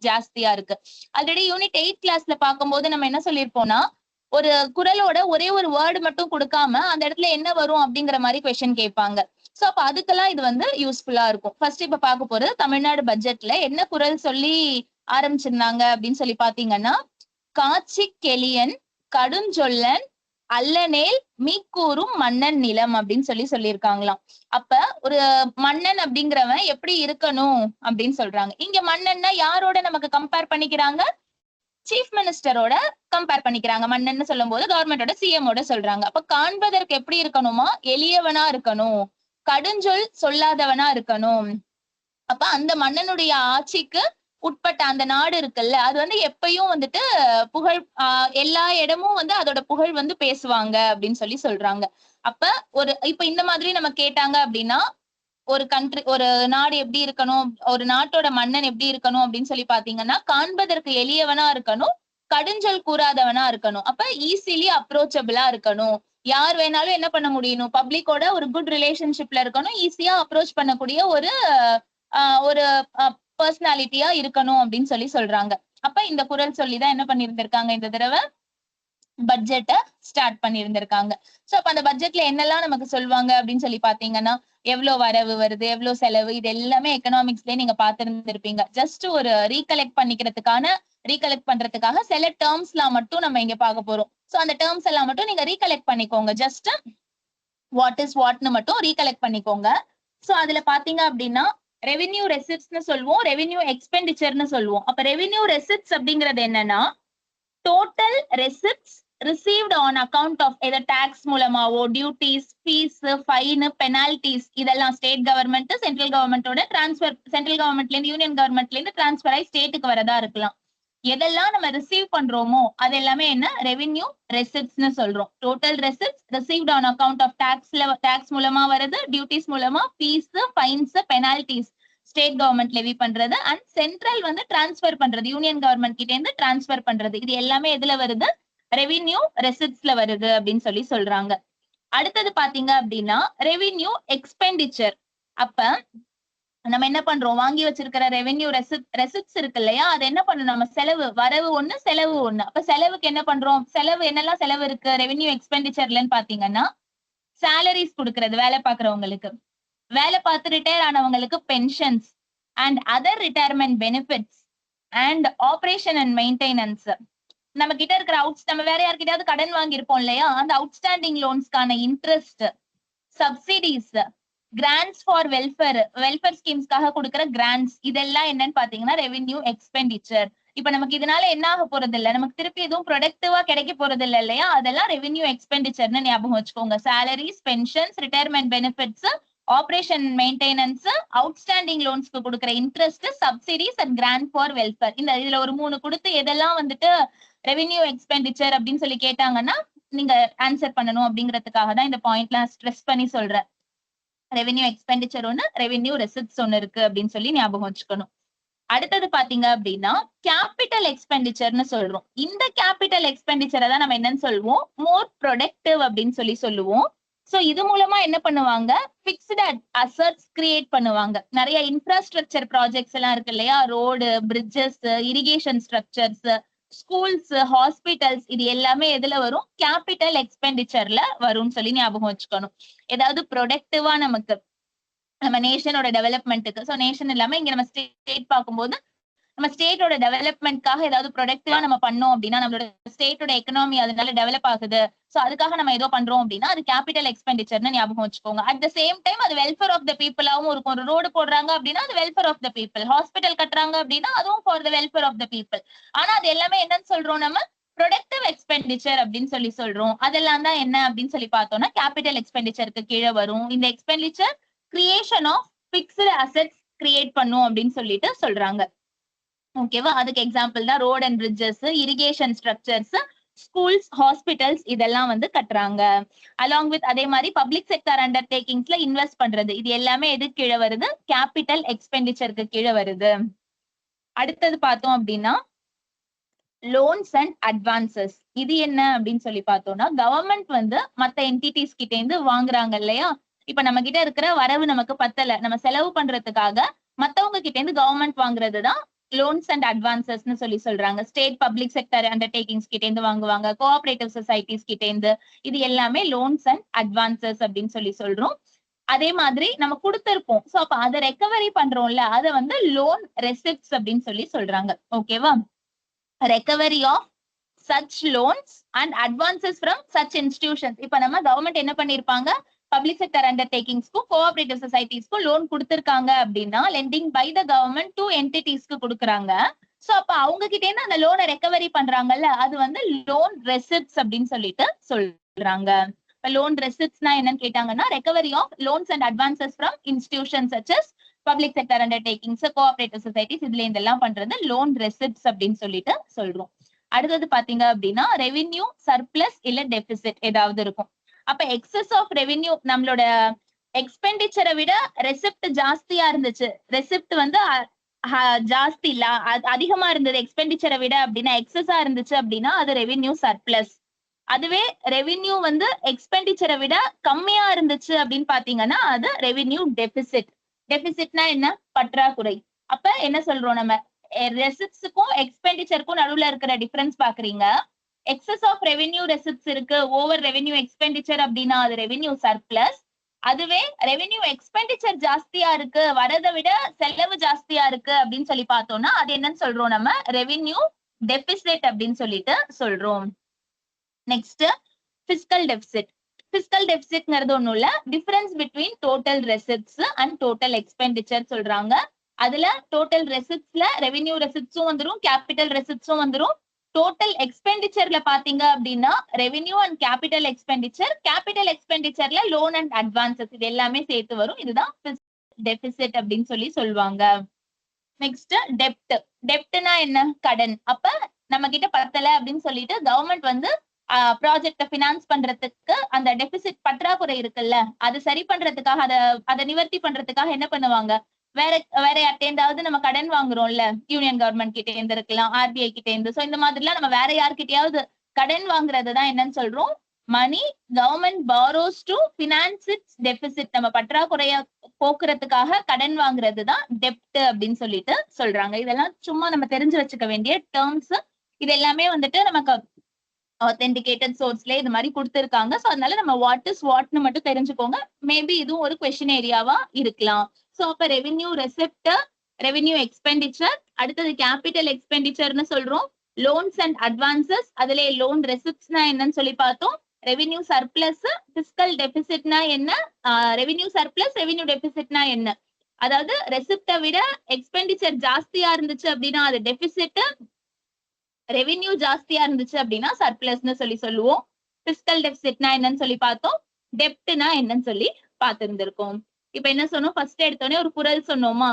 ஜாஸ்தியா இருக்கு. Already unit 8 கிளாஸ்ல பார்க்கும்போது நம்ம என்ன சொல்லியிருப்போம்னா, ஒரு குறளோட ஒரே ஒரு வேர்டு மட்டும் கொடுக்காம அந்த இடத்துல என்ன வரும் அப்படிங்கிற மாதிரி கொஸ்டின் கேட்பாங்க. சோ அப்ப அதுக்கெல்லாம் இது வந்து யூஸ்ஃபுல்லா இருக்கும். ஃபர்ஸ்ட் இப்ப பார்க்க போறது தமிழ்நாடு பட்ஜெட்ல என்ன குறள் சொல்லி ஆரம்பிச்சிருந்தாங்க அப்படின்னு சொல்லி பாத்தீங்கன்னா, காட்சி கெளியன் கடுஞ்சொல்லன் அல்லனேல் மீக்கூறும் மன்னன் நிலம் அப்படின்னு சொல்லியிருக்காங்களாம். அப்ப ஒரு மன்னன் அப்படிங்கிறவன் எப்படி இருக்கணும் அப்படின்னு சொல்றாங்க. இங்க மன்னன்னா யாரோட நமக்கு கம்பேர் பண்ணிக்கிறாங்க? சீஃப் மினிஸ்டரோட கம்பேர் பண்ணிக்கிறாங்க. மன்னன் சொல்லும் போது கவர்மெண்டோட சிஎமோட சொல்றாங்க. அப்ப காண்பதற்கு எப்படி இருக்கணுமா? எளியவனா இருக்கணும், கடுஞ்சொல் சொல்லாதவனா இருக்கணும். அப்ப அந்த மன்னனுடைய ஆட்சிக்கு உட்பட்ட அந்த நாடு இருக்குல்ல, அது வந்து எப்பயும் வந்துட்டு புகழ் எல்லா இடமும் வந்து அதோட புகழ் வந்து பேசுவாங்க அப்படின்னு சொல்றாங்க. அப்ப இப்ப இந்த மாதிரி நம்ம கேட்டாங்க அப்படின்னா, ஒரு கண்ட்ரி ஒரு நாடு எப்படி இருக்கணும், ஒரு நாட்டோட மன்னன் எப்படி இருக்கணும் அப்படின்னு சொல்லி பாத்தீங்கன்னா, காண்பதற்கு எளியவனா இருக்கணும், கடுஞ்சொல் கூறாதவனா இருக்கணும். அப்ப ஈஸிலி அப்ரோச்சபிளா இருக்கணும். யார் வேணாலும் என்ன பண்ண முடியணும், பப்ளிக்கோட ஒரு குட் ரிலேஷன்ஷிப்ல இருக்கணும், ஈஸியா அப்ரோச் பண்ணக்கூடிய ஒரு ஒரு பர்சனாலிட்டியா இருக்கணும் அப்படின்னு சொல்றாங்க. அப்ப இந்த குறள் சொல்லிதான் என்ன பண்ணிருந்திருக்காங்க, இந்த தடவை பட்ஜெட்டை ஸ்டார்ட் பண்ணியிருந்திருக்காங்க. சோ அப்ப அந்த பட்ஜெட்ல என்னெல்லாம் நமக்கு சொல்லுவாங்க அப்படின்னு சொல்லி பாத்தீங்கன்னா, எவ்வளவு வரவு வருது, எவ்வளவு செலவு, இது எல்லாமே எக்கனாமிக்ஸ்லயே நீங்க பாத்திருந்திருப்பீங்க. ஜஸ்ட் ஒரு ரீகலெக்ட் பண்றதுக்காக சில டேர்ம்ஸ் எல்லாம் மட்டும் நம்ம இங்க பார்க்க போறோம். சோ அந்த டேர்ம்ஸ் எல்லாம் மட்டும் நீங்க ரீகலெக்ட் பண்ணிக்கோங்க. ஜஸ்ட் வாட் இஸ் வாட்னு மட்டும் ரீகலெக்ட் பண்ணிக்கோங்க. சோ அதுல பாத்தீங்க அப்படின்னா, ரெவென்யூ ரெசிப்ட்ஸ்னு சொல்லுவோம், ரெவென்யூ எக்ஸ்பெண்டிச்சர்னு சொல்லுவோம். அப்ப ரெவென்யூ ரெசிப்ட்ஸ் அப்படிங்கிறது என்னன்னா, total receipts received on account of either tax மூலமாவோ, டியூட்டிஸ், ஃபீஸ், ஃபைன், பெனால்டிஸ் இதெல்லாம் ஸ்டேட் கவர்மெண்ட் சென்ட்ரல் கவர்மெண்டோட டிரான்ஸ்பர், சென்ட்ரல் கவர்மெண்ட்ல இருந்து யூனியன் கவர்மெண்ட்ல இருந்து டிரான்ஸ்பர் ஆகி ஸ்டேட்டுக்கு வரதா இருக்கலாம். எதெல்லாம் நம்ம ரிசீவ் பண்றோமோ அது எல்லாமே என்ன, ரெவென்யூ ரெசிப்ட்ஸ்னு சொல்றோம். Total receipts received on account of tax மூலமா வருது, டியூட்டிஸ் மூலமா, fees, fines, penalties state government levy பண்றது, அண்ட் சென்ட்ரல் வந்து டிரான்ஸ்பர் பண்றது, யூனியன் கவர்மெண்ட் கிட்ட இருந்து டிரான்ஸ்பர் பண்றது. இது எல்லாமே எதுல வருது, ரெவென்யூ ரெசிப்ட்ஸ்ல வருது அப்படின்னு சொல்றாங்க. அடுத்தது பாத்தீங்க அப்படின்னா ரெவென்யூ எக்ஸ்பெண்டிச்சர். அப்ப நம்ம என்ன பண்றோம், வாங்கி வச்சிருக்கிற ரெவென்யூ ரெசிப்ட்ஸ் இருக்கு இல்லையா, அது என்ன பண்ணணும், நம்ம செலவு, வரவு ஒண்ணு செலவு ஒண்ணு. அப்ப செலவுக்கு என்ன பண்றோம், செலவு என்னெல்லாம் செலவு இருக்கு ரெவென்யூ எக்ஸ்பெண்டிச்சர்லன்னு பாத்தீங்கன்னா, சேலரிஸ் கொடுக்கறது வேலை பாக்குறவங்களுக்கு, வேலை பார்த்து ரிட்டையர் ஆனவங்களுக்கு pensions and other retirement benefits and operation and maintenance. நம்ம கிட்ட இருக்கிற நம்ம வேற யார்கிட்டயாவது கடன் வாங்கியிருப்போம் இல்லையா, அந்த அவுட்ஸ்டாண்டிங் லோன்ஸ்க்கான interest, subsidies, grants for welfare ஸ்கீம்ஸ்க்காக கொடுக்குற கிராண்ட்ஸ், இதெல்லாம் என்னன்னு பாத்தீங்கன்னா ரெவென்யூ எக்ஸ்பெண்டிச்சர். இப்ப நமக்கு இதனால என்ன ஆக போறது இல்ல, நமக்கு திருப்பி எதுவும் ப்ரொடக்டிவா கிடைக்க போறது இல்ல இல்லையா, அதெல்லாம் ரெவென்யூ எக்ஸ்பெண்டிச்சர்னு ஞாபகம் வச்சுக்கோங்க. Salaries, pensions, retirement benefits, operation maintenance, outstanding லோன்ஸ்க்கு கொடுக்குற interest, subsidies and grant for welfare. இதுல ஒரு 3 கொடுத்து எதெல்லாம் வந்துட்டு ரெவென்யூ எக்ஸ்பெண்டிச்சர் அப்படின்னு சொல்லி கேட்டாங்கன்னா நீங்க ஆன்சர் பண்ணணும் அப்படிங்கிறதுக்காக தான் இந்த பாயிண்ட்லாம் ஸ்ட்ரெஸ் பண்ணி சொல்றேன். ரெவென்யூ எக்ஸ்பெண்டிச்சர் ஒண்ணு, ரெவென்யூ ரெசிப்ட்ஸ் ஒண்ணு இருக்கு அப்படின்னு சொல்லி ஞாபகம் வச்சுக்கணும். அடுத்தது பாத்தீங்க அப்படின்னா கேபிட்டல் எக்ஸ்பெண்டிச்சர்னு சொல்றோம். இந்த கேபிட்டல் எக்ஸ்பெண்டிச்சரை தான் நம்ம என்னன்னு சொல்லுவோம், மோர் ப்ரொடக்டிவ் அப்படின்னு சொல்லுவோம். சோ இது மூலமா என்ன பண்ணுவாங்க, பிக்ஸ்டு அசெட்ஸ் கிரியேட் பண்ணுவாங்க. நிறைய இன்ஃப்ராஸ்ட்ரக்சர் ப்ராஜெக்ட்ஸ் எல்லாம் இருக்கு இல்லையா, road, bridges, irrigation structures, schools, hospitals, இது எல்லாமே எதுல வரும், கேபிட்டல் எக்ஸ்பெண்டிச்சர்ல வரும்னு சொல்லி ஞாபகம் வச்சுக்கணும். ஏதாவது ப்ரொடக்டிவா நமக்கு நம்ம நேஷனோட டெவலப்மெண்ட்டுக்கு, சோ நேஷன் இல்லாம இங்க நம்ம ஸ்டேட் பார்க்கும்போது நம்ம ஸ்டேட்டோட டெவலப்மெண்ட்காக ஏதாவது ப்ரொடக்டிவா நம்ம பண்ணோம் அப்படின்னா, நம்மளோட ஸ்டேட்டோட எக்கனாமி அதனால டெவலப் ஆகுது, சோ அதுக்காக நம்ம ஏதோ பண்றோம் அப்படின்னா அது கேபிட்டல் எக்ஸ்பெண்டிச்சர்னு ஞாபகம் வச்சுக்கோங்க. அட் த சேம் டைம் அது வெல்ஃபேர் ஆஃப் த பீப்புளாவும் இருக்கும். ஒரு ரோடு போடுறாங்க அப்படின்னா அது welfare of the people, hospital கட்டுறாங்க அப்படின்னா அதுவும் for the welfare of the people. ஆனா அது எல்லாமே என்னன்னு சொல்றோம், நம்ம ப்ரொடக்டிவ் எக்ஸ்பெண்டிச்சர் அப்படின்னு சொல்றோம். அதெல்லாம் தான் என்ன அப்படின்னு சொல்லி பார்த்தோம்னா கேபிட்டல் எக்ஸ்பெண்டிச்சருக்கு கீழே வரும். இந்த expenditure creation of fixed assets create பண்ணும் அப்படின்னு சொல்லிட்டு சொல்றாங்க. ஓகேவா, அதுக்கு எக்ஸாம்பிள் தான் road and bridges, irrigation structures, schools, hospitals இதெல்லாம் வந்து கட்டுறாங்க. அலாங் வித் அதே மாதிரி பப்ளிக் செக்டர் அண்டர்டேக்கிங்ஸ்ல இன்வெஸ்ட் பண்றது, இது எல்லாமே எது கீழே வருது, கேபிட்டல் எக்ஸ்பெண்டிச்சருக்கு கீழே வருது. அடுத்தது பார்த்தோம் அப்படின்னா லோன்ஸ் அண்ட் அட்வான்சஸ். இது என்ன அப்படின்னு சொல்லி பார்த்தோம்னா கவர்மெண்ட் வந்து மத்த என்டிட்டிஸ் கிட்ட இருந்து வாங்குறாங்க இல்லையா. இப்ப நம்ம கிட்ட இருக்கிற வரவு நமக்கு பத்தல, நம்ம செலவு பண்றதுக்காக மத்தவங்க கிட்ட இருந்து கவர்மெண்ட் வாங்குறதுதான் லோன்ஸ் அண்ட் அட்வான்சஸ்னு சொல்றாங்க. ஸ்டேட் பப்ளிக் செக்டர் அண்டர்டேக்கிங்ஸ் கிட்ட இருந்து வாங்குவாங்க, கோஆபரேட்டிவ் சொசைட்டிஸ் கிட்ட இருந்து. இது எல்லாமே லோன்ஸ் அண்ட் அட்வான்சஸ் அப்படின்னு சொல்றோம். அதே மாதிரி நம்ம கொடுத்திருப்போம், சோ அப்ப அதை ரெக்கவரி பண்றோம்ல, அதை வந்து லோன் ரெசிப்ட்ஸ் அப்படின்னு சொல்றாங்க. ஓகேவா? Recovery of such loans and advances from such institutions. இப்ப நம்ம கவர்மெண்ட் என்ன பண்ணிருப்பாங்க, பப்ளிக் செக்டர் அண்டர்டேக்கிங்ஸ்க்கும் கோஆபரேட்டிவ் சொசைட்டிஸ்க்கும் லோன் கொடுத்திருக்காங்க அப்படின்னா, lending by the government to என்டிட்டிஸ்க்கு கொடுக்குறாங்க. சோ அப்ப அவங்க கிட்ட இருந்து அந்த லோனை ரெக்கவரி பண்றாங்கல்ல, அது வந்து லோன் ரெசிப்ட்ஸ் அப்படின்னு சொல்றாங்க. இப்ப லோன் ரெசிப்ட்ஸ்னா என்னன்னு கேட்டாங்கன்னா, recovery of loans and advances from institutions such as public sector undertakings, cooperative societies, இதுல இதெல்லாம் பண்றது லோன் ரெசிப்ட்ஸ் அப்படின்னு சொல்றோம். அடுத்தது பாத்தீங்க அப்படின்னா, ரெவென்யூ சர்ப்ளஸ் இல்ல டெபிசிட் ஏதாவது இருக்கும். அப்ப எக்ஸஸ் ஆஃப் ரெவென்யூ, நம்மளோட எக்ஸ்பெண்டிச்சரை விட ரெசிப்ட் ஜாஸ்தியா இருந்துச்சு, ரெசிப்ட் வந்து ஜாஸ்தி இல்ல அதிகமா இருந்தது எக்ஸ்பெண்டிச்சரை விட அப்படின்னா, எக்ஸஸா இருந்துச்சு அப்படின்னா அது ரெவென்யூ சர்ப்ளஸ். அதுவே ரெவென்யூ வந்து எக்ஸ்பெண்டிச்சரை விட கம்மியா இருந்துச்சு அப்படின்னு பாத்தீங்கன்னா அது ரெவென்யூ டெபிசிட். டெபிசிட்னா என்ன? பற்றாக்குறை. அப்ப என்ன சொல்றோம் நம்ம, ரெசிப்ட்ஸுக்கும் எக்ஸ்பெண்டிச்சருக்கும் நடுவுல இருக்கிற டிஃபரன்ஸ் பாக்குறீங்க. எக்ஸஸ் ஆஃப் ரெவென்யூ ரெசிப்ட்ஸ் இருக்கு, ஓவர் ரெவென்யூ எக்ஸ்பெண்டிச்சர் அப்படின்னா அது ரெவென்யூ சர்ப்ளஸ். அதுவே ரெவென்யூ எக்ஸ்பெண்டிச்சர் ஜாஸ்தியா இருக்கு, வரதை விட செலவு ஜாஸ்தியா இருக்கு அப்படின்னு பார்த்தோம்னா அது என்னன்னு சொல்றோம் நம்ம, ரெவென்யூ டெபிசிட் அப்படின்னு சொல்றோம். Next fiscal deficit. பிஸ்கல் டெபிசிட்ங்கிறது ஒண்ணும் இல்ல, difference between total receipts and total expenditure சொல்றாங்க. அதுல டோட்டல் ரெசிப்ட்ஸ்ல ரெவென்யூ ரெசிப்ட்ஸும் வந்துரும், கேபிட்டல் ரெசிப்ட்ஸும் வந்துரும். டோட்டல் எக்ஸ்பெண்டிச்சர்ல பாத்தீங்க அப்படின்னா ரெவென்யூ அண்ட் கேபிட்டல் எக்ஸ்பெண்டிச்சர், கேபிட்டல் எக்ஸ்பெண்டிச்சர்ல லோன் அண்ட் அட்வான்சஸ், இது எல்லாமே சேர்த்து வரும். இதுதான் டெபிசிட் அப்படின்னு சொல்லுவாங்க. நெக்ஸ்ட் டெப்ட். டெப்ட்னா என்ன? கடன். அப்ப நம்ம கிட்ட பத்தல அப்படின்னு சொல்லிட்டு கவர்மெண்ட் வந்து ப்ராஜெக்ட பினான்ஸ் பண்றதுக்கு அந்த டெபிசிட் பற்றாக்குறை இருக்குல்ல, அது சரி பண்றதுக்காக, அதை நிவர்த்தி பண்றதுக்காக என்ன பண்ணுவாங்க, வேற யார்கிட்டயாவது நம்ம கடன் வாங்குறோம்ல, யூனியன் கவர்மெண்ட் கிட்ட இருந்து இருக்கலாம், ஆர்பிஐ கிட்ட இருந்து. சோ இந்த மாதிரி எல்லாம் நம்ம வேற யார்கிட்டயாவது கடன் வாங்குறதுதான் என்னன்னு சொல்றோம், money government borrows to finance its deficit. நம்ம பற்றாக்குறைய போக்குறதுக்காக கடன் வாங்குறது தான் டெப்ட் அப்படின்னு சொல்றாங்க. இதெல்லாம் சும்மா நம்ம தெரிஞ்சு வச்சுக்க வேண்டிய டேர்ம்ஸ். இது எல்லாமே வந்துட்டு நமக்கு ஆத்தென்டிகேட்டட் சோர்ஸ்ல இது மாதிரி கொடுத்திருக்காங்க. சோ அதனால நம்ம வாட் இஸ் வாட்னு மட்டும் தெரிஞ்சுக்கோங்க. மேபி இதுவும் ஒரு கொஸ்டின் ஏரியாவா இருக்கலாம். சோ அப்ப ரெவென்யூ ரெசிப்ட், ரெவென்யூ எக்ஸ்பெண்டிச்சர், அடுத்தது கேபிட்டல் எக்ஸ்பெண்டிச்சர்னு சொல்றோம். லோன்ஸ் அண்ட் அட்வான்சஸ், அதுல லோன் ரெசிப்ட்ஸ்னா என்னன்னு பார்த்தோம். ரெவென்யூ சர்ப்ளஸ், பிஸ்கல் டெபிசிட்னா என்ன, ரெவென்யூ சர்ப்ளஸ், ரெவென்யூ டெபிசிட்னா என்ன. அதாவது ரெசிப்டை விட எக்ஸ்பெண்டிச்சர் ஜாஸ்தியா இருந்துச்சு அப்படின்னா அது டெபிசிட், ரெவென்யூ ஜாஸ்தியா இருந்துச்சு அப்படின்னா சர்ப்ளஸ்னு சொல்லுவோம். பிஸ்கல் டெபிசிட்னா என்னன்னு பார்த்தோம், டெப்ட்னா என்னன்னு பார்த்திருந்திருக்கோம். இப்ப என்ன சொன்னோம், ஃபர்ஸ்ட் எடுத்தோடனே ஒரு குறள் சொன்னோமா,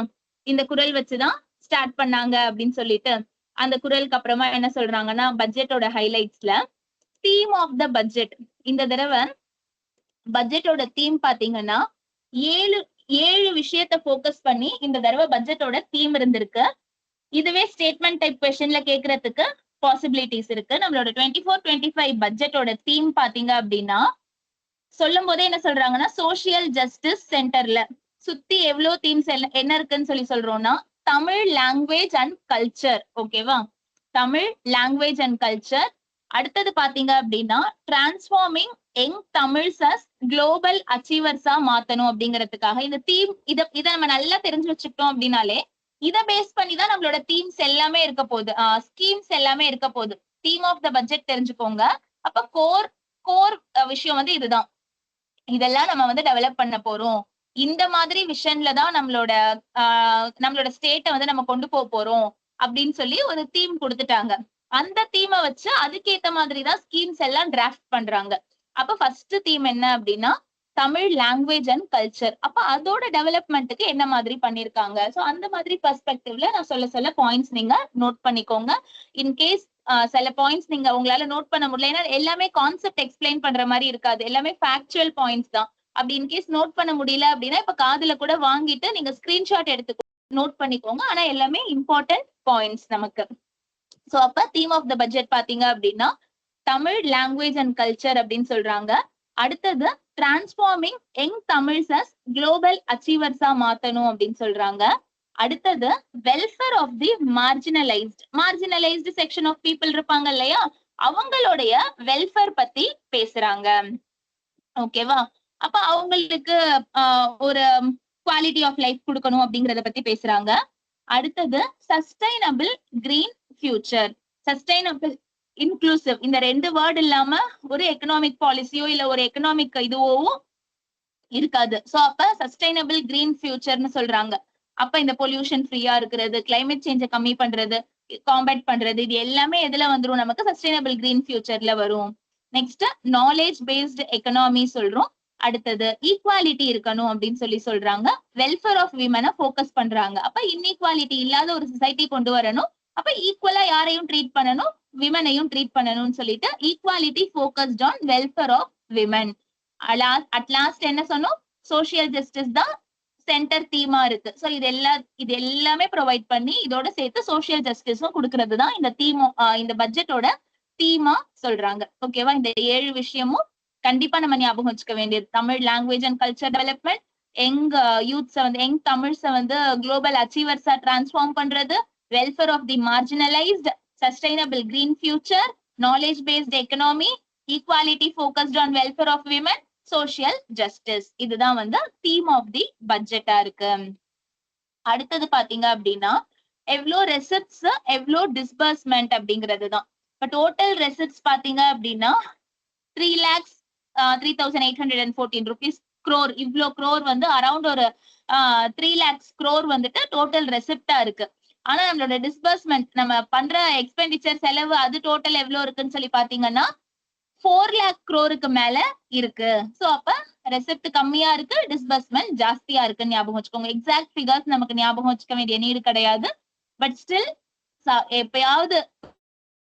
இந்த குறள் வச்சுதான் ஸ்டார்ட் பண்ணாங்க அப்படின்னு அந்த குறளுக்கு அப்புறமா என்ன சொல்றாங்கன்னா, பட்ஜெட்டோட ஹைலைட்ஸ்ல தீம் ஆஃப் த பட்ஜெட். இந்த தடவை பட்ஜெட்டோட தீம் பாத்தீங்கன்னா ஏழு விஷயத்தை போக்கஸ் பண்ணி இந்த தடவை பட்ஜெட்டோட தீம் இருந்திருக்கு. இதுவே ஸ்டேட்மெண்ட் டைப் கொஸ்டின்ல கேட்கறதுக்கு பாசிபிலிட்டிஸ் இருக்கு. நம்மளோட 24-25 பட்ஜெட்டோட தீம் பாத்தீங்க அப்படின்னா, சொல்லும் போதே என்ன சொல்றாங்கன்னா, சோசியல் ஜஸ்டிஸ் சென்டர்ல சுத்தி எவ்வளவு தீம்ஸ் என்ன இருக்குன்னு சொல்றோம்னா, தமிழ் லாங்குவேஜ் அண்ட் கல்ச்சர். ஓகேவா? Tamil language and culture. அடுத்தது பாத்தீங்க அப்படின்னா, transforming young Tamils as global அச்சீவர்ஸா மாத்தணும் அப்படிங்கிறதுக்காக இந்த தீம். இத நம்ம நல்லா தெரிஞ்சு வச்சுக்கிட்டோம் அப்படின்னாலே, இத பேஸ் பண்ணி தான் நம்மளோட தீம்ஸ் எல்லாமே இருக்க போகுது, ஸ்கீம்ஸ் எல்லாமே இருக்க போகுது. தீம் ஆஃப் த பட்ஜெட் தெரிஞ்சுக்கோங்க. அப்ப கோர் விஷயம் வந்து இதுதான். இதெல்லாம் நம்ம வந்து டெவலப் பண்ண போறோம், இந்த மாதிரி விஷன்ல தான் நம்மளோட ஸ்டேட்டை வந்து நம்ம கொண்டு போறோம் அப்படின்னு ஒரு தீம் கொடுத்துட்டாங்க. அந்த தீமை வச்சு அதுக்கேத்த மாதிரி தான் ஸ்கீம்ஸ் எல்லாம் டிராஃப்ட் பண்றாங்க. அப்ப ஃபர்ஸ்ட் தீம் என்ன அப்படின்னா, தமிழ் லாங்குவேஜ் அண்ட் கல்ச்சர். அப்ப அதோட டெவலப்மெண்ட்டுக்கு என்ன மாதிரி பண்ணிருக்காங்க. சோ அந்த மாதிரி பெர்ஸ்பெக்டிவ்ல நான் சொல்ல பாயிண்ட்ஸ் நீங்க நோட் பண்ணிக்கோங்க. இன்கேஸ் சில பாயிண்ட்ஸ் நீங்க உங்களால நோட் பண்ண முடியல, ஏன்னா எல்லாமே கான்செப்ட் எக்ஸ்பிளைன் பண்ற மாதிரி இருக்காது, எல்லாமே ஃபேக்சுவல் பாயிண்ட்ஸ் தான். அப்படி இன்கேஸ் நோட் பண்ண முடியல அப்படின்னா இப்ப காதுல கூட வாங்கிட்டு நீங்க ஸ்கிரீன்ஷாட் எடுத்து நோட் பண்ணிக்கோங்க. ஆனா எல்லாமே இம்பார்ட்டன்ட் பாயிண்ட்ஸ் நமக்கு. சோ அப்ப தீம் ஆஃப் த பட்ஜெட் பாத்தீங்க அப்படின்னா, தமிழ் லாங்குவேஜ் அண்ட் கல்ச்சர் அப்படின்னு சொல்றாங்க. அடுத்தது transforming young Tamils as global அச்சீவர்ஸா மாத்தணும் அப்படின்னு சொல்றாங்க. அடுத்தது welfare of the marginalised section of people இருப்பாங்க இல்லையா, அவங்களுடைய வெல்ஃபேர் பத்தி பேசுறாங்க. ஓகேவா? அப்ப அவங்களுக்கு ஒரு குவாலிட்டி ஆஃப் லைஃப் கொடுக்கணும் அப்படிங்கறத பத்தி பேசுறாங்க. அடுத்தது sustainable green future, sustainable inclusive, இந்த 2 வேர்ட் இல்லாம ஒரு எக்கனாமிக் பாலிசியோ இல்ல ஒரு எக்கனாமிக் இதுவோ இருக்காது. சோ அப்ப சஸ்டைனபிள் கிரீன் ஃபியூச்சர்னு சொல்றாங்க. அப்ப இந்த பொல்யூஷன் ஃப்ரீயா இருக்கிறது, கிளைமேட் சேஞ்சை கம்மி பண்றது, காம்பேட் பண்றது, இது எல்லாமே எதுல வந்துரும், நமக்கு சஸ்டைனபிள் கிரீன் ஃபியூச்சர்ல வரும். நெக்ஸ்ட் நாலேஜ் பேஸ்டு எக்கனாமி சொல்றோம். அடுத்தது ஈக்வாலிட்டி இருக்கணும் அப்படின்னு சொல்றாங்க. வெல்ஃபேர் ஆஃப் விமனை ஃபோக்கஸ் பண்றாங்க. அப்ப இன்இக்வாலிட்டி இல்லாத ஒரு சொசைட்டி கொண்டு வரணும். அப்ப ஈக்குவலா யாரையும் ட்ரீட் பண்ணணும், விமனையும் ட்ரீட் பண்ணணும்னு சொல்லிட்டு equality focused on welfare of women. At last என்ன சொன்னோம், சோசியல் ஜஸ்டிஸ் தான் சென்டர் தீமா இருக்கு. சோ இது எல்லாமே ப்ரொவைட் பண்ணி இதோட சேர்த்து சோசியல் ஜஸ்டிஸும் கொடுக்கறது தான் இந்த பட்ஜெட்டோட தீமா சொல்றாங்க. ஓகேவா? இந்த 7 விஷயமும் கண்டிப்பா நம்ம ஞாபகம் வச்சுக்க வேண்டியது. Tamil language and culture development, young தமிழ்ஸை வந்து குளோபல் அச்சீவர்ஸா டிரான்ஸ்ஃபார்ம் பண்றது, welfare of the marginalised, sustainable green future, knowledge based economy, equality focused on welfare of women, social justice. இதுதான் வந்து தீம் ஆஃப் தி பட்ஜெட்டா இருக்கு. அடுத்தது பாத்தீங்க அப்படின்னா எவ்வளோ ரெசிப்ட்ஸ் எவ்வளோ டிஸ்பர்ஸ்மெண்ட் அப்படிங்கிறது தான். இப்ப டோட்டல் ரெசிப்ட்ஸ் பாத்தீங்க அப்படின்னா 3,03,814 rupees crore. இவ்வளோ crore வந்து அரௌண்ட் ஒரு 3 lakhs crore வந்துட்டு டோட்டல் ரெசிப்டா இருக்கு. ஆனா நம்மளோட டிஸ்பர்ஸ்மெண்ட், நம்ம பண்ற எக்ஸ்பெண்டிச்சர் செலவு, அது டோட்டல் எவ்வளவு இருக்குன்னு சொல்லி பாத்தீங்கன்னா 4 lakh crore மேல இருக்கு. சோ அப்ப ரெசிப்ட் கம்மியா இருக்கு, டிஸ்பர்ஸ்மெண்ட் ஜாஸ்தியா இருக்குன்னு ஞாபகம் வச்சுக்கோங்க. எக்ஸாக்ட் ஃபிகர்ஸ் நமக்கு ஞாபகம் வச்சுக்க வேண்டிய நீடு கிடையாது. பட் ஸ்டில் எப்பயாவது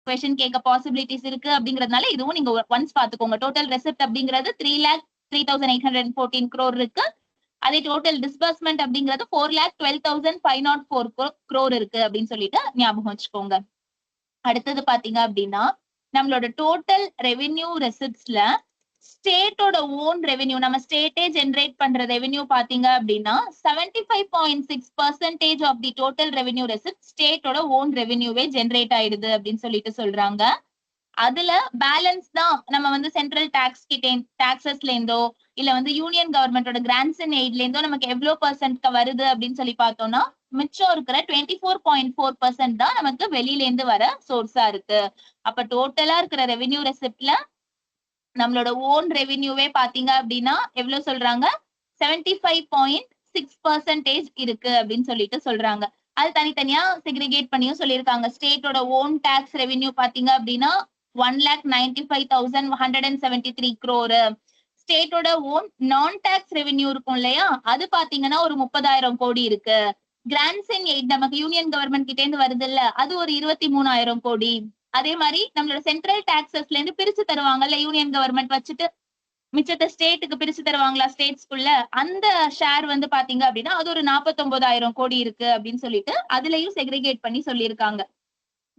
கொஸ்டின் கேட்க பாசிபிலிட்டிஸ் இருக்கு அப்படிங்கறதுனால இதுவும் நீங்க ஒன்ஸ் பாத்துக்கோங்க. டோட்டல் ரெசிப்ட் அப்படிங்கிறது 3,03,814 crore இருக்கு. அதே டோட்டல் டிஸ்பர்ஸ்மெண்ட் அப்படிங்கிறது 4,12,504 crore இருக்கு அப்படின்னு சொல்லிட்டு ஞாபகம் வச்சுக்கோங்க. அடுத்தது பாத்தீங்க அப்படின்னா நம்மளோட டோட்டல் ரெவென்யூ ரெசிப்ட்ஸ்ல ஸ்டேட்டோட ஓன் ரெவென்யூ, நம்ம ஸ்டேட்டே ஜெனரேட் பண்ற ரெவென்யூ பாத்தீங்க அப்படின்னா 75.6% of the total revenue receipt ஸ்டேட்டோட ஓன் ரெவென்யூவே ஜெனரேட் ஆயிடுது அப்படின்னு சொல்லிட்டு சொல்றாங்க. அதுல பேலன்ஸ் தான் நம்ம வந்து சென்ட்ரல் டாக்ஸஸ்ல இருந்தோ இல்ல வந்து யூனியன் கவர்மெண்டோட கிராண்ட்ஸ் அண்ட் எய்ட்ல இருந்தோ நமக்கு எவ்வளவு பெர்சென்ட் வருது அப்படின்னு சொல்லி பார்த்தோம்னா மிச்சம் இருக்கிற 24.4% தான் நமக்கு வெளியில இருந்து வர சோர்ஸா இருக்கு. அப்ப டோட்டலா இருக்கிற ரெவென்யூ ரெசிப்ட்ல நம்மளோட ஓன் ரெவென்யூவே பாத்தீங்க அப்படின்னா எவ்வளவு சொல்றாங்க, 75.6% இருக்கு அப்படின்னு சொல்லிட்டு சொல்றாங்க. அது தனித்தனியா செக்ரிகேட் பண்ணியும் சொல்லியிருக்காங்க. ஸ்டேட்டோட ஓன் டாக்ஸ் ரெவென்யூ பாத்தீங்க அப்படின்னா 1,95,173 crore. ஸ்டேட்டோட own non tax revenue இருக்கும் இல்லையா, அது பாத்தீங்கன்னா ஒரு 30,000 கோடி இருக்கு. கிராண்ட்ஸ் அண்ட் எய்ட் நமக்கு யூனியன் கவர்மெண்ட் கிட்ட இருந்து வருது இல்ல, அது ஒரு 23,000 கோடி. அதே மாதிரி நம்மளோட சென்ட்ரல் டாக்ஸஸ்ல இருந்து பிரிச்சு தருவாங்கல்ல யூனியன் கவர்மெண்ட் வச்சுட்டு, மிச்சத்தை ஸ்டேட்டுக்கு பிரிச்சு தருவாங்களா ஸ்டேட்ஸ்குள்ள, அந்த ஷேர் வந்து பாத்தீங்க அப்படின்னா அது ஒரு 49,000 கோடி இருக்கு அப்படின்னு சொல்லிட்டு அதுலயும் செக்ரிகேட் பண்ணி சொல்லியிருக்காங்க.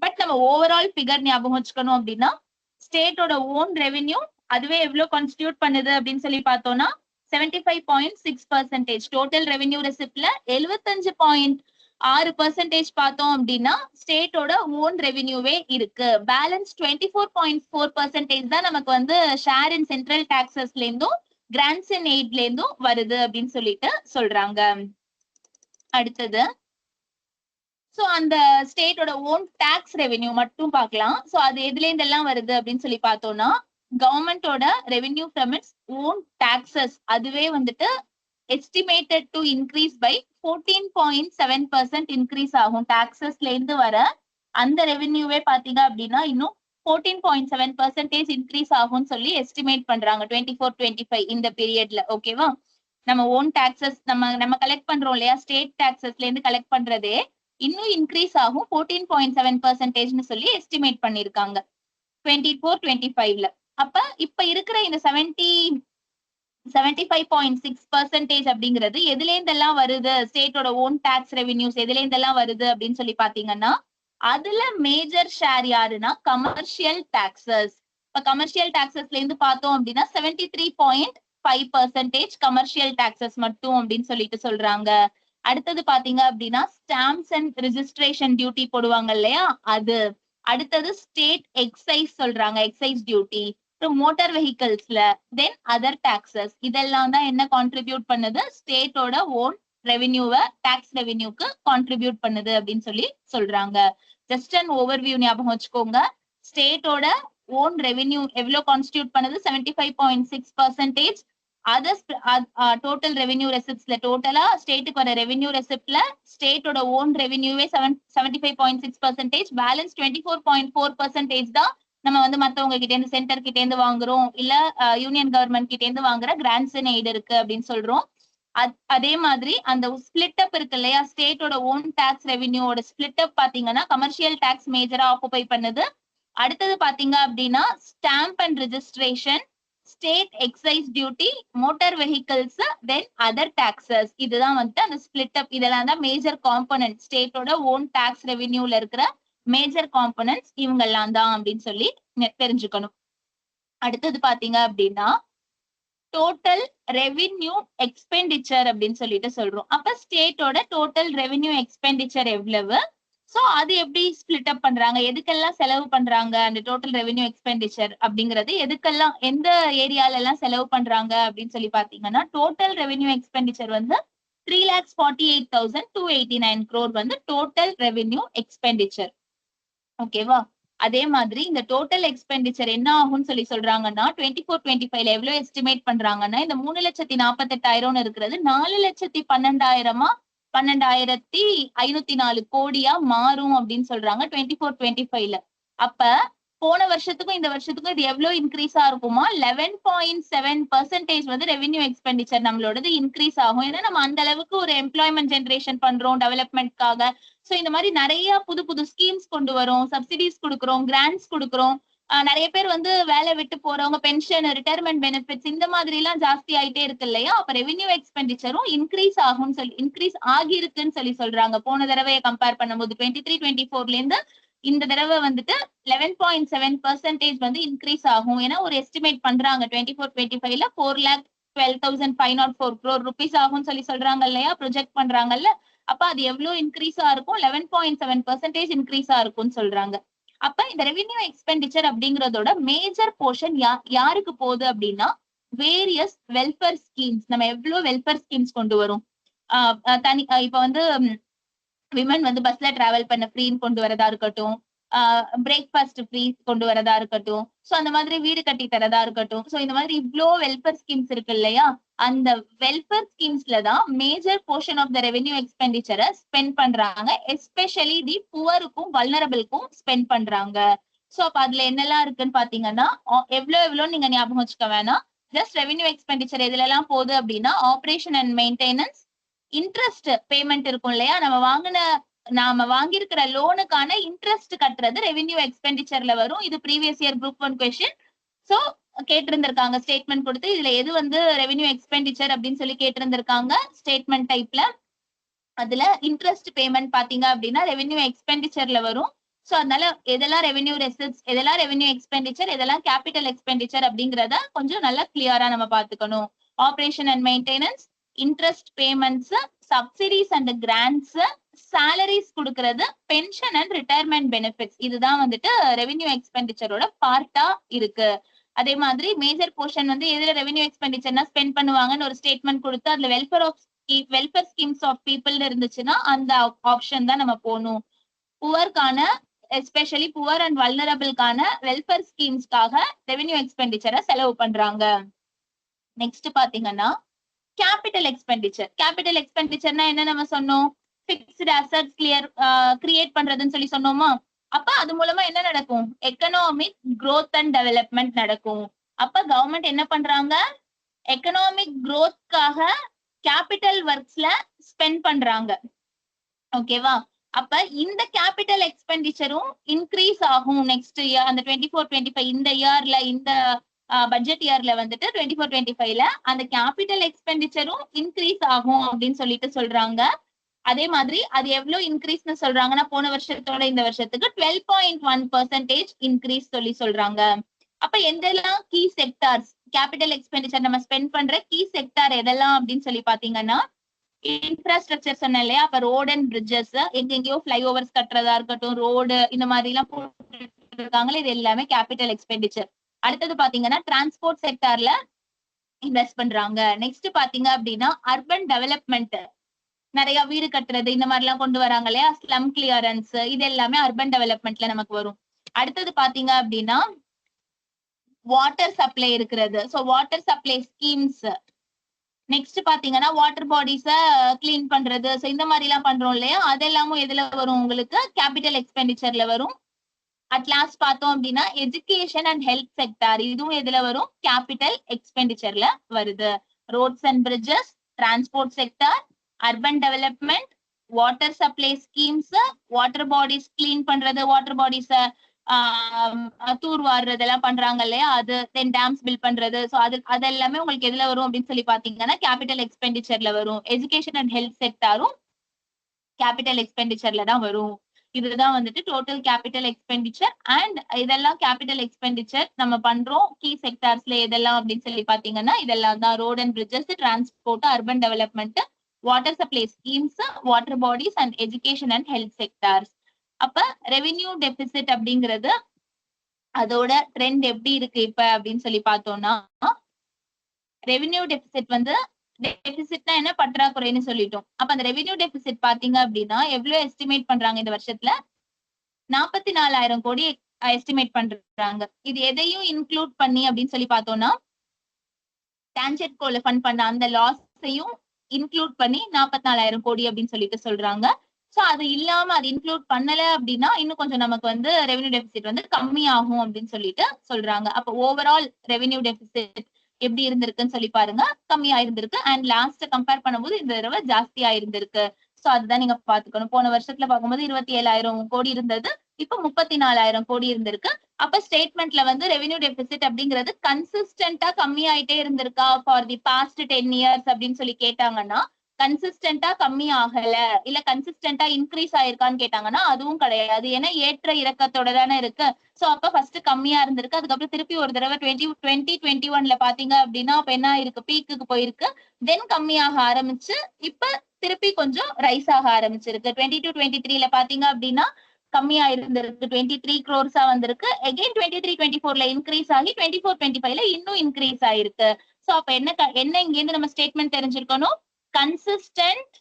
பட் நம்ம ஓவரால் ஃபிகர் ஞாபகம் வச்சுக்கணும் அப்படின்னா ஸ்டேட்டோட ஓன் ரெவென்யூ அதுவே எவ்வளவு கான்ஸ்டிடியூட் பண்ணுது அப்படின்னு சொல்லி பார்த்தோம்னா 75.6%. டோட்டல் ரெவென்யூ ரெசிப்ட்ல 75.6% பார்த்தோம் அப்படின்னா ஸ்டேட்டோட ஓன் ரெவென்யூவே இருக்கு. பேலன்ஸ் 24.4% தான் நமக்கு வந்து ஷேர் இன் சென்ட்ரல் டாக்ஸஸ்ல இருந்தும் கிராண்ட்ஸ் அண்ட் எய்ட்ல இருந்தும் வருது அப்படின்னு சொல்லிட்டு சொல்றாங்க. அடுத்தது சோ அந்த ஸ்டேட்டோட ஓன் டாக்ஸ் ரெவென்யூ மட்டும் பார்க்கலாம். சோ அது எதுல இருந்தெல்லாம் வருது அப்படின்னு சொல்லி பார்த்தோம்னா கவர்மெண்டோட revenue from its own taxes அதுவே வந்துட்டு estimated to increase by 14.7% increase ஆகும். டாக்ஸஸ்ல இருந்து வர அந்த ரெவென்யூவே பாத்தீங்க அப்படின்னா இன்னும் 14.7% இன்க்ரீஸ் ஆகும்னு சொல்லி எஸ்டிமேட் பண்றாங்க 24-25 இந்த பீரியட்ல. ஓகேவா? நம்ம ஓன் டாக்ஸஸ் நம்ம கலெக்ட் பண்றோம் இல்லையா, ஸ்டேட் டாக்ஸஸ்ல இருந்து கலெக்ட் பண்றதே இன்னும் இன்க்ரீஸ் ஆகும் 14.7% சொல்லி எஸ்டிமேட் பண்ணிருக்காங்க 24-25ல. அப்ப இப்ப இருக்கிற இந்த 75.6% அப்படிங்கிறது எதுல இருந்தெல்லாம் வருது, ஸ்டேட்டோட ஓன் டாக்ஸ் ரெவென்யூஸ் எதுல இருந்தெல்லாம் வருது அப்படின்னு சொல்லி பாத்தீங்கன்னா அதுல மேஜர் ஷேர் யாருன்னா கமர்ஷியல் டாக்ஸஸ். இப்ப கமர்ஷியல் டாக்ஸஸ்ல இருந்து பார்த்தோம் அப்படின்னா 73.5% கமர்ஷியல் டாக்ஸஸ் மட்டும் அப்படின்னு சொல்லிட்டு சொல்றாங்க. அடுத்தது பாத்தீங்க அப்படின்னா ஸ்டாம்ப்ஸ் அண்ட் ரிஜிஸ்ட்ரேஷன் டியூட்டி போடுவாங்க இல்லையா அது. அடுத்தது ஸ்டேட் எக்ஸைஸ் சொல்றாங்க, எக்ஸைஸ் டியூட்டி. அப்புறம் மோட்டார் வெஹிக்கிள்ஸ்ல தென் அதர் டாக்ஸஸ் இதெல்லாம் தான் என்ன கான்ட்ரிபியூட் பண்ணுது, ஸ்டேட்டோட ஓன் ரெவென்யூவை டாக்ஸ் ரெவென்யூக்கு கான்ட்ரிபியூட் பண்ணுது அப்படின்னு சொல்லி சொல்றாங்க. ஜஸ்ட் அண்ட் ஓவர்வியூ ஞாபகம் வச்சுக்கோங்க. ஸ்டேட்டோட ஓன் ரெவென்யூ எவ்வளவு கான்ஸ்டியூட் பண்ணுது, 75.6%. அதர் டோட்டல் ரெவென்யூ ரெசிப்ட்ஸ்ல டோட்டலா ஸ்டேட்டுக்கு வர ரெவென்யூ ரெசிப்ட்ல ஸ்டேட்டோட ஓன் ரெவென்யூவே 75.6%. பேலன்ஸ் 24.4% தான் நம்ம வந்து மத்தவங்க கிட்ட இருந்து, சென்டர் கிட்ட இருந்து வாங்குறோம், இல்ல யூனியன் கவர்மெண்ட் கிட்ட இருந்து வாங்குற கிராண்ட்ஸ் அண்ட் எய்ட் இருக்கு அப்படின்னு சொல்றோம். அதே மாதிரி அந்த ஸ்பிளிட் அப் இருக்கு இல்லையா, ஸ்டேட்டோட ஓன் டாக்ஸ் ரெவென்யூவோட ஸ்பிளிட் அப் பாத்தீங்கன்னா கமர்ஷியல் டாக்ஸ் மேஜரா ஆக்குபை பண்ணுது. அடுத்தது பாத்தீங்க அப்படின்னா stamp and registration, state excise duty, motor vehicles, then other taxes. இதுதான் வந்துட்டு அந்த ஸ்பிளிட் அப். இதெல்லாம் தான் மேஜர் காம்பனன்ட், ஸ்டேட்டோட ஓன் டாக்ஸ் ரெவென்யூல இருக்கிற மேஜர் காம்பனன்ட்ஸ் இவங்க எல்லாம் தான் அப்படின்னு சொல்லி தெரிஞ்சுக்கணும். அடுத்தது பாத்தீங்க அப்படின்னா டோட்டல் ரெவென்யூ எக்ஸ்பெண்டிச்சர் அப்படின்னு சொல்லிட்டு சொல்றோம். அப்ப ஸ்டேட்டோட டோட்டல் ரெவென்யூ எக்ஸ்பெண்டிச்சர் எவ்வளவு, சோ அது எப்படி ஸ்பிளிட் அப் பண்றாங்க, எதுக்கெல்லாம் செலவு பண்றாங்க, அந்த டோட்டல் ரெவென்யூ எக்ஸ்பெண்டிச்சர் அப்படிங்கிறது எதுக்கெல்லாம் எந்த ஏரியால எல்லாம் செலவு பண்றாங்க அப்படின்னு சொல்லி பாத்தீங்கன்னா டோட்டல் ரெவென்யூ எக்ஸ்பெண்டிச்சர் வந்து 3,48,289 crore வந்து டோட்டல் ரெவென்யூ எக்ஸ்பெண்டிச்சர். ஓகேவா. அதே மாதிரி இந்த டோட்டல் எக்ஸ்பெண்டிச்சர் என்ன ஆகும்னு சொல்லி சொல்றாங்கன்னா 24-25 எவ்வளவு எஸ்டிமேட் பண்றாங்கன்னா இந்த 3,48,000 இருக்கிறது 4,12,000 12,504 கோடியா மாறும் அப்படின்னு சொல்றாங்க 24-25. அப்ப போன வருஷத்துக்கும் இந்த வருஷத்துக்கும் இது எவ்வளவு இன்க்ரீஸ் ஆகுமா, 11.7% வந்து ரெவென்யூ எக்ஸ்பெண்டிச்சர் நம்மளோடது இன்க்ரீஸ் ஆகும். ஏன்னா நம்ம அந்த அளவுக்கு ஒரு எம்ப்ளாய்மெண்ட் ஜென்ரேஷன் பண்றோம் டெவலப்மெண்ட்காக. சோ இந்த மாதிரி நிறைய புது புது ஸ்கீம்ஸ் கொண்டு வரோம், சப்சிடிஸ் கொடுக்குறோம், கிராண்ட்ஸ் கொடுக்குறோம். நிறைய பேர் வந்து வேலை விட்டு போறவங்க பென்ஷன், ரிட்டையர்மெண்ட் பெனிஃபிட்ஸ் இந்த மாதிரி எல்லாம் ஜாஸ்தி ஆயிட்டே இருக்கு இல்லையா. அப்ப ரெவென்யூ எக்ஸ்பெண்டிச்சரும் இன்க்ரீஸ் ஆகும்னு சொல்லி, இன்க்ரீஸ் ஆகிருக்குன்னு சொல்லி சொல்றாங்க. போன தடவையை கம்பேர் பண்ணும்போது 23-24ல இருந்து இந்த தடவை வந்துட்டு 11.7% வந்து இன்க்ரீஸ் ஆகும். ஏன்னா ஒரு எஸ்டிமேட் பண்றாங்க 24-25ல 4,12,504 crore rupees ஆகும்னு சொல்லி சொல்றாங்க இல்லையா, ப்ரொஜெக்ட் பண்றாங்கல்ல. அப்ப அது எவ்வளவு இன்க்ரீஸா இருக்கும், 11.7% இன்க்ரீஸா இருக்கும்னு சொல்றாங்க. அப்ப இந்த ரெவென்யூ எக்ஸ்பெண்டிச்சர் அப்படிங்கறதோட மேஜர் போர்ஷன் யாருக்கு போகுது அப்படின்னா வேரியஸ் வெல்ஃபேர் ஸ்கீம்ஸ். நம்ம எவ்வளவு வெல்ஃபேர் ஸ்கீம்ஸ் கொண்டு வரும், இப்ப வந்து விமன் வந்து பஸ்ல டிராவல் பண்ண ஃப்ரீன்னு கொண்டு வரதா இருக்கட்டும், பிரேக்ஃபாஸ்ட் ஃப்ரீ கொண்டு வரதா இருக்கட்டும், சோ அந்த மாதிரி வீடு கட்டி தரதா இருக்கட்டும். சோ இந்த மாதிரி இவ்வளோ வெல்ஃபேர் ஸ்கீம்ஸ் இருக்கு இல்லையா, அந்த வெல்ஃபேர் ஸ்கீம்ஸ்ல தான் major portion of the revenue எக்ஸ்பெண்டிச்சரை ஸ்பெண்ட் பண்றாங்க. எஸ்பெஷலி தி புவருக்கும் வல்னரபிளுக்கும் ஸ்பெண்ட் பண்றாங்க. சோ அப்ப அதுல என்னெல்லாம் இருக்குன்னு பாத்தீங்கன்னா எவ்வளவு நீங்க ஞாபகம் வச்சுக்க வேணாம். ஜஸ்ட் ரெவென்யூ எக்ஸ்பெண்டிச்சர் இதுல எல்லாம் போகுது அப்படின்னா operation and maintenance, interest payment இருக்கும் இல்லையா, நாம வாங்கியிருக்கிற லோனுக்கான இன்ட்ரெஸ்ட் கட்டுறது ரெவென்யூ எக்ஸ்பெண்டிச்சர்ல வரும். இது previous year group 1 question. So கேட்டிருந்திருக்காங்க ஸ்டேட்மெண்ட் கொடுத்து, இதுல எது வந்து ரெவென்யூ எக்ஸ்பெண்டிச்சர் அப்படின்னு சொல்லி கேட்டிருந்திருக்காங்க ஸ்டேட்மெண்ட் டைப்ல. அதுல இன்ட்ரெஸ்ட் பேமெண்ட் பாத்தீங்க அப்படின்னா ரெவென்யூ எக்ஸ்பெண்டிச்சர்ல வரும். சோ அதனால எதெல்லாம் ரெவென்யூ ரெசிப்ட்ஸ், எதெல்லாம் ரெவென்யூ எக்ஸ்பெண்டிச்சர், எதெல்லாம் கேபிட்டல் எக்ஸ்பெண்டிச்சர் அப்படிங்கறத கொஞ்சம் நல்லா கிளியரா நம்ம பாத்துக்கணும். Operation and maintenance, interest payments, subsidies and grants, salaries கொடுக்கறது, பென்ஷன் அண்ட் ரிட்டையர்மெண்ட் பெனிஃபிட்ஸ், இதுதான் வந்துட்டு ரெவென்யூ எக்ஸ்பெண்டிச்சரோட பார்ட்டா இருக்கு. அதே மாதிரி மேஜர் போர்ஷன் வந்து எதுல ரெவென்யூ எக்ஸ்பெண்டிச்சர்னா ஸ்பெண்ட் பண்ணுவாங்கன்னு ஒரு ஸ்டேட்மெண்ட் கொடுத்து அதுல வெல்ஃபேர் ஸ்கீம்ஸ் ஆஃப் பீப்புள் இருந்துச்சுன்னா அந்த ஆப்ஷன் தான் நம்ம போகணும். புவர்க்கான, எஸ்பெஷலி புவர் அண்ட் வல்னரபிள்கான வெல்ஃபேர் ஸ்கீம்ஸ்க்காக ரெவென்யூ எக்ஸ்பெண்டிச்சரை செலவு பண்றாங்க. நெக்ஸ்ட் பாத்தீங்கன்னா கேபிட்டல் எக்ஸ்பெண்டிச்சர். கேபிட்டல் எக்ஸ்பெண்டிச்சர்னா என்ன நம்ம சொன்னோம், பிக்ஸ்டு அசெட்ஸ் கிரியேட் பண்றதுன்னு சொல்லி சொன்னோமா. அப்ப அது மூலமா என்ன நடக்கும், எக்கனாமிக் growth அண்ட் டெவலப்மெண்ட் நடக்கும். அப்ப கவர்மெண்ட் என்ன பண்றாங்க, எக்கனாமிக் growthக்காக கேபிட்டல் ஒர்க்ஸ்ல ஸ்பெண்ட் பண்றாங்க. ஓகேவா. அப்ப இந்த கேபிட்டல் எக்ஸ்பெண்டிச்சரும் இன்க்ரீஸ் ஆகும் நெக்ஸ்ட் இயர், அந்த 24-25 இந்த இயர்ல, இந்த பட்ஜெட் இயர்ல வந்துட்டு 24-25ல அந்த கேபிட்டல் எக்ஸ்பெண்டிச்சரும் இன்க்ரீஸ் ஆகும் அப்படின்னு சொல்லிட்டு சொல்றாங்க. அதே மாதிரி அது எவ்வளவு இன்க்ரீஸ்னு சொல்றாங்கன்னா போன வருஷத்தோட இந்த வருஷத்துக்கு 12.1% இன்க்ரீஸ் சொல்லி சொல்றாங்க. அப்ப எதெல்லாம் கீ செக்டார்ஸ் கேபிட்டல் எக்ஸ்பெண்டிச்சர் நம்ம ஸ்பெண்ட் பண்ற கீ செக்டார் எதெல்லாம் அப்படின்னு சொல்லி பாத்தீங்கன்னா இன்ஃப்ராஸ்ட்ரக்சர் சொன்னேன் இல்லையா, அப்ப ரோட் அண்ட் பிரிட்ஜஸ், எங்கெங்கயோ ஃபிளைஓவர்ஸ் கட்டுறதா இருக்கட்டும், ரோடு இந்த மாதிரி எல்லாம் போட்டு இருக்காங்களே, இது எல்லாமே கேபிட்டல் எக்ஸ்பெண்டிச்சர். அடுத்தது பாத்தீங்கன்னா டிரான்ஸ்போர்ட் செக்டார்ல இன்வெஸ்ட் பண்றாங்க. நெக்ஸ்ட் பாத்தீங்க அப்படின்னா அர்பன் டெவலப்மெண்ட், நிறைய வீடு கட்டுறது இந்த மாதிரி எல்லாம் கொண்டு வராங்க இல்லையா, ஸ்லம் கிளியரன்ஸ், இது எல்லாமே அர்பன் டெவலப்மெண்ட்ல நமக்கு வரும். அடுத்தது பாத்தீங்க அப்படின்னா வாட்டர் சப்ளை இருக்கிறது, so water supply schemes. Next பாத்தீங்கன்னா வாட்டர் பாடிஸ கிளீன் பண்றது, சோ இந்த மாதிரி எல்லாம் பண்றோம் இல்லையா, அதெல்லாமும் எதுல வரும் உங்களுக்கு, கேபிட்டல் எக்ஸ்பெண்டிச்சர்ல வரும். அட் லாஸ்ட் பார்த்தோம் அப்படின்னா எஜுகேஷன் அண்ட் ஹெல்த் செக்டார், இதுவும் எதுல வரும், கேபிட்டல் எக்ஸ்பெண்டிச்சர்ல வருது. Roads and bridges, transport sector, urban development, water supply schemes, water bodies clean பண்றது, வாட்டர் பாடிஸ தூர் வாடுறதெல்லாம் பண்றாங்க இல்லையா, அது, தென் டேம்ஸ் பில்ட் பண்றது, சோ அது எல்லாமே உங்களுக்கு எதுல வரும் அப்படின்னு சொல்லி பாத்தீங்கன்னா கேபிட்டல் எக்ஸ்பெண்டிச்சர்ல வரும். எஜுகேஷன் அண்ட் ஹெல்த் செக்டாரும் கேபிட்டல் எக்ஸ்பெண்டிச்சர்ல தான் வரும். இதுதான் வந்துட்டு டோட்டல் கேபிட்டல் எக்ஸ்பெண்டிச்சர். அண்ட் இதெல்லாம் கேபிட்டல் எக்ஸ்பெண்டிச்சர் நம்ம பண்றோம் கீ செக்டார்ஸ்ல எதெல்லாம் அப்படின்னு சொல்லி பாத்தீங்கன்னா இதெல்லாம் தான், road and bridges, transport, urban development, water supply schemes, water bodies and education and health sectors. அப்ப ரெவென்யூ டெபிசிட் அப்படிங்கிறது அதோட ட்ரெண்ட் எப்படி இருக்கு இப்ப அப்படின்னு சொல்லி பார்த்தோம்னா, ரெவென்யூ டெபிசிட் வந்து, டெபிசிட்னா என்ன, பற்றாக்குறைன்னு சொல்லிட்டோம். அப்ப அந்த ரெவென்யூ டெபிசிட் பாத்தீங்க அப்படின்னா எவ்வளவு எஸ்டிமேட் பண்றாங்க இந்த வருஷத்துல, 44,000 கோடி எஸ்டிமேட் பண்றாங்க. இது எதையும் இன்க்ளூட் பண்ணி அப்படின்னு சொல்லி பார்த்தோம்னா டான்ஜெட் கோல ஃபண்ட் பண்ண அந்த லாஸையும் இன்க்ளூட் பண்ணி 44,000 கோடி அப்படின்னு சொல்லிட்டு சொல்றாங்க. சோ அது இல்லாம அது இன்க்ளூட் பண்ணல அப்படின்னா இன்னும் கொஞ்சம் நமக்கு வந்து ரெவென்யூ டெபிசிட் வந்து கம்மி ஆகும் அப்படின்னு சொல்லிட்டு சொல்றாங்க. அப்ப ஓவரால் ரெவென்யூ டெபிசிட் எப்படி இருந்திருக்குன்னு சொல்லி பாருங்க, கம்மியா இருந்திருக்கு. அண்ட் லாஸ்ட் கம்பேர் பண்ணும்போது இந்த தடவை ஜாஸ்தியா இருந்திருக்கு. சோ அதுதான் நீங்க பாத்துக்கணும். போன வருஷத்துல பார்க்கும்போது 27,000 கோடி இருந்தது, இப்ப 34,000 கோடி இருந்திருக்கு. அப்ப ஸ்டேட்மெண்ட்ல வந்து ரெவென்யூ டெபிசிட் அப்படிங்கிறது கன்சிஸ்டன்டா கம்மி ஆயிட்டே இருந்திருக்கா ஃபார் தி பாஸ்ட் 10 இயர்ஸ் அப்படின்னு சொல்லி கேட்டாங்கன்னா கன்சிஸ்டன்டா கம்மி ஆகல, இல்ல கன்சிஸ்டன்டா இன்க்ரீஸ் ஆயிருக்கான்னு கேட்டாங்கன்னா அதுவும் கிடையாது. ஏன்னா ஏற்ற இறக்கத்தோட தானே இருக்கு. சோ அப்ப ஃபர்ஸ்ட் கம்மியா இருந்திருக்கு, அதுக்கப்புறம் திருப்பி ஒரு தடவை 2021ல பாத்தீங்க அப்படின்னா அப்ப என்ன இருக்கு, பீக்குக்கு போயிருக்கு, தென் கம்மியாக ஆரம்பிச்சு இப்ப திருப்பி கொஞ்சம் ரைஸ் ஆக ஆரம்பிச்சிருக்கு. 22-23ல பாத்தீங்க அப்படின்னா கம்மியா இருந்திருக்கு, 23 crores வந்திருக்கு. அகைன் 23-24ல இன்க்ரீஸ் ஆகி 24-25ல இன்னும் இன்க்ரீஸ் ஆயிருக்கு. சோ அப்ப என்ன இங்க இருந்து நம்ம ஸ்டேட்மெண்ட் தெரிஞ்சிருக்கணும், கன்சிஸ்டன்ட்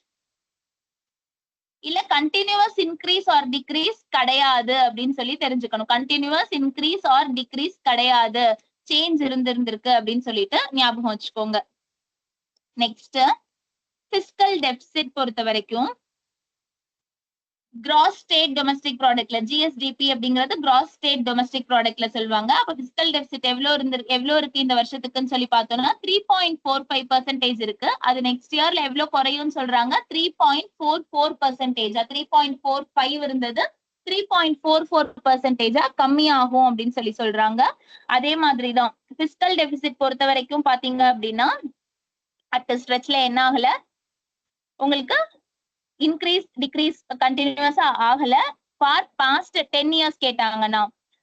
இல்ல கண்டினியூஸ் இன்க்ரீஸ் ஆர் டிக்ரீஸ் கிடையாது அப்படின்னு சொல்லி தெரிஞ்சுக்கணும். கண்டினியூஸ் இன்க்ரீஸ் ஆர் டிக்ரீஸ் கிடையாது, சேஞ்ச் இருந்திருக்கு அப்படின்னு சொல்லிட்டு ஞாபகம் வச்சுக்கோங்க. நெக்ஸ்ட் பிஸ்கல் டெபிசிட் பொறுத்த வரைக்கும் கிராஸ் ஸ்டேட் டொமஸ்டிக் ப்ராடக்ட்ல, ஜிஎஸ்டிபி அப்படிங்கிறது கிராஸ் ஸ்டேட் டொமஸ்டிக் ப்ராடக்ட்ல சொல்லுவாங்க. அப்ப பிஸ்கல் டெபிசிட் எவ்வளவு இருக்கு இந்த வருஷத்துக்குன்னு சொல்லி பார்த்தோம்னா 3.45% இருக்கு. அது நெக்ஸ்ட் இயர்ல எவ்வளவு குறையும்னு சொல்றாங்க, 3.44%. 3.45 இருந்தது, 3.44% கம்மியாகும் அப்படின்னு சொல்லி சொல்றாங்க. அதே மாதிரிதான் பிஸ்கல் டெபிசிட் பொறுத்த வரைக்கும் பாத்தீங்க அப்படின்னா அட் ஸ்ட்ரெச்ல என்ன ஆகல, உங்களுக்கு இன்க்ரீஸ் டிக்ரீஸ் கண்டினியூஸா ஆகல. ஃபார் பாஸ்ட் 10 இயர்ஸ் கேட்டாங்கன்னா,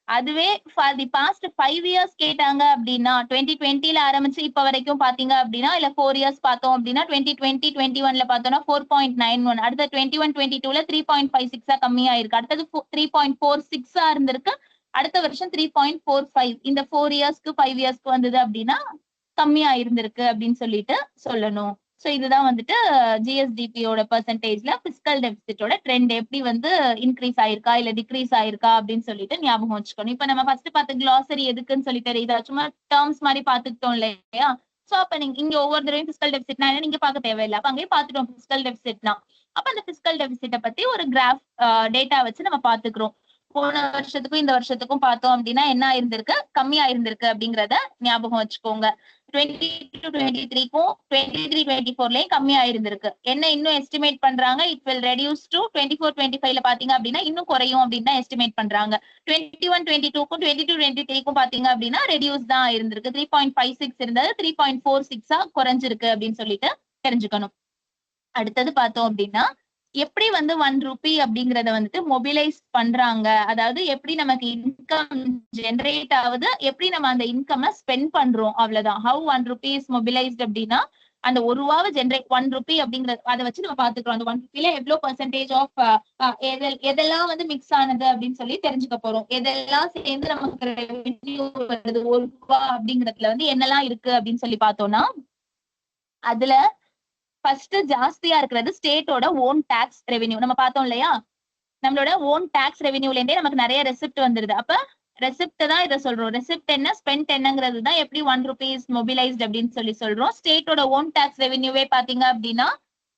அதுவே ஃபார் தி பாஸ்ட் 5 இயர்ஸ் கேட்டாங்க அப்படின்னா 2020ல ஆரம்பிச்சு இப்ப வரைக்கும் பாத்தீங்க அப்படின்னா இல்ல 4 இயர்ஸ் பார்த்தோம் அப்படின்னா 2020-21ல பார்த்தோம்னா 4.91, அடுத்த 21-22ல 3.56 கம்மியா இருக்கு, அடுத்தது 3.46 இருந்திருக்கு, அடுத்த வருஷம் 3.45. இந்த 4 இயர்ஸ்க்கு 5 இயர்ஸ்க்கு வந்தது அப்படின்னா கம்மியா இருந்திருக்கு அப்படின்னு சொல்லிட்டு சொல்லணும். சோ இதுதான் வந்துட்டு ஜிஎஸ்டிபியோட பெர்சன்டேஜ்ல பிஸ்கல் டெபிசிட்டோட ட்ரெண்ட் எப்படி வந்து இன்க்ரீஸ் ஆயிருக்கா இல்ல டிக்ரீஸ் ஆயிருக்கா அப்படின்னு சொல்லிட்டு ஞாபகம் வச்சுக்கணும். இப்ப நம்ம ஃபர்ஸ்ட் பார்த்த கிளாசரி எதுக்குன்னு சொல்லி தெரியுதா, சும்மா டேர்ம்ஸ் மாதிரி பாத்துக்கிட்டோம் இல்லையா. சோ அப்ப நீங்க இங்க ஒவ்வொரு தடவையும் பிஸ்கல் டெபிசிட்னா நீங்க பார்க்க தேவையில்லை, அப்ப அங்கேயே பாத்துட்டோம் பிஸ்கல் டெபிசிட்னா. அப்ப அந்த பிஸ்கல் டெபிசிட்டை பத்தி ஒரு கிராஃப் டேட்டா வச்சு நம்ம பாத்துக்கிறோம். போன வருஷத்துக்கும் இந்த வருஷத்துக்கும் பார்த்தோம் அப்படின்னா என்ன ஆயிருந்திருக்கு, கம்மியா இருந்திருக்கு அப்படிங்கறத ஞாபகம் வச்சுக்கோங்க. 22-23க்கும் 23-24லயும் கம்மியா இருந்திருக்கு. என்ன இன்னும் எஸ்டிமேட் பண்றாங்க, இட் வில் ரெடியூஸ் டு 24-25ல பாத்தீங்க அப்படின்னா இன்னும் குறையும் அப்படின்னு தான் எஸ்டிமேட் பண்றாங்க. 21-22க்கும் 22-23க்கும் பாத்தீங்க அப்படின்னா ரெடியூஸ் தான் இருந்திருக்கு, 3.56 இருந்தது 3.46 குறைஞ்சிருக்கு அப்படின்னு சொல்லிட்டு தெரிஞ்சுக்கணும். அடுத்தது பார்த்தோம் அப்படின்னா எப்படி வந்து 1 ரூபி அப்படிங்கறத வந்துட்டு மொபிலைஸ் பண்றாங்க, அதாவது எப்படி நமக்கு இன்கம் ஜெனரேட் ஆகுது, எப்படி நம்ம அந்த இன்கம் ஸ்பெண்ட் பண்றோம், அவ்வளவுதான். ஹவு 1 ரூபி இஸ் மொபிலைஸ்ட் அப்படின்னா அந்த ஒரு ரூபாவை ஜென்ரேட் 1 ரூபி அப்படிங்கறது அதை வச்சு நம்ம பாத்துக்கிறோம். அந்த 1 ரூபில எவ்வளவு பெர்சன்டேஜ் ஆஃப் எதெல்லாம் வந்து மிக்ஸ் ஆனது அப்படின்னு சொல்லி தெரிஞ்சுக்க போறோம். எதெல்லாம் சேர்ந்து நமக்கு ரெவென்யூ வருது 1 ரூபா அப்படிங்கறதுல வந்து என்னெல்லாம் இருக்கு அப்படின்னு சொல்லி பார்த்தோம்னா, அதுல ஃபர்ஸ்ட் ஜாஸ்தியா இருக்கிறது ஸ்டேட்டோட ஓன் டாக்ஸ் ரெவென்யூ. நம்ம பார்த்தோம் இல்லையா, நம்மளோட ஓன் டாக்ஸ் ரெவென்யூல இருந்தே நமக்கு நிறைய ரெசிப்ட் வந்துருது. அப்ப ரெசிப்ட் தான் இதை சொல்றோம். ரெசிப்ட் என்ன, ஸ்பெண்ட் என்னங்கிறது தான் எப்படி 1 rupees மொபிலைஸ்ட் அப்படின்னு சொல்லி சொல்றோம். ஸ்டேட்டோட ஓன் டாக்ஸ் ரெவென்யூவே பாத்தீங்க அப்படின்னா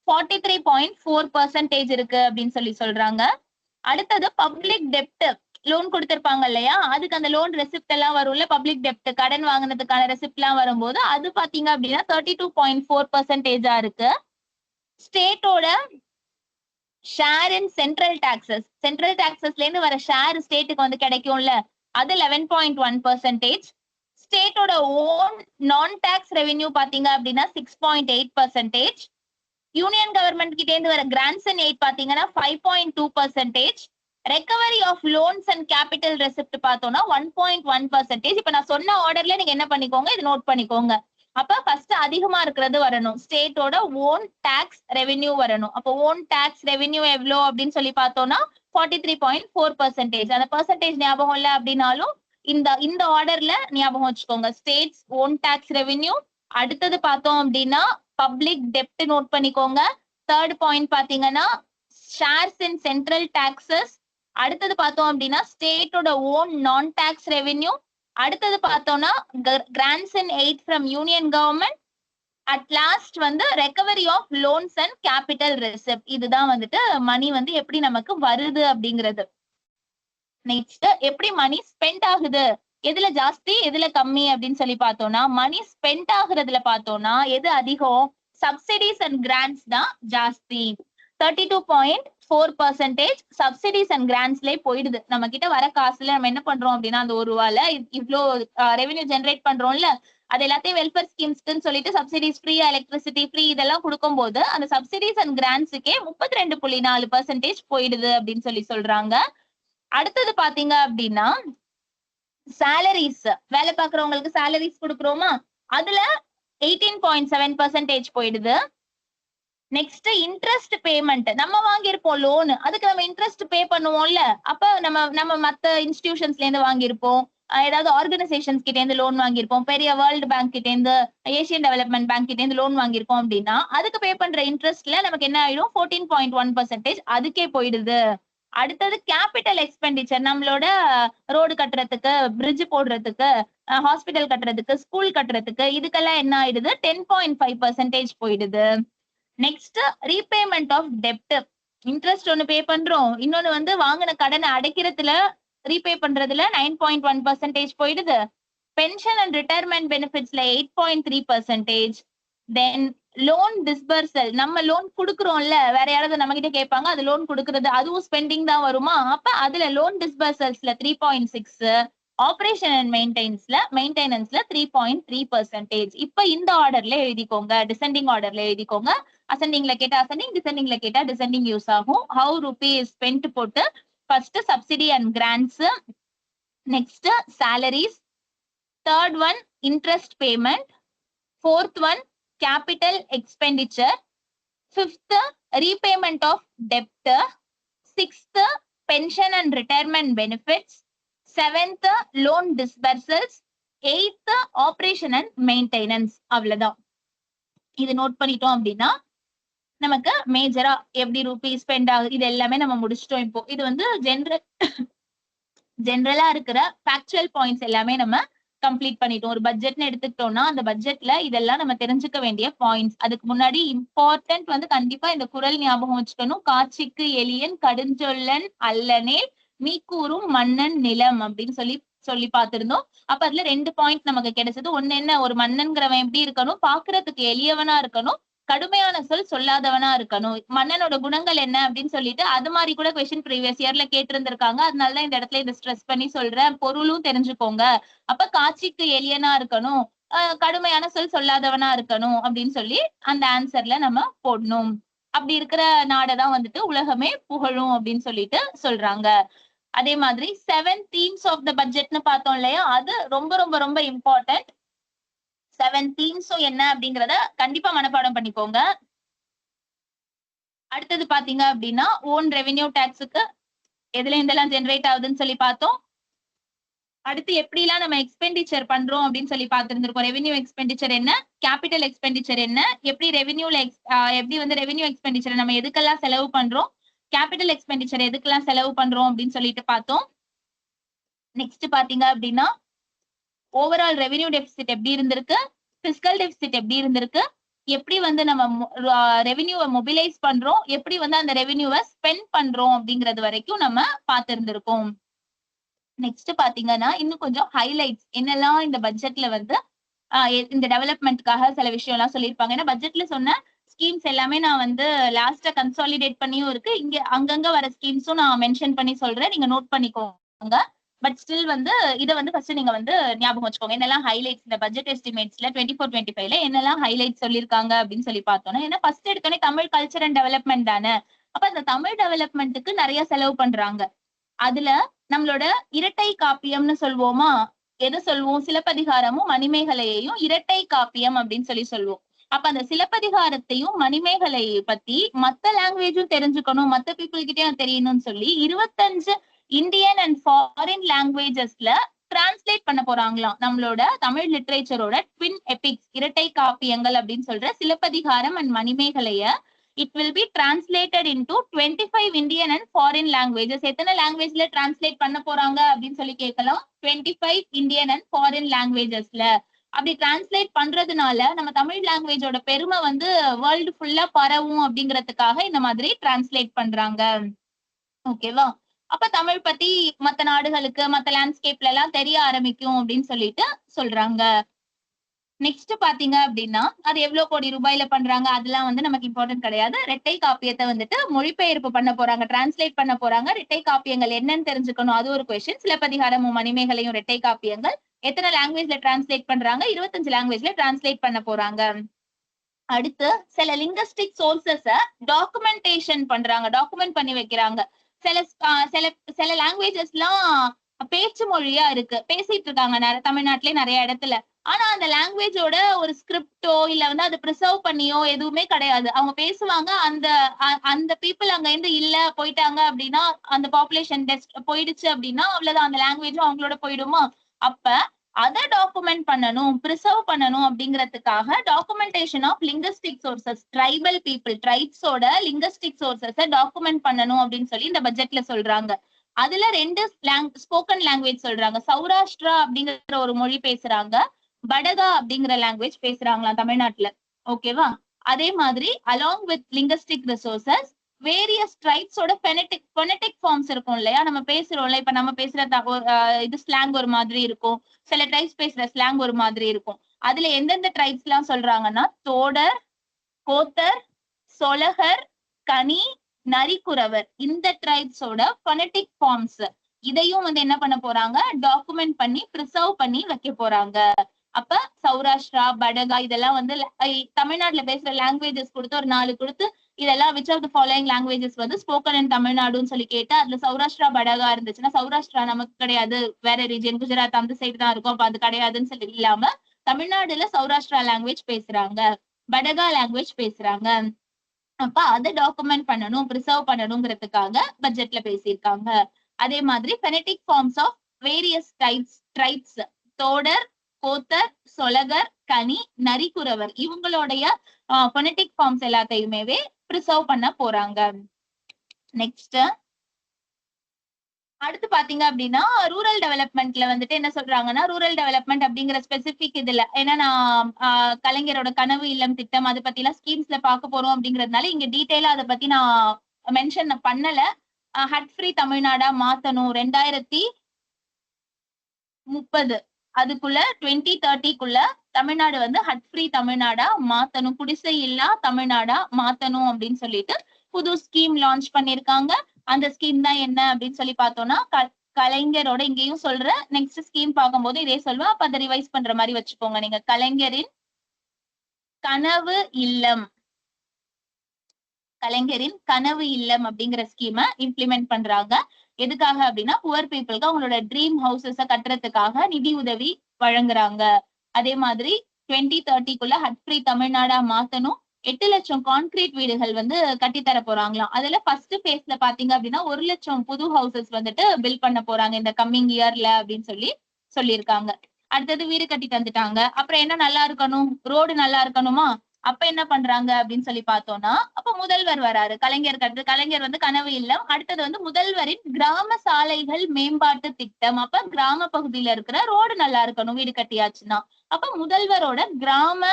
43.4% இருக்கு அப்படின்னு சொல்லி சொல்றாங்க. அடுத்தது பப்ளிக் டெப்ட், லோன் கொடுத்திருப்பாங்க இல்லையா, அதுக்கு அந்த லோன் ரெசிப்ட் எல்லாம் வரும்ல, பப்ளிக் டெப்ட் கடன் வாங்கினதுக்கான ரெசிப்ட் எல்லாம் வரும்போது அது பாத்தீங்க அப்படின்னா 32.4% இருக்கு. ஸ்டேட்டோட share in central taxes, central டாக்ஸஸ்ல இருந்து வர ஷேர் ஸ்டேட்டுக்கு வந்து கிடைக்கும்ல, அது 11.1%. ஸ்டேட்டோட ஓன் நான் டாக்ஸ் ரெவென்யூ பாத்தீங்க அப்படின்னா 6.8%. யூனியன் கவர்மெண்ட் கிட்ட இருந்து வர கிராண்ட்ஸ் அண்ட் எய்ட் பாத்தீங்கன்னா 5.2%. Recovery of loans and capital receipt பார்த்தோம்னா 1.1%. இப்ப நான் சொன்ன ஆர்டர்ல நீங்க என்ன பண்ணிக்கோங்க, இது நோட் பண்ணிக்கோங்க. அப்ப ஃபர்ஸ்ட் அதிகமா இருக்கிறது வரணும், ஸ்டேட்டோட ஓன் டாக்ஸ் ரெவென்யூ வரணும். அப்போ ஓன் டாக்ஸ் ரெவென்யூ எவ்வளோ அப்படின்னு சொல்லி பார்த்தோம்னா 43.4%. அந்த பெர்சன்டேஜ் ஞாபகம் இல்லை அப்படின்னாலும் இந்த ஆர்டர்ல ஞாபகம் வச்சுக்கோங்க. ஸ்டேட்ஸ் ஓன் டாக்ஸ் ரெவென்யூ, அடுத்தது பார்த்தோம் அப்படின்னா பப்ளிக் டெப்ட் நோட் பண்ணிக்கோங்க. தேர்ட் பாயிண்ட் பாத்தீங்கன்னா ஷேர்ஸ் இன் சென்ட்ரல் டாக்ஸஸ், அடுத்தது பார்த்தோம் அப்படின்னா ஸ்டேட்டோட ஓன் நான் டாக்ஸ் ரெவென்யூ, அடுத்தது பார்த்தோம்னா grants and aid from union government, at last வந்து recovery of loans and capital receipt. இதுதான் வந்துட்டு மணி வந்து எப்படி நமக்கு வருது அப்படிங்கிறது. நெக்ஸ்ட் எப்படி மணி ஸ்பெண்ட் ஆகுது, எதுல ஜாஸ்தி எதுல கம்மி அப்படின்னு சொல்லி பார்த்தோம்னா, மணி ஸ்பெண்ட் ஆகுறதுல பார்த்தோம்னா எது அதிகம், சப்சிடிஸ் அண்ட் கிராண்ட்ஸ் தான் ஜாஸ்தி. 32.4% சப்சிடிஸ் அண்ட் கிராண்ட்ஸ்லயே போயிடுது. நம்ம கிட்ட வர காசுல நம்ம என்ன பண்றோம் அப்படின்னா, அந்த ஒரு ரூபால இவ்வளோ ரெவென்யூ ஜென்ரேட் பண்றோம்ல, அது எல்லாத்தையும் வெல்ஃபேர் ஸ்கீம்ஸ்க்குன்னு சொல்லிட்டு சப்சிடிஸ் ஃப்ரீ, எலக்ட்ரிசிட்டி ஃப்ரீ இதெல்லாம் கொடுக்கும் போது அந்த சப்சிடிஸ் அண்ட் கிராண்ட்ஸுக்கே 32.4% போயிடுது அப்படின்னு சொல்லி சொல்றாங்க. அடுத்தது பாத்தீங்க அப்படின்னா சாலரிஸ், வேலை பாக்குறவங்களுக்கு சாலரிஸ் கொடுக்குறோமா, அதுல 18.7% போயிடுது. நெக்ஸ்ட் இன்ட்ரெஸ்ட் பேமெண்ட், நம்ம வாங்கியிருப்போம் லோன், அதுக்கு நம்ம இன்ட்ரெஸ்ட் பே பண்ணுவோம்ல, அப்ப நம்ம மத்த இன்ஸ்டிடியூஷன்ஸ்ல இருந்து வாங்கியிருப்போம், ஏதாவது ஆர்கனைசேஷன்ஸ் கிட்ட இருந்து லோன் வாங்கியிருப்போம், பெரிய வேர்ல்டு பேங்க் கிட்ட இருந்து, ஏசியன் டெவலப்மெண்ட் பேங்க் கிட்ட இருந்து லோன் வாங்கியிருப்போம் அப்படின்னா அதுக்கு பே பண்ற இன்ட்ரெஸ்ட்ல நமக்கு என்ன ஆயிடும், 14.1% அதுக்கே போயிடுது. அடுத்தது கேபிட்டல் எக்ஸ்பெண்டிச்சர், நம்மளோட ரோடு கட்டுறதுக்கு, பிரிட்ஜ் போடுறதுக்கு, ஹாஸ்பிட்டல் கட்டுறதுக்கு, ஸ்கூல் கட்டுறதுக்கு, இதுக்கெல்லாம் என்ன ஆயிடுது, 10.5% போயிடுது. நெக்ஸ்ட் ரீபேமெண்ட் ஆஃப் டெப்ட், இன்ட்ரெஸ்ட் ஒன்னு பே பண்றோம், இன்னொன்னு வந்து வாங்கின கடனை அடைக்கிறதுல ரீபே பண்றதுல 9.1% போயிடுது. பென்ஷன் அண்ட் ரிட்டையர்மெண்ட் பெனிஃபிட்ஸ்ல 8.3%. தென் லோன் டிஸ்பர்சல், நம்ம லோன் கொடுக்குறோம்ல, வேற யாராவது நம்ம கிட்ட கேட்பாங்க, அது லோன் கொடுக்கறது அதுவும் ஸ்பெண்டிங் தான் வருமா, அப்ப அதுல லோன் டிஸ்பர்சல்ஸ்ல 3.6, ஆபரேஷன் அண்ட் மெயின்டெனன்ஸ்ல 3.3%. இப்ப இந்த ஆர்டர்ல எழுதிக்கோங்க, டிசெண்டிங் ஆர்டர்ல எழுதிக்கோங்க. அசெண்டிங்ல கேட்டா அசெண்டிங், டிசெண்டிங்ல கேட்டா டிசெண்டிங் யூஸ் ஆகும். ஹவு ருபீஸ் ஸ்பெண்ட் போட்டு first subsidy and grants, next salaries, third one interest payment, fourth one capital expenditure, fifth repayment of debt, sixth pension and retirement benefits, seventh loan disbursals, eighth operation and maintenance. அவ்வளவுதான். இது note பண்ணிட்டோம் அப்படின்னா நமக்கு மேஜரா எப்படி Ruby spend ஆகுது இது எல்லாமே நம்ம முடிச்சிட்டோம். இப்போ இது வந்து ஜெனரலா இருக்கிற ஃபேக்சுவல் பாயிண்ட்ஸ் எல்லாமே நம்ம கம்ப்ளீட் பண்ணிட்டோம். ஒரு பட்ஜெட்னு எடுத்துக்கிட்டோம்னா அந்த பட்ஜெட்ல இதெல்லாம் நம்ம தெரிஞ்சுக்க வேண்டிய பாயிண்ட்ஸ். அதுக்கு முன்னாடி இம்பார்ட்டன்ட் வந்து கண்டிப்பா இந்த குறள் ஞாபகம் வச்சுக்கணும். காட்சிக்கு எளியன் கடுஞ்சொல்லன் அல்லனேல் மீக்கூறும் மன்னன் நிலம் அப்படின்னு சொல்லி பார்த்திருந்தோம். அப்ப அதுல 2 பாயிண்ட் நமக்கு கிடைச்சது. ஒண்ணு என்ன, ஒரு மன்னன்கிறவன் எப்படி இருக்கணும், பாக்குறதுக்கு எளியவனா இருக்கணும், கடுமையான சொல் சொல்லாதவனா இருக்கணும். மன்னனோட குணங்கள் என்ன அப்படின்னு சொல்லிட்டு அது மாதிரி கூட கொஸ்டின் ப்ரீவியஸ் இயர்ல கேட்டிருந்திருக்காங்க. அதனாலதான் இந்த இடத்துல இந்த ஸ்ட்ரெஸ் பண்ணி சொல்றேன், பொருளும் தெரிஞ்சுக்கோங்க. அப்ப காட்சிக்கு எளியனா இருக்கணும், கடுமையான சொல் சொல்லாதவனா இருக்கணும் அப்படின்னு சொல்லி அந்த ஆன்சர்ல நம்ம போடணும். அப்படி இருக்கிற நாடதான் வந்துட்டு உலகமே புகழும் அப்படின்னு சொல்லிட்டு சொல்றாங்க. அதே மாதிரி 7 themes ஆஃப் த பட்ஜெட்னு பார்த்தோம் இல்லையா, அது ரொம்ப ரொம்ப ரொம்ப இம்பார்ட்டன்ட். 7 தீம்ஸும் என்ன அப்படிங்கறத கண்டிப்பா மனப்பாடம் பண்ணிக்கோங்க. அடுத்தது பாத்தீங்க அப்படின்னா ஓன் ரெவென்யூ டாக்ஸுக்கு எதுல இதெல்லாம் ஜெனரேட் ஆகுதுன்னு சொல்லி பார்த்தோம். அடுத்து எப்படிலாம் நம்ம எக்ஸ்பெண்டிச்சர் பண்றோம் அப்படின்னு சொல்லி பார்த்திருந்திருக்கோம். ரெவென்யூ எக்ஸ்பெண்டிச்சர் என்ன, கேபிட்டல் எக்ஸ்பெண்டிச்சர் என்ன, எப்படி ரெவென்யூல எப்படி வந்து ரெவென்யூ எக்ஸ்பெண்டிச்சர் நம்ம எதுக்கெல்லாம் செலவு பண்றோம், கேபிட்டல் எக்ஸ்பெண்டிச்சர் எதுக்கெல்லாம் செலவு பண்றோம் அப்படின்னு சொல்லிட்டு பார்த்தோம். நெக்ஸ்ட் பாத்தீங்க அப்படின்னா ஓவரால் ரெவென்யூ டெபிசிட் எப்படி இருந்திருக்கு, பிஸ்கல் டெபிசிட் எப்படி இருந்திருக்கு, எப்படி வந்து நம்ம ரெவென்யூவை மொபிலைஸ் பண்றோம், எப்படி வந்து அந்த ரெவென்யூவை ஸ்பெண்ட் பண்றோம் அப்படிங்கிறது வரைக்கும் நம்ம பார்த்திருந்திருக்கோம். நெக்ஸ்ட் பாத்தீங்கன்னா இன்னும் கொஞ்சம் ஹைலைட்ஸ் என்னெல்லாம் இந்த பட்ஜெட்ல வந்து இந்த டெவலப்மெண்ட்காக சில விஷயம் எல்லாம் சொல்லியிருப்பாங்க. ஏன்னா பட்ஜெட்ல சொன்ன ஸ்கீம்ஸ் எல்லாமே நான் வந்து லாஸ்டா கன்சாலிடேட் பண்ணியும் இருக்கு, இங்க அங்கங்க வர ஸ்கீம்ஸும் நான் மென்ஷன் பண்ணி சொல்றேன், நீங்க நோட் பண்ணிக்கோங்க. பட் ஸ்டில் வந்து இதை வந்து ஃபர்ஸ்ட் நீங்க வந்து ஞாபகம் வச்சுக்கோங்க. என்னெல்லாம் ஹைலைட்ஸ் இந்த பட்ஜெட் எஸ்டிமேட்ஸ்ல 24-25ல என்னெல்லாம் ஹைலைட் சொல்லியிருக்காங்க அப்படின்னு சொல்லி பார்த்தோம்னா, ஏன்னா ஃபர்ஸ்ட் எடுத்தோடனே தமிழ் கல்ச்சர் அண்ட் டெவலப்மெண்ட் தானே, அப்ப அந்த தமிழ் டெவலப்மெண்ட்டுக்கு நிறைய செலவு பண்றாங்க. அதுல நம்மளோட இரட்டை காப்பியம்னு சொல்வோமா, எது சொல்வோம், சிலப்பதிகாரமும் மணிமேகலையையும் இரட்டை காப்பியம் அப்படின்னு சொல்லி சொல்லுவோம். அப்ப அந்த சிலப்பதிகாரத்தையும் மணிமேகலையை பத்தி மத்த லாங்குவேஜும் தெரிஞ்சுக்கணும், மத்த பீப்புள் கிட்டயும் தெரியணும்னு சொல்லி 25 இந்தியன் அண்ட் ஃபாரின் லாங்குவேஜஸ்ல டிரான்ஸ்லேட் பண்ண போறாங்களாம். நம்மளோட தமிழ் லிட்ரேச்சரோட ட்வின் எபிக்ஸ் இரட்டை காப்பியங்கள் அப்படின்னு சொல்ற சிலப்பதிகாரம் அண்ட் மணிமேகலைய it will be translated into 25 Indian and foreign languages. எத்தனை லாங்குவேஜ்ல டிரான்ஸ்லேட் பண்ண போறாங்க அப்படின்னு சொல்லி கேட்கலாம். 25 இந்தியன் அண்ட் ஃபாரின் லாங்குவேஜஸ்ல அப்படி டிரான்ஸ்லேட் பண்றதுனால நம்ம தமிழ் லாங்குவேஜோட பெருமை வந்து வேர்ல்டு ஃபுல்லா பரவும் அப்படிங்கிறதுக்காக இந்த மாதிரி டிரான்ஸ்லேட் பண்றாங்க. ஓகேவா? அப்ப தமிழ் பத்தி மத்த நாடுகளுக்கு மத்த லேண்ட்ஸ்கேப்ல எல்லாம் தெரிய ஆரம்பிக்கும் அப்படின்னு சொல்லிட்டு சொல்றாங்க. நெக்ஸ்ட் பாத்தீங்க அப்படின்னா அது எவ்வளவு கோடி ரூபாயில பண்றாங்க அதெல்லாம் வந்து நமக்கு இம்பார்ட்டன்ட் கிடையாது. ரெட்டை காப்பியத்தை வந்துட்டு மொழிபெயர்ப்பு பண்ண போறாங்க, டிரான்ஸ்லேட் பண்ண போறாங்க. ரெட்டை காப்பியங்கள் என்னன்னு தெரிஞ்சுக்கணும், அது ஒரு கொஸ்டின். சிலப்பதிகாரமும் மணிமேகலையும் ரெட்டை காப்பியங்கள் எத்தனை லாங்குவேஜ்ல டிரான்ஸ்லேட் பண்றாங்க, 25 லாங்குவேஜ்ல டிரான்ஸ்லேட் பண்ண போறாங்க. அடுத்து சில லிங்குஸ்டிக் சோர்சஸ டாக்குமெண்டேஷன் பண்றாங்க, டாக்குமெண்ட் பண்ணி வைக்கிறாங்க. சில சில சில லாங்குவேஜஸ் எல்லாம் பேச்சு மொழியா இருக்கு, பேசிட்டு இருக்காங்க தமிழ்நாட்டிலே நிறைய இடத்துல. ஆனா அந்த லாங்குவேஜோட ஒரு ஸ்கிரிப்டோ இல்ல வந்து அது ப்ரிசர்வ் பண்ணியோ எதுவுமே கிடையாது. அவங்க பேசுவாங்க, அந்த அந்த பீப்புள் அங்க இருந்து இல்ல போயிட்டாங்க அப்படின்னா, அந்த பாப்புலேஷன் போயிடுச்சு அப்படின்னா அவ்வளவுதான், அந்த லாங்குவேஜும் அவங்களோட போயிடுமா. அப்ப அதை டாக்குமெண்ட் பண்ணணும், ப்ரிசர்வ் பண்ணணும் அப்படிங்கிறதுக்காக documentation of linguistic sources, tribal people ட்ரைப்ஸோட லிங்குஸ்டிக் சோர்சஸை டாக்குமெண்ட் பண்ணணும் அப்படின்னு சொல்லி இந்த பட்ஜெட்ல சொல்றாங்க. அதுல 2 ஸ்போக்கன் லாங்குவேஜ் சொல்றாங்க. சௌராஷ்டிரா அப்படிங்கிற ஒரு மொழி பேசுறாங்க, படகா அப்படிங்கிற லாங்குவேஜ் பேசுறாங்களாம் தமிழ்நாட்டுல. ஓகேவா? அதே மாதிரி along with linguistic resources various ட்ரைப்ஸோட ஃபெனடிக் ஃபார்ம்ஸ் இருக்கும் இல்லையா, நம்ம பேசுறோம்ல, இப்ப நம்ம பேசுற இது ஸ்லாங் ஒரு மாதிரி இருக்கும், சில ட்ரைப்ஸ் பேசுற ஸ்லாங் ஒரு மாதிரி இருக்கும். அதுல எந்தெந்த ட்ரைப்ஸ் எல்லாம் சொல்றாங்கன்னா தோடர், கோத்தர், சொலகர், கனி, நரிக்குறவர், இந்த ட்ரைப்ஸோட ஃபெனடிக் ஃபார்ம்ஸ் இதையும் வந்து என்ன பண்ண போறாங்க, டாக்குமெண்ட் பண்ணி ப்ரிசர்வ் பண்ணி வைக்க போறாங்க. அப்ப சௌராஷ்டிரா, படகா இதெல்லாம் வந்து தமிழ்நாட்டுல பேசுற லாங்குவேஜஸ் கொடுத்து ஒரு 4 கொடுத்து இதெல்லாம் which of the following languages வந்து ஸ்போக்கன் இன் தமிழ்நாடுன்னு சொல்லி கேட்டு அதுல சௌராஷ்டிரா படகா இருந்துச்சுன்னா, சௌராஷ்டிரா நமக்கு கிடையாது, வேற ரீஜன் குஜராத் அந்த சைடு தான் இருக்கும், அப்ப அது கிடையாதுன்னு சொல்லி இல்லாம தமிழ்நாடுல சௌராஷ்டிரா லாங்குவேஜ் பேசுறாங்க, படகா லாங்குவேஜ் பேசுறாங்க. அப்ப அதை டாக்குமெண்ட் பண்ணணும், ப்ரிசர்வ் பண்ணணுங்கிறதுக்காக பட்ஜெட்ல பேசியிருக்காங்க. அதே மாதிரி phonetic forms of various tribes Todar, Kotar, Sholagar, Kani, Narikuravar இவங்களுடைய ஃபெனடிக் ஃபார்ம்ஸ் எல்லாத்தையுமே ப்ரிசர்வ் பண்ண போறாங்க. நெக்ஸ்ட் அடுத்து பாத்தீங்க அப்படின்னா ரூரல் டெவலப்மெண்ட்ல வந்துட்டு என்ன சொல்றாங்கன்னா, ரூரல் டெவலப்மெண்ட் அப்படிங்கிற ஸ்பெசிபிக் இதுல ஏன்னா நான் கலைஞரோட கனவு இல்லம் திட்டம் அதை பத்தி எல்லாம் ஸ்கீம்ஸ்ல பார்க்க போறோம் அப்படிங்கறதுனால இங்க டீடைலா அதை பத்தி நான் மென்ஷன் பண்ணல. ஹட் ஃப்ரீ தமிழ்நாடா மாத்தணும் 2030 அதுக்குள்ள 2030க்குள்ள தமிழ்நாடு வந்து ஹட் ஃப்ரீ தமிழ்நாடா மாத்தணும், குடிசை இல்லா தமிழ்நாடா மாத்தணும் அப்படின்னு சொல்லிட்டு புது ஸ்கீம் லான்ச் பண்ணிருக்காங்க. அந்த ஸ்கீம் தான் என்ன அப்படின்னு சொல்லி பார்த்தோம்னா கலைஞரோட இங்கேயும் சொல்ற நெக்ஸ்ட் ஸ்கீம் பார்க்கும்போது இதே சொல்லுவேன், அப்ப அதை ரிவைஸ் பண்ற மாதிரி வச்சுக்கோங்க. நீங்க கலைஞரின் கனவு இல்லம், கலைஞரின் கனவு இல்லம் அப்படிங்கிற ஸ்கீமை இம்ப்ளிமெண்ட் பண்றாங்க. எதுக்காக அப்படின்னா புவர் பீப்புளுக்கு அவங்களோட ட்ரீம் ஹவுசஸ கட்டுறதுக்காக நிதி உதவி வழங்குறாங்க. அதே மாதிரி 2030க்குள்ள ஹட் ஃப்ரீ தமிழ்நாடா மாத்தணும். 8 லட்சம் கான்கிரீட் வீடுகள் வந்து கட்டித்தர போறாங்களாம். அதுல ஃபர்ஸ்ட் பேஸ்ல பாத்தீங்க அப்படின்னா 1 லட்சம் புது ஹவுசஸ் வந்துட்டு பில்ட் பண்ண போறாங்க இந்த கம்மிங் இயர்ல அப்படின்னு சொல்லியிருக்காங்க. அடுத்தது வீடு கட்டி தந்துட்டாங்க. அப்புறம் என்ன நல்லா இருக்கணும், ரோடு நல்லா இருக்கணுமா, அப்ப என்ன பண்றாங்க அப்படின்னு சொல்லி பார்த்தோம்னா, அப்ப முதல்வர் வராரு. கலைஞர் வந்து கனவு இல்லம். அடுத்தது வந்து முதல்வரின் கிராம சாலைகள் மேம்பாட்டு திட்டம். அப்ப கிராம பகுதியில இருக்கிற ரோடு நல்லா இருக்கணும் வீடு கட்டியாச்சுன்னா. அப்ப முதல்வரோட கிராம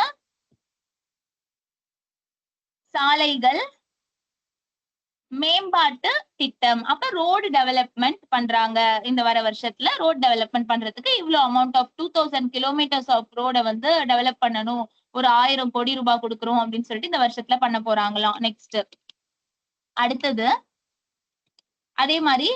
சாலைகள் மேம்பாட்டு திட்டம். அப்ப ரோடு டெவலப்மெண்ட் பண்றாங்க. இந்த வர வருஷத்துல ரோட் டெவலப்மெண்ட் பண்றதுக்கு இவ்வளவு அமௌண்ட் ஆஃப் 2000 கிலோமீட்டர்ஸ் ஆஃப் ரோட வந்து டெவலப் பண்ணணும். ஒரு 1000 கோடி ரூபாய் கொடுக்குறோம் அப்படின்னு சொல்லிட்டு இந்த வருஷத்துல பண்ண போறாங்களாம். நெக்ஸ்ட் அடுத்தது அதே மாதிரி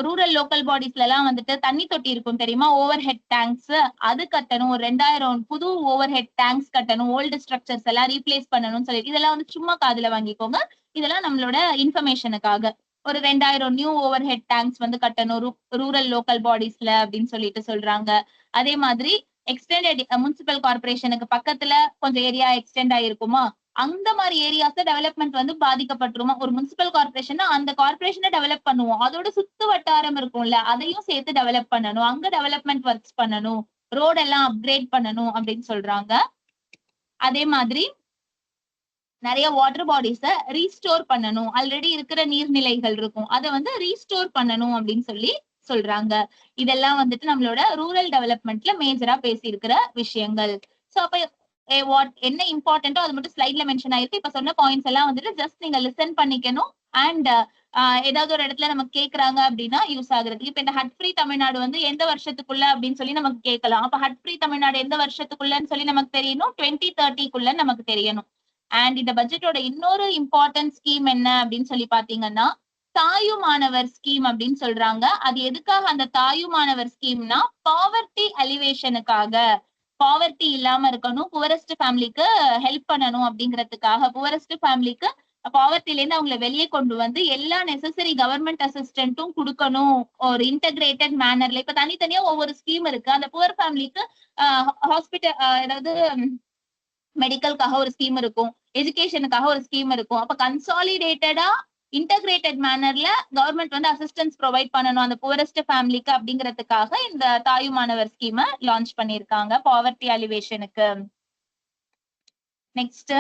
ரூரல் லோக்கல் பாடிஸ்ல எல்லாம் வந்துட்டு தண்ணி தொட்டி இருக்கும் தெரியுமா, ஓவர் ஹெட் டேங்க்ஸ், அது கட்டணும். ஒரு 2000 புது ஓவர் ஹெட் டேங்க்ஸ் கட்டணும். ஓல்டு ஸ்ட்ரக்சர்ஸ் எல்லாம் ரீப்ளேஸ் பண்ணணும்னு சொல்லி இதெல்லாம் வந்து சும்மா காதுல வாங்கிக்கோங்க. இதெல்லாம் நம்மளோட இன்ஃபர்மேஷனுக்காக. ஒரு 2000 நியூ ஓவர் ஹெட் டேங்க்ஸ் வந்து கட்டணும் ரூரல் லோக்கல் பாடிஸ்ல அப்படின்னு சொல்லிட்டு சொல்றாங்க. அதே மாதிரி எக்ஸ்டெண்டட் முனிசிபல் கார்பரேஷனுக்கு பக்கத்துல கொஞ்சம் ஏரியா எக்ஸ்டெண்ட் ஆயிருக்குமா, அந்த மாதிரி ஏரியாஸ்ல டெவலப்மெண்ட் வந்து பாதிக்கப்பட்டுருமா. ஒரு முனிசிபல் கார்பரேஷன் அந்த கார்பரேஷனை டெவலப் பண்ணுவோம், அதோட சுத்து வட்டாரம் இருக்கும்ல அதையும் சேர்த்து டெவலப் பண்ணணும், அங்க டெவலப்மெண்ட் ஒர்க்ஸ் பண்ணணும், ரோட் எல்லாம் அப்கிரேட் பண்ணணும் அப்படின்னு சொல்றாங்க. அதே மாதிரி நிறைய வாட்டர் பாடிஸ ரீஸ்டோர் பண்ணணும். ஆல்ரெடி இருக்கிற நீர்நிலைகள் இருக்கும், அதை வந்து ரீஸ்டோர் பண்ணணும் அப்படின்னு சொல்றாங்க. இதெல்லாம் வந்துட்டு நம்மளோட ரூரல் டெவலப்மெண்ட்ல மேஜரா பேசியிருக்கிற விஷயங்கள். சோ அப்ப என்ன இம்பார்ட்டன்டோ அது மட்டும் ஸ்லைட்ல மென்ஷன் ஆயிருக்கு. இப்ப சொன்ன பாயிண்ட்ஸ் எல்லாம் வந்துட்டு ஜஸ்ட் நீங்க லிசன் பண்ணிக்கணும். அண்ட் ஏதாவது ஒரு இடத்துல நமக்கு கேக்குறாங்க அப்படின்னா யூஸ் ஆகுறது. இப்ப இந்த ஹட் ஃப்ரீ தமிழ்நாடு வந்து எந்த வருஷத்துக்குள்ள அப்படின்னு சொல்லி நமக்கு கேட்கலாம். அப்ப ஹட் ஃப்ரீ தமிழ்நாடு எந்த வருஷத்துக்குள்ளன்னு சொல்லி நமக்கு தெரியணும், 2030க்குள்ள நமக்கு தெரியணும். அண்ட் இந்த பட்ஜெட்டோட இன்னொரு இம்பார்ட்டன்ட் ஸ்கீம் என்ன அப்படின்னு சொல்லி பாத்தீங்கன்னா தாயுமானவர் ஸ்கீம் அப்படின்னு சொல்றாங்க. அது எதுக்காக அந்த தாயுமானவர் ஸ்கீம்னா பாவர்ட்டி அலிவேஷனுக்காக, பாவர்ட்டி இல்லாம இருக்கணும், புவரஸ்ட் ஃபேமிலிக்கு ஹெல்ப் பண்ணணும் அப்படிங்கிறதுக்காக, புவரஸ்ட் ஃபேமிலிக்கு பாவர்ட்டில இருந்து அவங்களை வெளியே கொண்டு வந்து எல்லா நெசசரி கவர்மெண்ட் அசிஸ்டன்ட்டும் கொடுக்கணும் ஒரு இன்டகிரேட்டட் மேனர்ல. இப்ப தனித்தனியா ஒவ்வொரு ஸ்கீம் இருக்கு. அந்த புவர் ஃபேமிலிக்கு ஹாஸ்பிட்டல் அதாவது மெடிக்கலுக்காக ஒரு ஸ்கீம் இருக்கும், எஜுகேஷனுக்காக ஒரு ஸ்கீம் இருக்கும். அப்ப கன்சாலிடேட்டடா இன்டகிரேட்டட் மேனர்ல கவர்மெண்ட் வந்து அசிஸ்டன்ஸ் ப்ரொவைட் பண்ணணும் அந்த புவரஸ்ட் ஃபேமிலிக்கு அப்படிங்கிறதுக்காக இந்த தாயுமானவர் ஸ்கீமை லான்ச் பண்ணிருக்காங்க பாவர்ட்டி அலிவேஷனுக்கு. நெக்ஸ்ட்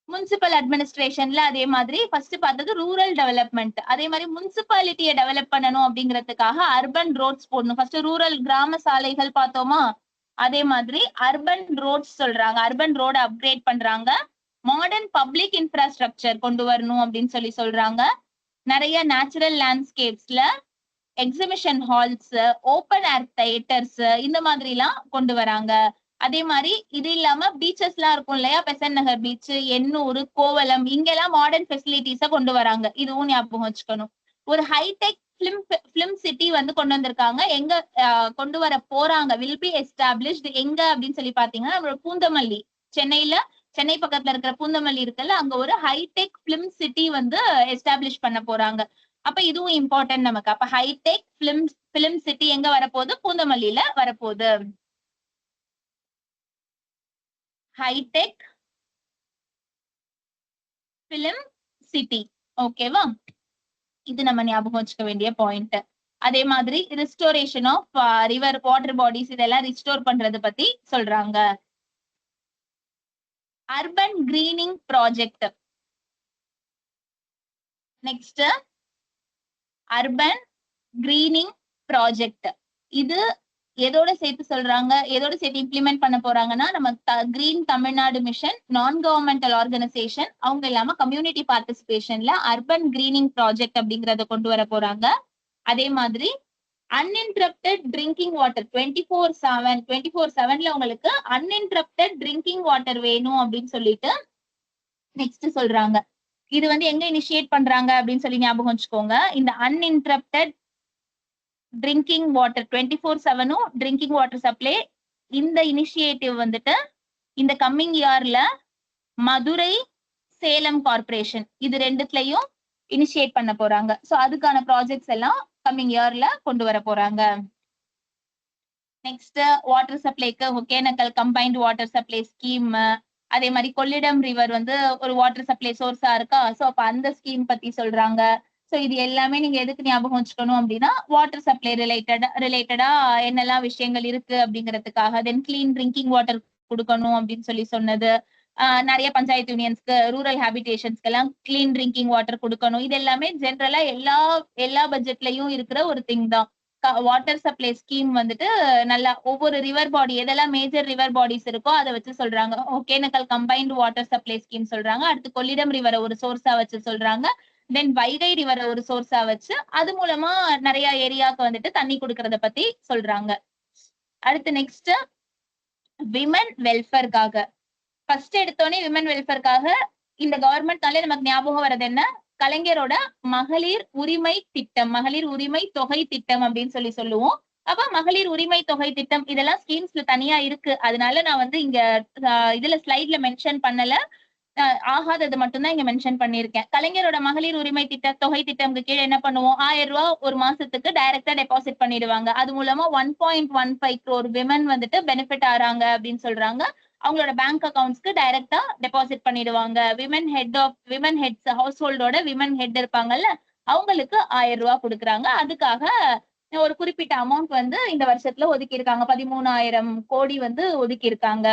முனிசிபல் அட்மினிஸ்ட்ரேஷன்ல அதே மாதிரி ஃபர்ஸ்ட் பார்த்தது ரூரல் டெவலப்மெண்ட். அதே மாதிரி முனிசிபாலிட்டியை டெவலப் பண்ணணும் அப்படிங்கிறதுக்காக அர்பன் ரோட்ஸ் போடணும். ஃபர்ஸ்ட் ரூரல் கிராம சாலைகள் பார்த்தோமா, அதே மாதிரி அர்பன் ரோட்ஸ் சொல்றாங்க, அர்பன் ரோட அப்கிரேட் பண்றாங்க. மாடர்ன் பப்ளிக் இன்ஃப்ராஸ்ட்ரக்சர் கொண்டு வரணும் அப்படின்னு சொல்றாங்க. நிறைய நேச்சுரல் லேண்ட்ஸ்கேப்ஸ்ல exhibition halls, open air theatres இந்த மாதிரி எல்லாம் கொண்டு வராங்க. அதே மாதிரி இது இல்லாம பீச்சஸ் எல்லாம் இருக்கும் இல்லையா, பெசன்ட் நகர் பீச், எண்ணூர், கோவலம், இங்கெல்லாம் மாடர்ன் ஃபெசிலிட்டிஸ கொண்டு வராங்க. இதுவும் ஞாபகம் வச்சுக்கணும். ஒரு ஹைடெக் பிலிம் சிட்டி வந்து கொண்டு வந்திருக்காங்க. எங்க கொண்டு வர போறாங்க, வில் பி எஸ்டாப்ளிஷ்ட் எங்க அப்படின்னு சொல்லி பாத்தீங்கன்னா நம்மளோட பூந்தமல்லி, சென்னை பக்கத்துல இருக்கிற பூந்தமல்லி இருக்குல்ல, அங்க ஒரு ஹைடெக் பிலிம் சிட்டி வந்து எஸ்டாப்ளிஷ் பண்ண போறாங்க. அப்ப இதுவும் இம்பார்ட்டன்ட் நமக்கு. அப்ப ஹைடெக் பிலிம் சிட்டி எங்க வரப்போகுது, பூந்தமல்லியில வரப்போகுது. ஹைடெக் பிலிம் சிட்டி, ஓகேவா? இது நம்ம ஞாபகம் வச்சுக்க வேண்டிய பாயிண்ட். அதே மாதிரி restoration of river water bodies இதெல்லாம் ரிஸ்டோர் பண்றது பத்தி சொல்றாங்க. Urban greening project. Next urban greening project. இது எதோட சேர்த்து சொல்றாங்க, எதோட சேர்த்து இம்ப்ளிமெண்ட் பண்ண போறாங்கன்னா நம்ம கிரீன் தமிழ்நாடு மிஷன், நான் கவர்மெண்டல் ஆர்கனைசேஷன் அவங்க இல்லாம கம்யூனிட்டி பார்ட்டிசிபேஷன்ல அர்பன் கிரீனிங் ப்ராஜெக்ட் அப்படிங்கறத கொண்டு வர போறாங்க. அதே மாதிரி அன்இன்டரப்டட் ட்ரிங்கிங் வாட்டர் 24/7 உங்களுக்கு அன்இன்டரப்டட் ட்ரிங்கிங் வாட்டர் வேணும் அப்படின்னு சொல்லிட்டு நெக்ஸ்ட் சொல்றாங்க. இது வந்து எங்க இனிஷியேட் பண்றாங்க அப்படின்னு சொல்லி ஞாபகம் வச்சுக்கோங்க. இந்த uninterrupted drinking water 24/7 drinking water supply, இந்த இனிஷியேட்டிவ் வந்துட்டு இந்த கம்மிங் இயர்ல மதுரை, சேலம் கார்பரேஷன் இது ரெண்டுத்துலயும் இனிஷியேட் பண்ண போறாங்க. சோ அதுக்கான ப்ராஜெக்ட்ஸ் எல்லாம் கம்மிங் இயர்ல கொண்டு வர போறாங்க. நெக்ஸ்ட் வாட்டர் சப்ளைக்கு Hogenakkal combined water supply scheme, அதே மாதிரி கொள்ளிடம் ரிவர் வந்து ஒரு வாட்டர் சப்ளை சோர்ஸா இருக்கா, சோ அப்ப அந்த ஸ்கீம் பத்தி சொல்றாங்க. சோ இது எல்லாமே நீங்க எதுக்கு ஞாபகம் வச்சுக்கணும் அப்படின்னா வாட்டர் சப்ளை ரிலேட்டடா என்னெல்லாம் விஷயங்கள் இருக்கு அப்படிங்கிறதுக்காக. தென் கிளீன் ட்ரிங்கிங் வாட்டர் கொடுக்கணும் அப்படின்னு சொல்லி சொன்னது. நிறைய பஞ்சாயத்து யூனியன்ஸ்க்கு ரூரல் ஹேபிடேஷன்ஸ்க்கு எல்லாம் கிளீன் ட்ரிங்கிங் வாட்டர் கொடுக்கணும். இது எல்லாமே ஜென்ரலா எல்லா பட்ஜெட்லயும் இருக்கிற ஒரு திங் தான். வாட்டர் சப்ளை ஸ்கீம் வந்துட்டு நல்லா ஒவ்வொரு ரிவர் பாடி எதெல்லாம் மேஜர் ரிவர் பாடிஸ் இருக்கோ அதை வச்சு சொல்றாங்க. Hogenakkal combined water supply scheme சொல்றாங்க. அடுத்து கொள்ளிடம் ரிவரை ஒரு சோர்ஸா வச்சு சொல்றாங்க. தென் வைகை ரிவரை ஒரு சோர்ஸா வச்சு அது மூலமா நிறைய ஏரியாவுக்கு வந்துட்டு தண்ணி கொடுக்கறத பத்தி சொல்றாங்க. அடுத்து நெக்ஸ்ட் விமன் வெல்ஃபேர்க்காக ஃபர்ஸ்ட் எடுத்தோடனே விமன் வெல்ஃபேர்க்காக இந்த கவர்மெண்ட்னாலே நமக்கு ஞாபகம் வர்றது என்ன, கலைஞரோட மகளிர் உரிமை திட்டம், மகளிர் உரிமை தொகை திட்டம் அப்படின்னு சொல்லி சொல்லுவோம். அப்ப மகளிர் உரிமை தொகை திட்டம் இதெல்லாம் ஸ்கீம்ஸ்ல தனியா இருக்கு. அதனால நான் வந்து இங்க இதுல ஸ்லைட்ல மென்ஷன் பண்ணல, ஆகாதது மட்டும்தான் இங்க மென்ஷன் பண்ணிருக்கேன். கலைஞரோட மகளிர் உரிமை தொகை திட்டம்க்கு கீழே என்ன பண்ணுவோம், 1000 ரூபாய் ஒரு மாசத்துக்கு டைரக்டா டெபாசிட் பண்ணிடுவாங்க. அது மூலமா 1.15 crore விமன் வந்துட்டு பெனிஃபிட் ஆறாங்க அப்படின்னு சொல்றாங்க. அவங்களோட பேங்க் அக்கவுண்ட்ஸ்க்கு டைரக்டா டெபாசிட் பண்ணிடுவாங்க. விமன் ஹெட்ஸ் ஹவுஸ் ஹோல்டோட விமன் ஹெட் இருப்பாங்கல்ல, அவங்களுக்கு 1000 ரூபாய் கொடுக்குறாங்க. அதுக்காக ஒரு குறிப்பிட்ட அமௌண்ட் வந்து இந்த வருஷத்துல ஒதுக்கி இருக்காங்க. 13,000 கோடி வந்து ஒதுக்கி இருக்காங்க.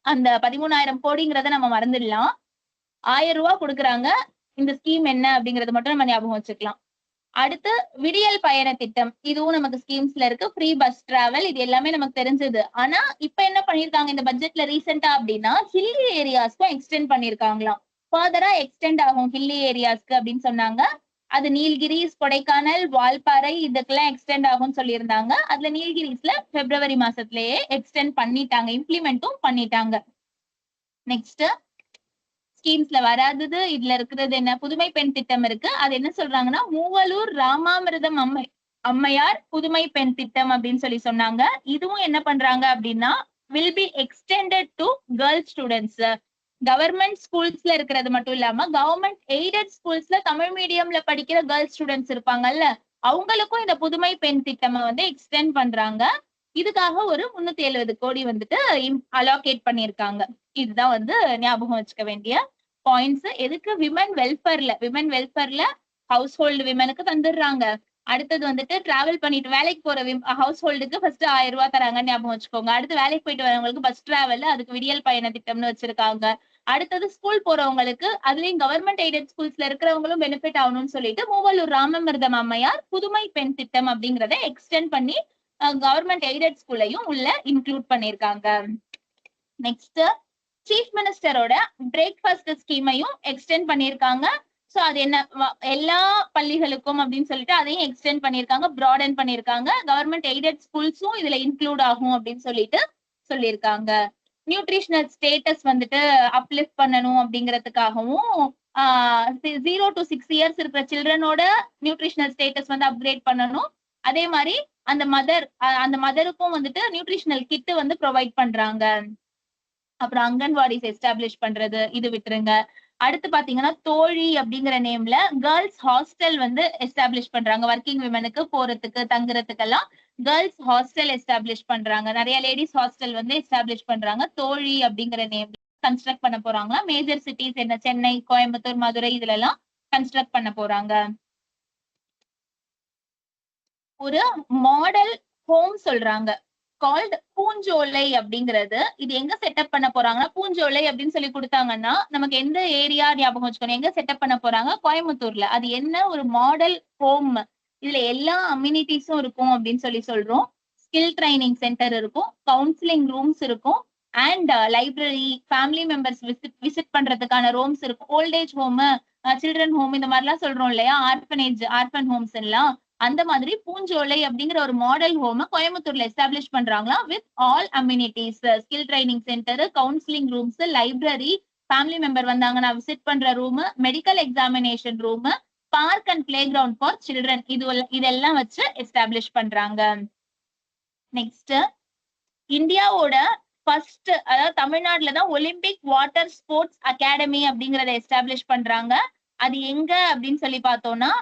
அந்த 13,000 கோடிங்கிறத நம்ம மறந்துடலாம். 1000 ரூபாய் கொடுக்குறாங்க. இந்த ஸ்கீம் என்ன அப்படிங்கறது மட்டும் நம்ம ஞாபகம் வச்சுக்கலாம். அடுத்து விடியல் பயண திட்டம், இதுவும் நமக்கு ஸ்கீம்ஸ்ல இருக்கு. ஃப்ரீ பஸ் டிராவல், இது எல்லாமே நமக்கு தெரிஞ்சது. ஆனா இப்ப என்ன பண்ணிருக்காங்க இந்த பட்ஜெட்ல ரீசெண்டா அப்படின்னா ஹில்லி ஏரியாஸ்க்கும் எக்ஸ்டெண்ட் பண்ணிருக்காங்களாம். ஃபர்தரா எக்ஸ்டெண்ட் ஆகும் ஹில்லி ஏரியாஸ்க்கு அப்படின்னு சொன்னாங்க. அது நீல்கிரிஸ், கொடைக்கானல், வால்பாறை இதுக்கெல்லாம் எக்ஸ்டெண்ட் ஆகும்னு சொல்லியிருந்தாங்க. அதுல நீல்கிரிஸ்ல பிப்ரவரி மாசத்திலேயே எக்ஸ்டெண்ட் பண்ணிட்டாங்க, இம்ப்ளிமெண்ட்டும் பண்ணிட்டாங்க. நெக்ஸ்ட் ஸ்கீம்ஸ்ல வராதது இதுல இருக்கிறது என்ன, புதுமை பெண் திட்டம் இருக்கு. அது என்ன சொல்றாங்கன்னா மூவலூர் ராமாமிர்தம் அம்மையார் புதுமை பெண் திட்டம் அப்படின்னு சொல்லி சொன்னாங்க. இதுவும் என்ன பண்றாங்க அப்படின்னா will be extended to girls students. Government ஸ்கூல்ஸ்ல இருக்கிறது மட்டும் இல்லாம கவர்மெண்ட் எய்டட் ஸ்கூல்ஸ்ல தமிழ் மீடியம்ல படிக்கிற கேர்ள்ஸ் ஸ்டூடெண்ட்ஸ் இருப்பாங்கல்ல, அவங்களுக்கும் இந்த புதுமை பெண் திட்டம் வந்து எக்ஸ்டெண்ட் பண்றாங்க. இதுக்காக ஒரு 370 கோடி வந்துட்டு அலோகேட் பண்ணிருக்காங்க. இதுதான் வந்து ஞாபகம் வச்சுக்க வேண்டிய பாயிண்ட்ஸ். எதுக்கு, விமன் வெல்ஃபேர்ல ஹவுஸ் ஹோல்டு விமனுக்கு தந்துடுறாங்க. அடுத்தது வந்துட்டு டிராவல் பண்ணிட்டு வேலைக்கு போற ஹவுஸ் ஹோல்டுக்கு ஃபர்ஸ்ட் 1000 ரூபாய் தராங்க ஞாபகம் வச்சுக்கோங்க. அடுத்து வேலைக்கு போயிட்டு வரவங்களுக்கு பஸ் டிராவல், அதுக்கு விடியல் பயண திட்டம்னு வச்சிருக்காங்க. அடுத்தது ஸ்கூல் போறவங்களுக்கு, அதுலயும் கவர்மெண்ட் எய்டட் ஸ்கூல்ஸ்ல இருக்கிறவங்களும் பெனிஃபிட் ஆகணும்னு சொல்லிட்டு மூவலூர் ராமமிர்தம் அம்மையார் புதுமை பெண் திட்டம் அப்படிங்கறத எக்ஸ்டெண்ட் பண்ணி கவர்மெண்ட் எய்டட் ஸ்கூல்லையும் உள்ள இன்க்ளூட் பண்ணிருக்காங்க. நெக்ஸ்ட் சீஃப் மினிஸ்டரோட பிரேக்ஃபாஸ்ட் ஸ்கீமையும் எக்ஸ்டெண்ட் பண்ணிருக்காங்க. சோ அது என்ன எல்லா பள்ளிகளுக்கும் அப்படின்னு சொல்லிட்டு அதையும் எக்ஸ்டெண்ட் பண்ணிருக்காங்க, ப்ராடன் பண்ணிருக்காங்க. கவர்மெண்ட் எய்டட் ஸ்கூல்ஸும் இதுல இன்க்ளூட் ஆகும் அப்படின்னு சொல்லிட்டு சொல்லியிருக்காங்க. நியூட்ரிஷனல் ஸ்டேட்டஸ் வந்துட்டு அப்லிஃப்ட் பண்ணணும் அப்படிங்கறதுக்காகவும் 0 to 6 years இருக்கிற சில்ட்ரனோட நியூட்ரிஷனல் ஸ்டேட்டஸ் வந்து அப்கிரேட் பண்ணணும். அதே மாதிரி அந்த மதருக்கும் வந்துட்டு நியூட்ரிஷனல் கிட் வந்து ப்ரொவைட் பண்றாங்க. அப்புறம் அங்கன்வாடிஸ் எஸ்டாப்ளிஷ் பண்றது இது விட்டுருங்க. அடுத்து பாத்தீங்கன்னா தோழி அப்படிங்கிற நேம்ல கேர்ள்ஸ் ஹாஸ்டல் வந்து எஸ்டாப்ளிஷ் பண்றாங்க. ஒர்க்கிங் விமனுக்கு போறதுக்கு தங்குறதுக்கெல்லாம் கேர்ள்ஸ் ஹாஸ்டல் எஸ்டாப்ளிஷ் பண்றாங்க. நிறைய லேடிஸ் ஹாஸ்டல் வந்து எஸ்டாப்ளிஷ் பண்றாங்க. தோழி அப்படிங்கிற நேம்ல கன்ஸ்ட்ரக்ட் பண்ண போறாங்களா. மேஜர் சிட்டிஸ் என்ன, சென்னை, கோயம்புத்தூர், மதுரை இதுல எல்லாம் கன்ஸ்ட்ரக்ட் பண்ண போறாங்க. ஒரு மாடல் ஹோம் சொல்றாங்க கால்ட் பூஞ்சோலை அப்படிங்கிறது. இது எங்க செட்டப் பண்ண போறாங்கன்னா, பூஞ்சோலை அப்படின்னு சொல்லி கொடுத்தாங்கன்னா நமக்கு எந்த ஏரியா ஞாபகம் வச்சுக்கணும், எங்க செட்டப் பண்ண போறாங்க, கோயம்புத்தூர்ல. அது என்ன ஒரு மாடல் ஹோம், இதுல எல்லா அம்யூனிட்டிஸும் இருக்கும் அப்படின்னு சொல்லி சொல்றோம். ஸ்கில் ட்ரைனிங் சென்டர் இருக்கும், கவுன்சிலிங் ரூம்ஸ் இருக்கும், and library, family members visit பண்றதுக்கான ரூம்ஸ் இருக்கும். ஓல்டேஜ் ஹோம், சில்ட்ரன் ஹோம் இந்த மாதிரிலாம் சொல்றோம் இல்லையா, ஆர்ஃபன் ஹோம்ஸ் எல்லாம். அந்த மாதிரி பூஞ்சோலை அப்படிங்கிற ஒரு மாடல் ஹோம் கோயம்புத்தூர்ல எஸ்டாப்ளிஷ் பண்றாங்களா with all amenities. Skill training centre, counselling rooms, library, family member வந்தாங்கன்னா விசிட் பண்ற room, medical examination room, park and play ground for children, இதெல்லாம் வச்சு எஸ்டாப்ளிஷ் பண்றாங்க. நெக்ஸ்ட் இந்தியாவோட ஃபர்ஸ்ட், அதாவது தமிழ்நாட்டுல தான் ஒலிம்பிக் வாட்டர் ஸ்போர்ட்ஸ் அகாடமி அப்படிங்கறத எஸ்டாப்ளிஷ் பண்றாங்க. அது எங்க அப்படின்னு சொல்லி பார்த்தோம்னா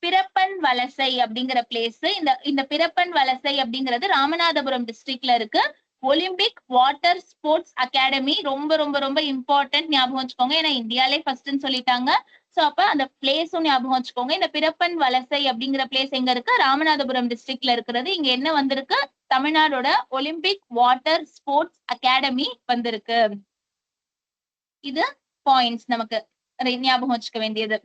பிறப்பன் வலசை அப்படிங்கிற பிளேஸ். இந்த பிறப்பன் வலசை அப்படிங்கிறது ராமநாதபுரம் டிஸ்ட்ரிக்ட்ல இருக்கு. ஒலிம்பிக் வாட்டர் ஸ்போர்ட்ஸ் அகாடமி ரொம்ப ரொம்ப ரொம்ப இம்பார்ட்டன்ட், ஞாபகம் வச்சுக்கோங்க. ஏன்னா இந்தியாலே ஃபர்ஸ்ட்னு சொல்லிட்டாங்க. சோ அப்ப அந்த பிளேஸும் ஞாபகம் வச்சுக்கோங்க. இந்த பிறப்பன் வலசை அப்படிங்கிற பிளேஸ் எங்க இருக்கு? ராமநாதபுரம் டிஸ்ட்ரிக்ட்ல இருக்கிறது. இங்க என்ன வந்திருக்கு? தமிழ்நாடோட ஒலிம்பிக் வாட்டர் ஸ்போர்ட்ஸ் அகாடமி வந்திருக்கு. இது பாயிண்ட்ஸ் நமக்கு ஞாபகம் வச்சுக்க வேண்டியது.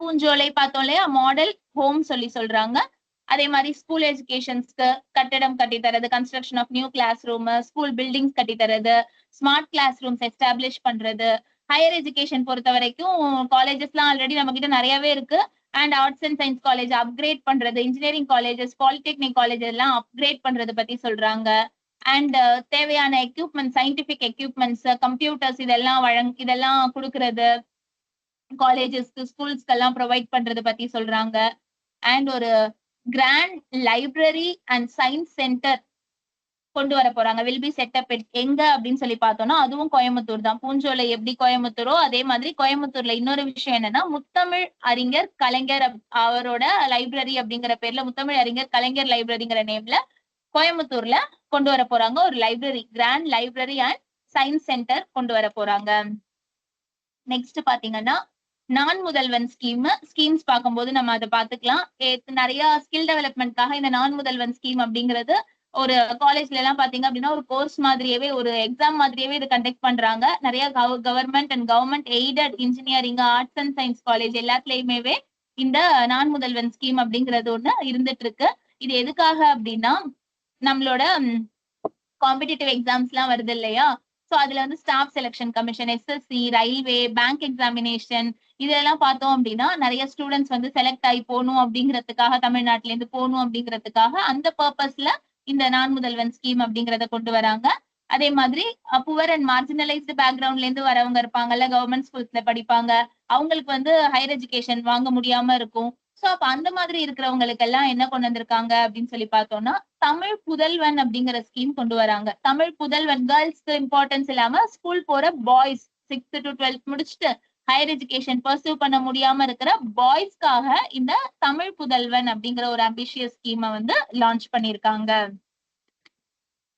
பூஞ்சோலை பார்த்தோம் இல்லையா, மாடல் ஹோம் சொல்றாங்க. அதே மாதிரி ஸ்கூல் எஜுகேஷன்ஸ்க்கு கட்டடம் கட்டி தரது, construction of new classroom, school buildings கட்டி தரது, ஸ்மார்ட் கிளாஸ் ரூம்ஸ் எஸ்டாப்ளிஷ் பண்றது. ஹையர் எஜுகேஷன் பொறுத்த வரைக்கும் காலேஜஸ் எல்லாம் ஆல்ரெடி நம்ம கிட்ட நிறையவே இருக்கு. And arts and science college upgrade பண்றது, இன்ஜினியரிங் காலேஜஸ், பாலிடெக்னிக் காலேஜ் எல்லாம் அப்கிரேட் பண்றது பத்தி சொல்றாங்க. அண்ட் தேவையான எக்யூப்மெண்ட், சயின்டிபிக் எக்யூப்மெண்ட்ஸ், கம்ப்யூட்டர்ஸ் இதெல்லாம் கொடுக்கறது, காலேஜஸ்க்கு ஸ்கூல்ஸ்க்கு எல்லாம் ப்ரொவைட் பண்றது பத்தி சொல்றாங்க. அண்ட் ஒரு grand library and science centre கொண்டு வர போறாங்க. வில் பி செட்டப் எங்க அப்படின்னு சொல்லி பார்த்தோம்னா அதுவும் கோயம்புத்தூர் தான். பூஞ்சோலை எப்படி கோயம்புத்தூரோ அதே மாதிரி கோயம்புத்தூர்ல இன்னொரு விஷயம் என்னன்னா, முத்தமிழ் அறிஞர் கலைஞர் அவரோட லைப்ரரி அப்படிங்கிற பேர்ல முத்தமிழ் அறிஞர் கலைஞர் லைப்ரரிங்கிற நேம்ல கோயம்புத்தூர்ல கொண்டு வர போறாங்க. ஒரு library, grand library and science centre கொண்டு வர போறாங்க. நெக்ஸ்ட் பாத்தீங்கன்னா நான் முதல்வன் ஸ்கீம்ஸ் பார்க்கும்போது நம்ம அதை பாத்துக்கலாம். நிறைய ஸ்கில் டெவலப்மெண்ட்காக இந்த நான் முதல்வன் ஸ்கீம் அப்படிங்கிறது ஒரு காலேஜ்ல எல்லாம் பாத்தீங்க அப்படின்னா ஒரு கோர்ஸ் மாதிரியவே, ஒரு எக்ஸாம் மாதிரியவே இது கண்டக்ட் பண்றாங்க. நிறைய government and government aided engineering, arts and science college எல்லாத்துலயுமே இந்த நான் முதல்வன் ஸ்கீம் அப்படிங்கிறது ஒண்ணு இருந்துட்டு இருக்கு. இது எதுக்காக அப்படின்னா, நம்மளோட காம்படிட்டிவ் எக்ஸாம்ஸ் எல்லாம் வருது இல்லையா, சோ அதுல வந்து staff selection commission, SSC, railway, bank examination இதெல்லாம் பார்த்தோம் அப்படின்னா நிறைய ஸ்டூடெண்ட்ஸ் வந்து செலக்ட் ஆகி போகணும் அப்படிங்கிறதுக்காக, தமிழ்நாட்டுல இருந்து போகணும் அப்படிங்கிறதுக்காக அந்த பர்பஸ்ல இந்த நான் முதல்வன் ஸ்கீம் அப்படிங்கறத கொண்டு வராங்க. அதே மாதிரி புவர் அண்ட் மார்ஜினலைஸ்டு பேக்ரவுண்ட்ல இருந்து வரவங்க இருப்பாங்கல்ல, கவர்மெண்ட் ஸ்கூல்ஸ்ல படிப்பாங்க, அவங்களுக்கு வந்து ஹையர் எஜுகேஷன் வாங்க முடியாம இருக்கும். சோ அப்ப அந்த மாதிரி இருக்கிறவங்களுக்கு எல்லாம் என்ன கொண்டு வந்திருக்காங்க அப்படின்னு சொல்லி பார்த்தோம்னா, தமிழ் புதல்வன் அப்படிங்கிற ஸ்கீம் கொண்டு வராங்க. தமிழ் புதல்வன் கேர்ள்ஸ்க்கு இம்பார்ட்டன்ஸ் இல்லாம ஸ்கூல் போற பாய்ஸ் 6th to 12th முடிச்சுட்டு ஹையர் எஜுகேஷன் பர்சியூ பண்ண முடியாம இருக்கிற பாய்ஸ்க்காக இந்த தமிழ் புதல்வன் அப்படிங்கிற ஒரு அம்பிஷியஸ் ஸ்கீமை வந்து லான்ச் பண்ணிருக்காங்க.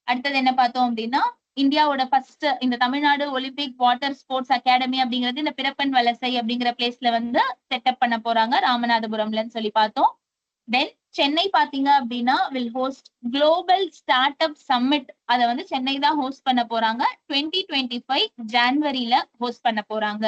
அடுத்தது என்ன பார்த்தோம் அப்படின்னா, இந்தியாவோட ஃபர்ஸ்ட் இந்த Tamil Nadu Olympic water sports academy அப்படிங்கிறது இந்த பிறப்பன் வலசை அப்படிங்கிற பிளேஸ்ல வந்து செட்டப் பண்ண போறாங்க, ராமநாதபுரம்லன்னு சொல்லி பார்த்தோம். தென் சென்னை பாத்தீங்க அப்படின்னா will host global startup summit. அதை வந்து சென்னை தான் ஹோஸ்ட் பண்ண போறாங்க. 2025 ஜான்வரியில ஹோஸ்ட் பண்ண போறாங்க.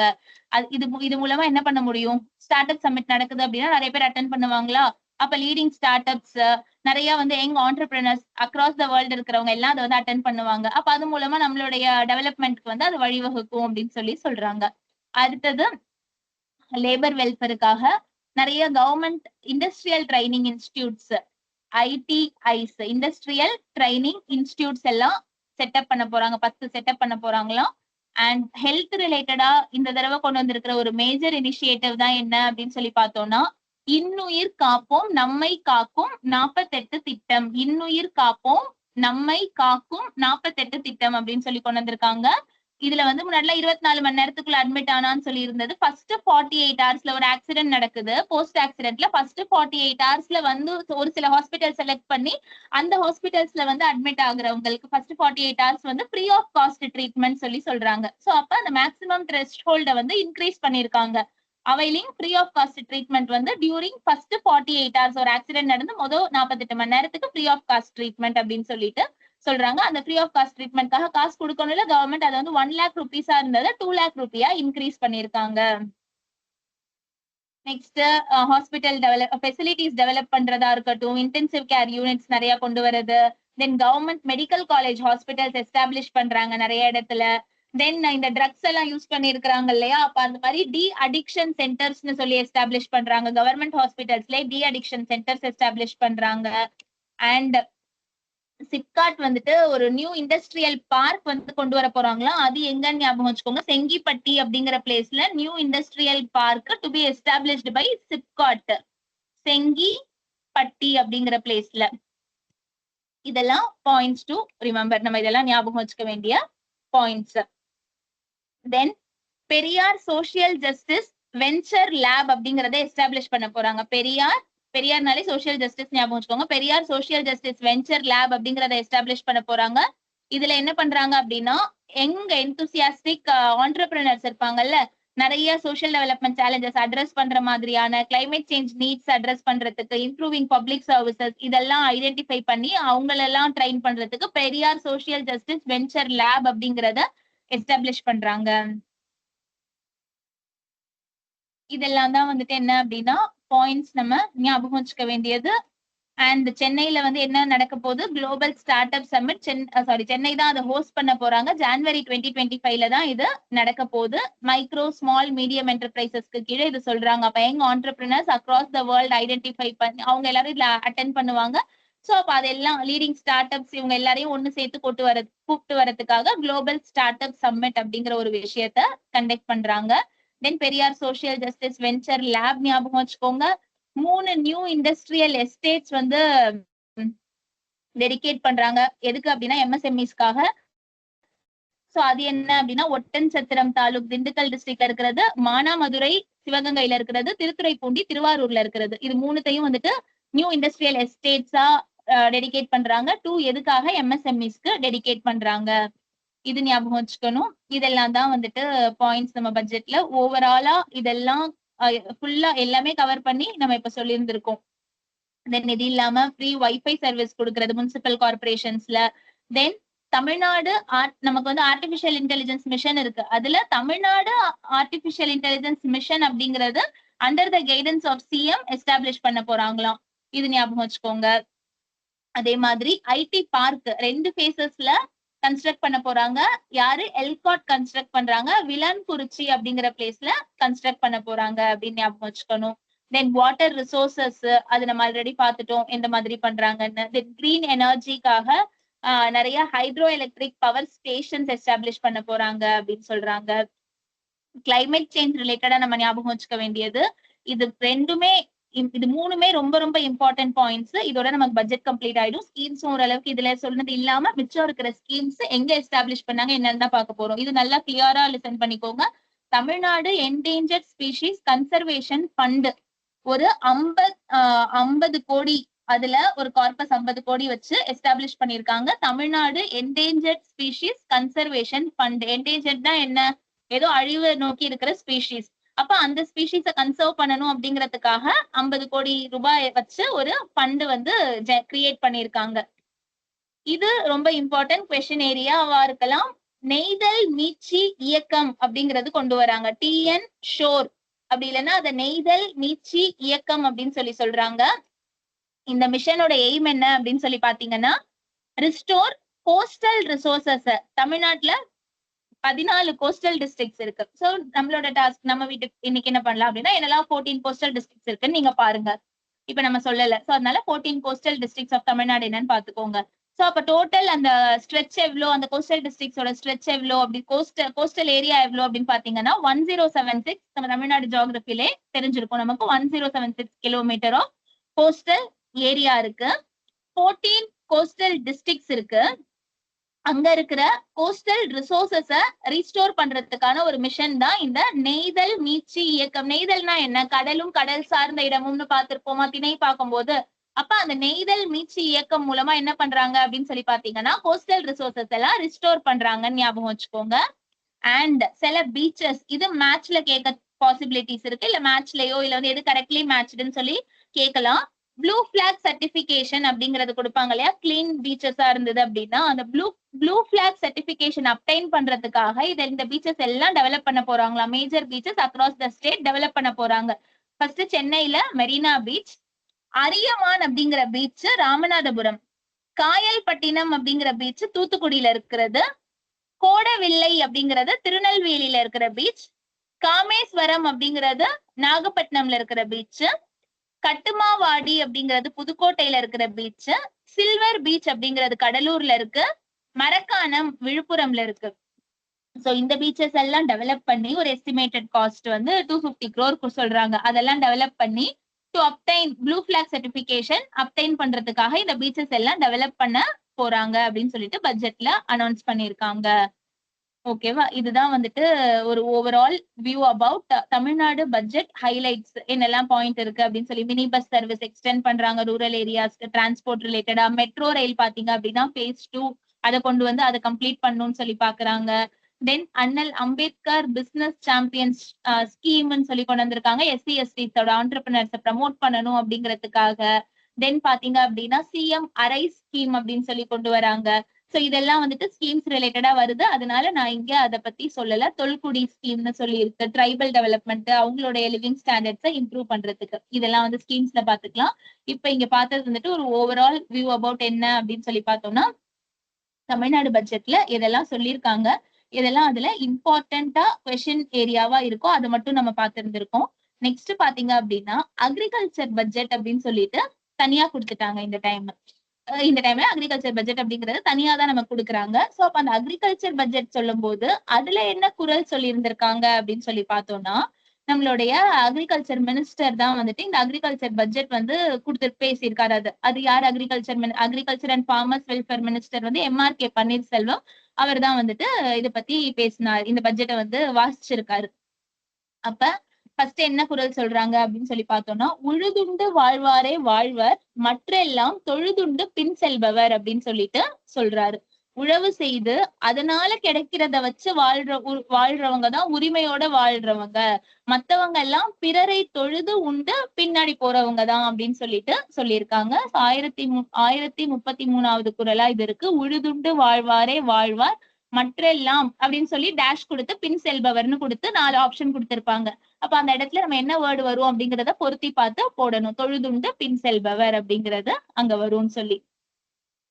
இது மூலமா என்ன பண்ண முடியும்? ஸ்டார்ட் அப் சம்மிட் நடக்குது அப்படின்னா நிறைய பேர் அட்டென்ட் பண்ணுவாங்களா? அப்ப லீடிங் ஸ்டார்ட் அப்ஸ், நிறைய வந்து young entrepreneurs across the world இருக்கிறவங்க எல்லாம் அதை வந்து அட்டென்ட் பண்ணுவாங்க. அப்ப அது மூலமா நம்மளுடைய டெவலப்மெண்ட்க்கு வந்து அது வழிவகுக்கும் அப்படின்னு சொல்றாங்க. அடுத்தது லேபர் வெல்ஃபேருக்காக நிறைய government industrial training institutes, ITIs industrial training institutes எல்லாம் செட்டப் பண்ண போறாங்க. 10 செட்டப் பண்ண போறாங்களாம். அண்ட் ஹெல்த் ரிலேட்டடா இந்த தடவை கொண்டு வந்திருக்கிற ஒரு மேஜர் இனிஷியேட்டிவ் தான் என்ன அப்படின்னு சொல்லி பார்த்தோம்னா, இன்னுயிர் காப்போம் நம்மை காக்கும் 48 திட்டம். இன்னுயிர் காப்போம் நம்மை காக்கும் 48 திட்டம் அப்படின்னு சொல்லி கொண்டு வந்திருக்காங்க. இதுல வந்து முன்னாடிலாம் 24 மணி நேரத்துக்குள்ள அட்மிட் ஆனான்னு சொல்லி இருந்தது. ஃபர்ஸ்ட் 48 ஹவர்ஸ்ல ஒரு ஆக்சிடென்ட் நடக்குது, போஸ்ட் ஆக்சிடென்ட்ல ஃபர்ஸ்ட் 48 ஹவர்ஸ்ல வந்து ஒரு சில ஹாஸ்பிட்டல் செலக்ட் பண்ணி அந்த ஹாஸ்பிட்டல்ஸ்ல வந்து அட்மிட் ஆகுறவங்களுக்கு ஃபர்ஸ்ட் 48 ஹவர்ஸ் வந்து ஃப்ரீ ஆஃப் காஸ்ட் ட்ரீட்மெண்ட் சொல்றாங்க. சோ அப்ப அந்த மேக்ஸிமம் த்ரெஷ்ஹோல்ட வந்து இன்க்ரீஸ் பண்ணிருக்காங்க. Availing free of cost treatment வந்து டியூரிங் ஃபர்ஸ்ட் 48 ஹவர்ஸ். ஒரு ஆக்சிடென்ட் நடந்து 48 மணி நேரத்துக்கு ஃப்ரீ ஆஃப் காஸ்ட் ட்ரீட்மெண்ட் அப்படின்னு சொல்லிட்டு சொல்றாங்க. அந்த ஃப்ரீ ஆஃப் காஸ்ட் ட்ரீட்மெண்ட்காக காசு கொடுக்கணும்ல கவர்மெண்ட், அதை வந்து 1 lakh rupees இருந்ததை 2 lakh rupees இன்க்ரீஸ் பண்ணிருக்காங்க. நெக்ஸ்ட் ஹாஸ்பிட்டல் ஃபெசிலிட்டிஸ் டெவலப் பண்றதா இருக்கட்டும், இன்டென்சிவ் கேர் யூனிட்ஸ் நிறைய கொண்டு வரது. தென் government medical college hospitals establish பண்றாங்க நிறைய இடத்துல. தென் இந்த ட்ரக்ஸ் எல்லாம் யூஸ் பண்ணி இருக்கிறாங்க இல்லையா, அப்ப அந்த மாதிரி டி அடிக்ஷன் சென்டர்ஸ்னு சொல்லி எஸ்டாப்ளிஷ் பண்றாங்க. கவர்மெண்ட் ஹாஸ்பிட்டல்ஸ்ல டி அடிக்ஷன் சென்டர்ஸ் எஸ்டாப்ளிஷ் பண்றாங்க. அண்ட் சிப்காட் வந்துட்டு ஒரு நியூ இண்டஸ்ட்ரியல் பார்க் வந்து கொண்டு வர போறாங்களா. அது எங்கன்னு ஞாபகம் வச்சுக்கோங்க, செங்கிப்பட்டி அப்படிங்கிற பிளேஸ்ல new industrial park to be established by SIPCOT, Sengipatti அப்படிங்கிற பிளேஸ்ல. இதெல்லாம் பாயிண்ட்ஸ் டு ரிமெம்பர், நம்ம இதெல்லாம் ஞாபகம் வச்சுக்க வேண்டிய points. Then Periyar social justice venture lab அப்படிங்கறத எஸ்டாப்ளிஷ் பண்ண போறாங்க. பெரியார்னாலே சோசியல் ஜஸ்டிஸ் ஞாபகம் வச்சுக்கோங்க. Periyar social justice venture lab அப்படிங்கறத எஸ்டாப்ளிஷ் பண்ண போறாங்க. இதுல என்ன பண்றாங்க அப்படின்னா எங்க எந்தூசியாஸ்டிக் ஆண்டர்பிரினர்ஸ் இருப்பாங்கல்ல, நிறைய சோசியல் டெவலப்மெண்ட் சேலஞ்சஸ் அட்ரஸ் பண்ற மாதிரியான கிளைமேட் சேஞ்ச் நீட்ஸ் அட்ரஸ் பண்றதுக்கு, இம்ப்ரூவிங் பப்ளிக் சர்வீசஸ் இதெல்லாம் ஐடென்டிஃபை பண்ணி அவங்களெல்லாம் ட்ரெயின் பண்றதுக்கு Periyar social justice venture lab அப்படிங்கறத எஸ்டாப்ளிஷ் பண்றாங்க. இதெல்லாம் தான் வந்துட்டு என்ன அப்படின்னா பாயிண்ட்ஸ் நம்ம ஞாபகம் வச்சுக்க வேண்டியது. அண்ட் சென்னையில வந்து என்ன நடக்க போகுது, global startup summit Chennai தான் அதை ஹோஸ்ட் பண்ண போறாங்க. ஜான்வரி 2025 தான் இது நடக்க போகுது. மைக்ரோ ஸ்மால் மீடியம் என்டர்பிரைசஸ்க்கு கீழே இது சொல்றாங்க. அப்ப young entrepreneurs across the world identify பண்ணி அவங்க எல்லாரும் இதுல அட்டென்ட் பண்ணுவாங்க. சோ அப்ப அதெல்லாம் லீடிங் ஸ்டார்ட் அப்ஸ் இவங்க எல்லாரையும் ஒண்ணு சேர்த்து கூப்பிட்டு வரதுக்காக குளோபல் ஸ்டார்ட் அப் சம்மிட் அப்படிங்கிற ஒரு விஷயத்த கண்டக்ட் பண்றாங்க. Then Periyar social justice venture lab ஞாபகம் வச்சுக்கோங்க. 3 நியூ இண்டஸ்ட்ரியல் எஸ்டேட்ஸ் வந்து டெடிகேட் பண்றாங்க. எதுக்கு அப்படின்னா எம்எஸ்எம்இஸ்க்காக. சோ அது என்ன அப்படின்னா ஒட்டன்சத்திரம் தாலுக் திண்டுக்கல் டிஸ்ட்ரிக்ட்ல இருக்கிறது, மானாமதுரை சிவகங்கையில இருக்கிறது, திருத்துறைப்பூண்டி திருவாரூர்ல இருக்கிறது. இது மூணுத்தையும் வந்துட்டு நியூ இண்டஸ்ட்ரியல் எஸ்டேட்ஸா டெடிகேட் பண்றாங்க. 2 எதுக்காக எம்எஸ்எம்இஸ்க்கு டெடிகேட் பண்றாங்க. இது ஞாபகம் வச்சுக்கணும். இதெல்லாம் தான் வந்துட்டு பாயிண்ட்ஸ் நம்ம பட்ஜெட்ல ஓவராலா இதெல்லாம் ஃபுல்லா எல்லாமே கவர் பண்ணி நம்ம இப்ப சொல்லியிருந்திருக்கோம். தென் இது இல்லாம ஃப்ரீ வைஃபை சர்வீஸ் கொடுக்கறது முனிசிபல் கார்பரேஷன்ஸ்ல. தென் தமிழ்நாடு நமக்கு வந்து ஆர்டிபிஷியல் இன்டெலிஜென்ஸ் மிஷன் இருக்கு. அதுல தமிழ்நாடு ஆர்டிபிஷியல் இன்டெலிஜென்ஸ் மிஷன் அப்படிங்கிறது under the guidance of CM establish பண்ண போறாங்களாம். இது ஞாபகம் வச்சுக்கோங்க. அதே மாதிரி ஐடி பார்க் 2 பேசஸ்ல கன்ஸ்ட்ரக்ட் பண்ண போறாங்க. யாரு எல்காட் கன்ஸ்ட்ரக்ட் பண்றாங்க, விலான்குறிச்சி அப்படிங்கிற பிளேஸ்ல கன்ஸ்ட்ரக்ட் பண்ண போறாங்க அப்படின்னு ஞாபகம் வச்சுக்கணும். தென் வாட்டர் ரிசோர்சஸ் அது நம்ம ஆல்ரெடி பார்த்துட்டோம் எந்த மாதிரி பண்றாங்கன்னு. தென் கிரீன் எனர்ஜிக்காக நிறைய hydro electric power stations establish பண்ண போறாங்க அப்படின்னு சொல்றாங்க. கிளைமேட் சேஞ்ச் ரிலேட்டடா நம்ம ஞாபகம் வச்சுக்க வேண்டியது இது மூணுமே ரொம்ப ரொம்ப இம்பார்ட்டன்ட் பாயிண்ட்ஸ். இதோட நமக்கு பட்ஜெட் கம்ப்ளீட் ஆயிடும். ஸ்கீம்ஸும் ஓரளவுக்கு இதுல சொன்னது இல்லாம மிச்சம் இருக்கிற ஸ்கீம்ஸ் எங்க எஸ்டாப்ளிஷ் பண்ணாங்க என்னன்னு தான் பார்க்க போறோம். இது நல்லா கிளியரா லிசன் பண்ணிக்கோங்க. Tamil Nadu endangered species conservation fund ஒரு 50 கோடி, அதுல ஒரு கார்பஸ் 50 கோடி வச்சு எஸ்டாப்ளிஷ் பண்ணிருக்காங்க. Tamil Nadu endangered species conservation fund. என்டேஞ்சர்ட்னா என்ன, ஏதோ அழிவு நோக்கி இருக்கிற ஸ்பீஷீஸ். அப்ப அந்த ஸ்பீஷீஸை கன்சர்வ் பண்ணணும் அப்படிங்கிறதுக்காக 50 கோடி ரூபாய் வச்சு ஒரு ஃபண்ட் வந்து கிரியேட் பண்ணிருக்காங்க. இது ரொம்ப இம்பார்ட்டன்ட் கொஸ்டின் ஏரியாவா இருக்கலாம். நெய்தல் மீட்சி இயக்கம் அப்படிங்கிறது கொண்டு வராங்க. டிஎன் ஷோர் அப்படி இல்லைன்னா அதை நெய்தல் மீட்சி இயக்கம் அப்படின்னு சொல்றாங்க. இந்த மிஷனோட எய்ம் என்ன அப்படின்னு சொல்லி பாத்தீங்கன்னா ரிஸ்டோர் கோஸ்டல் ரிசோர்சஸ். தமிழ்நாட்டுல 14 கோஸ்டல் டிஸ்ட்ரிக்ட்ஸ் இருக்கு. சோ நம்மளோட டாஸ்க் நம்ம வீட்டுக்கு இன்னைக்கு என்ன பண்ணலாம் அப்படின்னா என்னெல்லாம் 14 கோஸ்டல் டிஸ்ட்ரிக்ட்ஸ் இருக்குன்னு நீங்க பாருங்க. இப்ப நம்ம சொல்லல. சோ அதனால 14 கோஸ்டல் டிஸ்ட்ரிக்ட்ஸ் ஆஃப் தமிழ்நாடு என்னன்னு பாத்துக்கோங்க. சோ அப்ப டோட்டல் அந்த ஸ்ட்ரெச் எவ்வளோ, அந்த கோஸ்டல் டிஸ்ட்ரிக்ட்ஸோட ஸ்ட்ரெச் எவ்வளோ, அப்படி கோஸ்டல் ஏரியா எவ்வளோ அப்படின்னு பாத்தீங்கன்னா 1076 நம்ம தமிழ்நாடு ஜியோகிராஃபிலே தெரிஞ்சிருக்கும் நமக்கு. 1076 கிலோமீட்டர் ஆஃப் கோஸ்டல் ஏரியா இருக்கு. 14 கோஸ்டல் டிஸ்ட்ரிக்ட்ஸ் இருக்கு. அங்க இருக்கிற கோஸ்டல் ரிசோர்சஸ ரீஸ்டோர் பண்றதுக்கான ஒரு மிஷன் தான் இந்த நெய்தல் மீட்சி இயக்கம். நெய்தல்னா என்ன, கடலும் கடல் சார்ந்த இடமும்னு பார்த்திருப்போமா திணை பார்க்கும்போது. அப்ப அந்த நெய்தல் மீட்சி இயக்கம் மூலமா என்ன பண்றாங்க அப்படின்னு சொல்லி பாத்தீங்கன்னா கோஸ்டல் ரிசோர்சஸ் எல்லாம் ரிஸ்டோர் பண்றாங்கன்னு ஞாபகம் வச்சுக்கோங்க. அண்ட் சில பீச்சஸ், இது மேட்ச்ல கேட்க பாசிபிலிட்டிஸ் இருக்கு, இல்ல மேட்ச்லயோ இல்ல வந்து எது கரெக்ட்லி மேட்ச்டுன்னு சொல்லி கேட்கலாம். ப்ளூ பிளாக் சர்டிபிகேஷன் அப்படிங்கறது கொடுப்பாங்க இல்லையா, கிளீன் பீச்சஸா இருந்தது அப்படின்னா அந்த ப்ளூ பிளாக் சர்டிபிகேஷன் அப்டைன் பண்றதுக்காக இந்த பீச்சஸ் எல்லாம் டெவலப் பண்ண போறாங்களா. Major beaches across the state develop பண்ண போறாங்க. ஃபர்ஸ்ட் சென்னையில மெரினா பீச், அரியமான் அப்படிங்கிற பீச் ராமநாதபுரம், காயல்பட்டினம் அப்படிங்கிற பீச் தூத்துக்குடியில இருக்கிறது, கோடவில்லை அப்படிங்கறது திருநெல்வேலியில இருக்கிற பீச், காமேஸ்வரம் அப்படிங்கறது நாகப்பட்டினம்ல இருக்கிற பீச், கட்டுமாவாடி அப்படிங்கிறது புதுக்கோட்டையில இருக்கிற பீச், சில்வர் பீச் அப்படிங்கிறது கடலூர்ல இருக்கு, மரக்காணம் விழுப்புரம்ல இருக்கு. சோ இந்த பீச்சஸ் எல்லாம் டெவலப் பண்ணி ஒரு எஸ்டிமேட்டட் காஸ்ட் வந்து 250 crore சொல்றாங்க. அதெல்லாம் டெவலப் பண்ணி to obtain blue flag certification obtain பண்றதுக்காக இந்த பீச்சஸ் எல்லாம் டெவலப் பண்ண போறாங்க அப்படின்னு சொல்லிட்டு பட்ஜெட்ல அனௌன்ஸ் பண்ணிருக்காங்க. ஓகேவா? இதுதான் வந்துட்டு ஒரு overall view about Tamil Nadu budget highlights என்னெல்லாம் பாயிண்ட் இருக்கு அப்படின்னு சொல்லி. மினி பஸ் சர்வீஸ் எக்ஸ்டெண்ட் பண்றாங்க ரூரல் ஏரியாஸ்க்கு, டிரான்ஸ்போர்ட் ரிலேட்டடா. மெட்ரோ ரயில் பாத்தீங்க அப்படின்னா phase 2 அதை கொண்டு வந்து அதை கம்ப்ளீட் பண்ணணும்னு சொல்லி பாக்குறாங்க. தென் அண்ணல் அம்பேத்கர் பிசினஸ் சாம்பியன்ஸ் ஸ்கீம்னு சொல்லி கொண்டு வந்திருக்காங்க. எஸ்சி எஸ்டிஸோட ஆண்டர்பிரினர்ஸை ப்ரமோட் பண்ணணும் அப்படிங்கிறதுக்காக. தென் பாத்தீங்க அப்படின்னா சிஎம் அரைஸ் ஸ்கீம் அப்படின்னு சொல்லி கொண்டு வராங்க. சோ இதெல்லாம் வந்துட்டு ஸ்கீம்ஸ் ரிலேட்டடா வருது. அதனால நான் இங்க அதை பத்தி சொல்லல. தொல்குடி ஸ்கீம்னு சொல்லி இருக்கு, ட்ரைபல் டெவலப்மெண்ட், அவங்களுடைய லிவிங் ஸ்டாண்டர்ட்ஸை இம்ப்ரூவ் பண்றதுக்கு. இதெல்லாம் வந்து ஸ்கீம்ஸ்ல பாத்துக்கலாம். இப்ப இங்க பார்த்தது வந்துட்டு ஒரு ஓவரால் வியூ அபவுட் என்ன அப்படின்னு சொல்லி பார்த்தோம்னா, தமிழ்நாடு பட்ஜெட்ல இதெல்லாம் சொல்லியிருக்காங்க. இதெல்லாம் அதுல இம்பார்ட்டன்டா கொஸ்டின் ஏரியாவா இருக்கோ அதை மட்டும் நம்ம பார்த்திருந்திருக்கோம். நெக்ஸ்ட் பாத்தீங்க அப்படின்னா அக்ரிகல்ச்சர் பட்ஜெட் அப்படின்னு சொல்லிட்டு தனியா கொடுத்துட்டாங்க இந்த டைம்ல அக்ரிகல்ச்சர் பட்ஜெட் அப்படிங்கறது தனியா தான் நமக்கு கொடுக்குறாங்க. சோ அப்ப அந்த அக்ரிகல்ச்சர் பட்ஜெட் சொல்லும் போது அதுல என்ன குரல் சொல்லி இருந்திருக்காங்க அப்படின்னு சொல்லி பார்த்தோம்னா, நம்மளுடைய அக்ரிகல்ச்சர் மினிஸ்டர் தான் வந்துட்டு இந்த அக்ரிகல்ச்சர் பட்ஜெட் வந்து கொடுத்து பேசியிருக்காரு. அது யார்? Agriculture and farmers welfare minister வந்து எம்ஆர்கே பன்னீர்செல்வம். அவர் தான் வந்துட்டு இதை பத்தி பேசினார், இந்த பட்ஜெட்டை வந்து வாசிச்சிருக்காரு. அப்ப ஃபர்ஸ்ட் என்ன குரல் சொல்றாங்க அப்படின்னு சொல்லி பார்த்தோம்னா, உழுதுண்டு வாழ்வாரே வாழ்வர், மற்றெல்லாம் தொழுதுண்டு பின் செல்பவர் அப்படின்னு சொல்லிட்டு சொல்றாரு. உழவு செய்து அதனால கிடைக்கிறத வச்சு வாழ்றவங்க தான் உரிமையோட வாழ்றவங்க. மத்தவங்க எல்லாம் பிறரை தொழுது உண்டு பின்னாடி போறவங்க தான் அப்படின்னு சொல்லிட்டு சொல்லியிருக்காங்க. 1033வது குரலா இது இருக்கு. உழுதுண்டு வாழ்வாரே வாழ்வார், மற்றெல்லாம் அப்படின்னு சொல்லி டேஷ் கொடுத்து பின் செல்பவர்னு கொடுத்து 4 ஆப்ஷன் கொடுத்திருப்பாங்க. அப்ப அந்த இடத்துல நம்ம என்ன வேர்டு வரும் அப்படிங்கறத பொருத்தி பார்த்து போடணும். தொழுதுண்டு பின் செல்பவர் அப்படிங்கறது அங்க வரும்னு சொல்லி.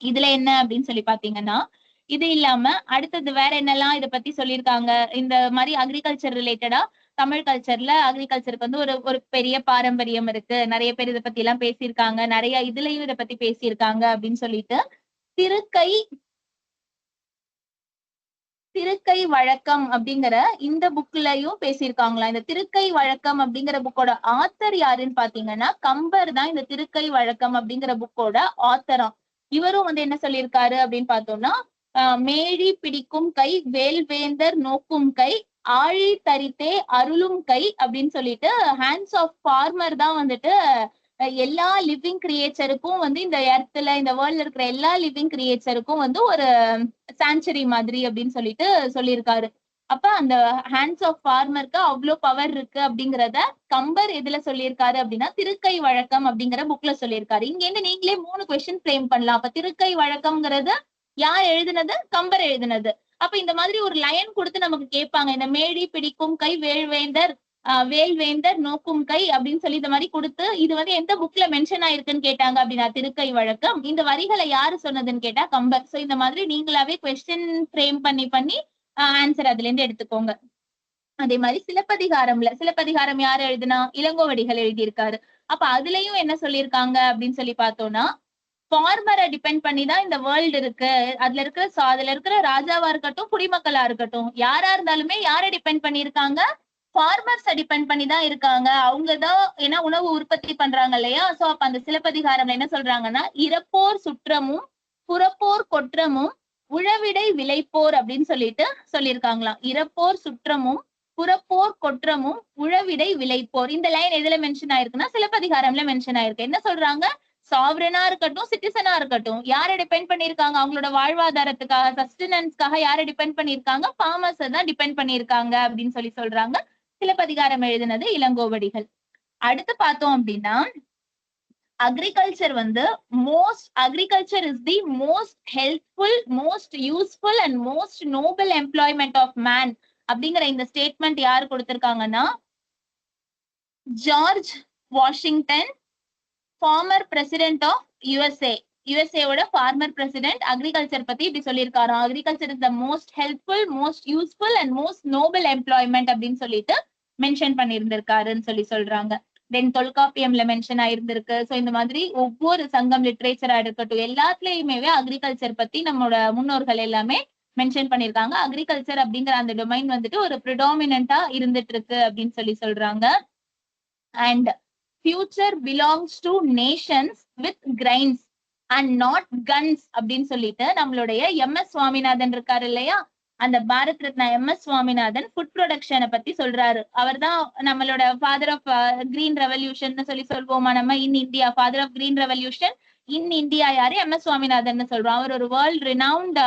இதுல என்ன அப்படின்னு சொல்லி பாத்தீங்கன்னா, இது இல்லாம அடுத்தது வேற என்னெல்லாம் இதை பத்தி சொல்லியிருக்காங்க. இந்த மாதிரி அக்ரிகல்ச்சர் ரிலேட்டடா தமிழ் கல்ச்சர்ல அக்ரிகல்ச்சருக்கு வந்து ஒரு பெரிய பாரம்பரியம் இருக்கு. நிறைய பேர் இதை பத்தி எல்லாம் பேசியிருக்காங்க. நிறைய இதுலயும் இதை பத்தி பேசியிருக்காங்க அப்படின்னு சொல்லிட்டு திருக்கை வழக்கம் அப்படிங்கிற இந்த புக்லயும் பேசியிருக்காங்களா. இந்த திருக்கை வழக்கம் அப்படிங்கிற புக்கோட ஆத்தர் யாருன்னு பாத்தீங்கன்னா கம்பர் தான் இந்த திருக்கை வழக்கம் அப்படிங்கிற புக்கோட ஆத்தரா. இவரும் வந்து என்ன சொல்லியிருக்காரு அப்படின்னு பார்த்தோம்னா, மேழி பிடிக்கும் கை வேல்வேந்தர் நோக்கும் கை ஆழி தரித்தே அருளும் கை அப்படின்னு சொல்லிட்டு ஹேண்ட்ஸ் ஆஃப் ஃபார்மர் தான் வந்துட்டு எல்லா லிவிங் கிரியேச்சருக்கும் வந்து இந்த எர்த்ல இந்த வேர்ல்ட்ல இருக்கிற எல்லா லிவிங் கிரியேச்சருக்கும் வந்து ஒரு சான்ச்சுரி மாதிரி அப்படின்னு சொல்லிட்டு சொல்லியிருக்காரு. அப்ப அந்த ஹேண்ட்ஸ் ஆஃப் ஃபார்மருக்கு அவ்வளோ பவர் இருக்கு அப்படிங்கிறத கம்பர் எதுல சொல்லியிருக்காரு அப்படின்னா திருக்கை வழக்கம் அப்படிங்கிற புக்ல சொல்லியிருக்காரு. இங்க இருந்து நீங்களே 3 கொஸ்டின் ஃப்ரேம் பண்ணலாம். அப்ப திருக்கை வழக்கம்ங்கிறது யார் எழுதுனது? கம்பர் எழுதுனது. அப்ப இந்த மாதிரி ஒரு லைன் கொடுத்து நமக்கு கேட்பாங்க, இந்த மேடி பிடிக்கும் கை வேல்வேந்தர் நோக்கும் கை அப்படின்னு சொல்லி இந்த மாதிரி கொடுத்து இது வந்து எந்த புக்ல மென்ஷன் ஆயிருக்குன்னு கேட்டாங்க அப்படின்னா திருக்கை வழக்கம். இந்த வரிகளை யாரு சொன்னதுன்னு கேட்டா கம்பர். சோ இந்த மாதிரி நீங்களாவே கொஸ்டின் ஃப்ரேம் பண்ணி ஆன்சர் அதுல இருந்து எடுத்துக்கோங்க. அதே மாதிரி சிலப்பதிகாரம் யாரு எழுதுனா? இளங்கோவடிகள் எழுதியிருக்காரு. அப்ப அதுலயும் என்ன சொல்லியிருக்காங்க அப்படின்னு சொல்லி பார்த்தோம்னா, ஃபார்மரை டிபெண்ட் பண்ணி தான் இந்த வேர்ல்டு இருக்கு. அதுல இருக்கிற ராஜாவா இருக்கட்டும் குடிமக்களா இருக்கட்டும் யாரா இருந்தாலுமே யாரை டிபெண்ட் பண்ணியிருக்காங்க? ஃபார்மர்ஸை டிபெண்ட் பண்ணி தான் இருக்காங்க. அவங்கதான் ஏன்னா உணவு உற்பத்தி பண்றாங்க இல்லையா. சோ அப்ப அந்த சிலப்பதிகாரம்ல என்ன சொல்றாங்கன்னா, இறப்போர் சுற்றமும் புறப்போர் கொற்றமும் உழவிடை விளைப்போர் அப்படின்னு சொல்லிட்டு சொல்லியிருக்காங்களாம். இறப்போர் சுற்றமும் புறப்போர் கொற்றமும் உழவிடை விளைப்போர். இந்த லைன் எதுல மென்ஷன் ஆயிருக்குன்னா சிலப்பதிகாரம்ல மென்ஷன் ஆயிருக்கு. என்ன சொல்றாங்க? சாவரனா இருக்கட்டும் சிட்டிசனா இருக்கட்டும் யாரை டிபெண்ட் பண்ணிருக்காங்க? அவங்களோட வாழ்வாதாரத்துக்காக சஸ்டனன்ஸ்க்காக யாரை டிபெண்ட் பண்ணிருக்காங்க? ஃபார்மர்ஸ் தான் டிபெண்ட் பண்ணிருக்காங்க அப்படின்னு சொல்லி சொல்றாங்க. சிலப்பதிகாரம் எழுதினது இளங்கோவடிகள். அடுத்து பார்த்தோம் அப்படின்னா, agriculture is the most helpful, most useful and most noble employment of man அப்படிங்கிற இந்த ஸ்டேட்மெண்ட் யாரு கொடுத்திருக்காங்கன்னா, George Washington, former president of யுஎஸ்ஏவோட ஃபார்மர் பிரசிடென்ட் அக்ரிகல்ச்சர் பத்தி இப்படி சொல்லியிருக்காராம். Agriculture is the most helpful, most useful and most noble employment அப்படின்னு சொல்லிட்டு மென்ஷன் பண்ணியிருந்திருக்காருன்னு சொல்லி சொல்றாங்க. தென் தொல்காப்பியம்ல மென்ஷன் ஆயிருந்திருக்கு. சோ இந்த மாதிரி ஒவ்வொரு சங்கம் லிட்ரேச்சரா இருக்கட்டும் எல்லாத்துலயுமே அக்ரிகல்ச்சர் பத்தி நம்மளோட முன்னோர்கள் எல்லாமே மென்ஷன் பண்ணிருக்காங்க. அக்ரிகல்ச்சர் அப்படிங்கிற அந்த டொமைன் வந்துட்டு ஒரு ப்ரிடாமினண்டா இருந்துட்டு இருக்கு அப்படின்னு சொல்லி சொல்றாங்க. And future belongs to nations with grains and not guns அப்படின்னு சொல்லிட்டு நம்மளுடைய MS சுவாமிநாதன் இருக்காரு இல்லையா, அந்த பாரத் ரத்னா MS சுவாமிநாதன் ஃபுட் ப்ரொடக்ஷனை பத்தி சொல்றாரு. அவர் தான் நம்மளோட ஃபாதர் ஆஃப் கிரீன் ரெவல்யூஷன் சொல்லி சொல்வோமா நம்ம in India. Father of green revolution in India யாரு? MS சுவாமிநாதன் சொல்றோம். அவர் ஒரு world renowned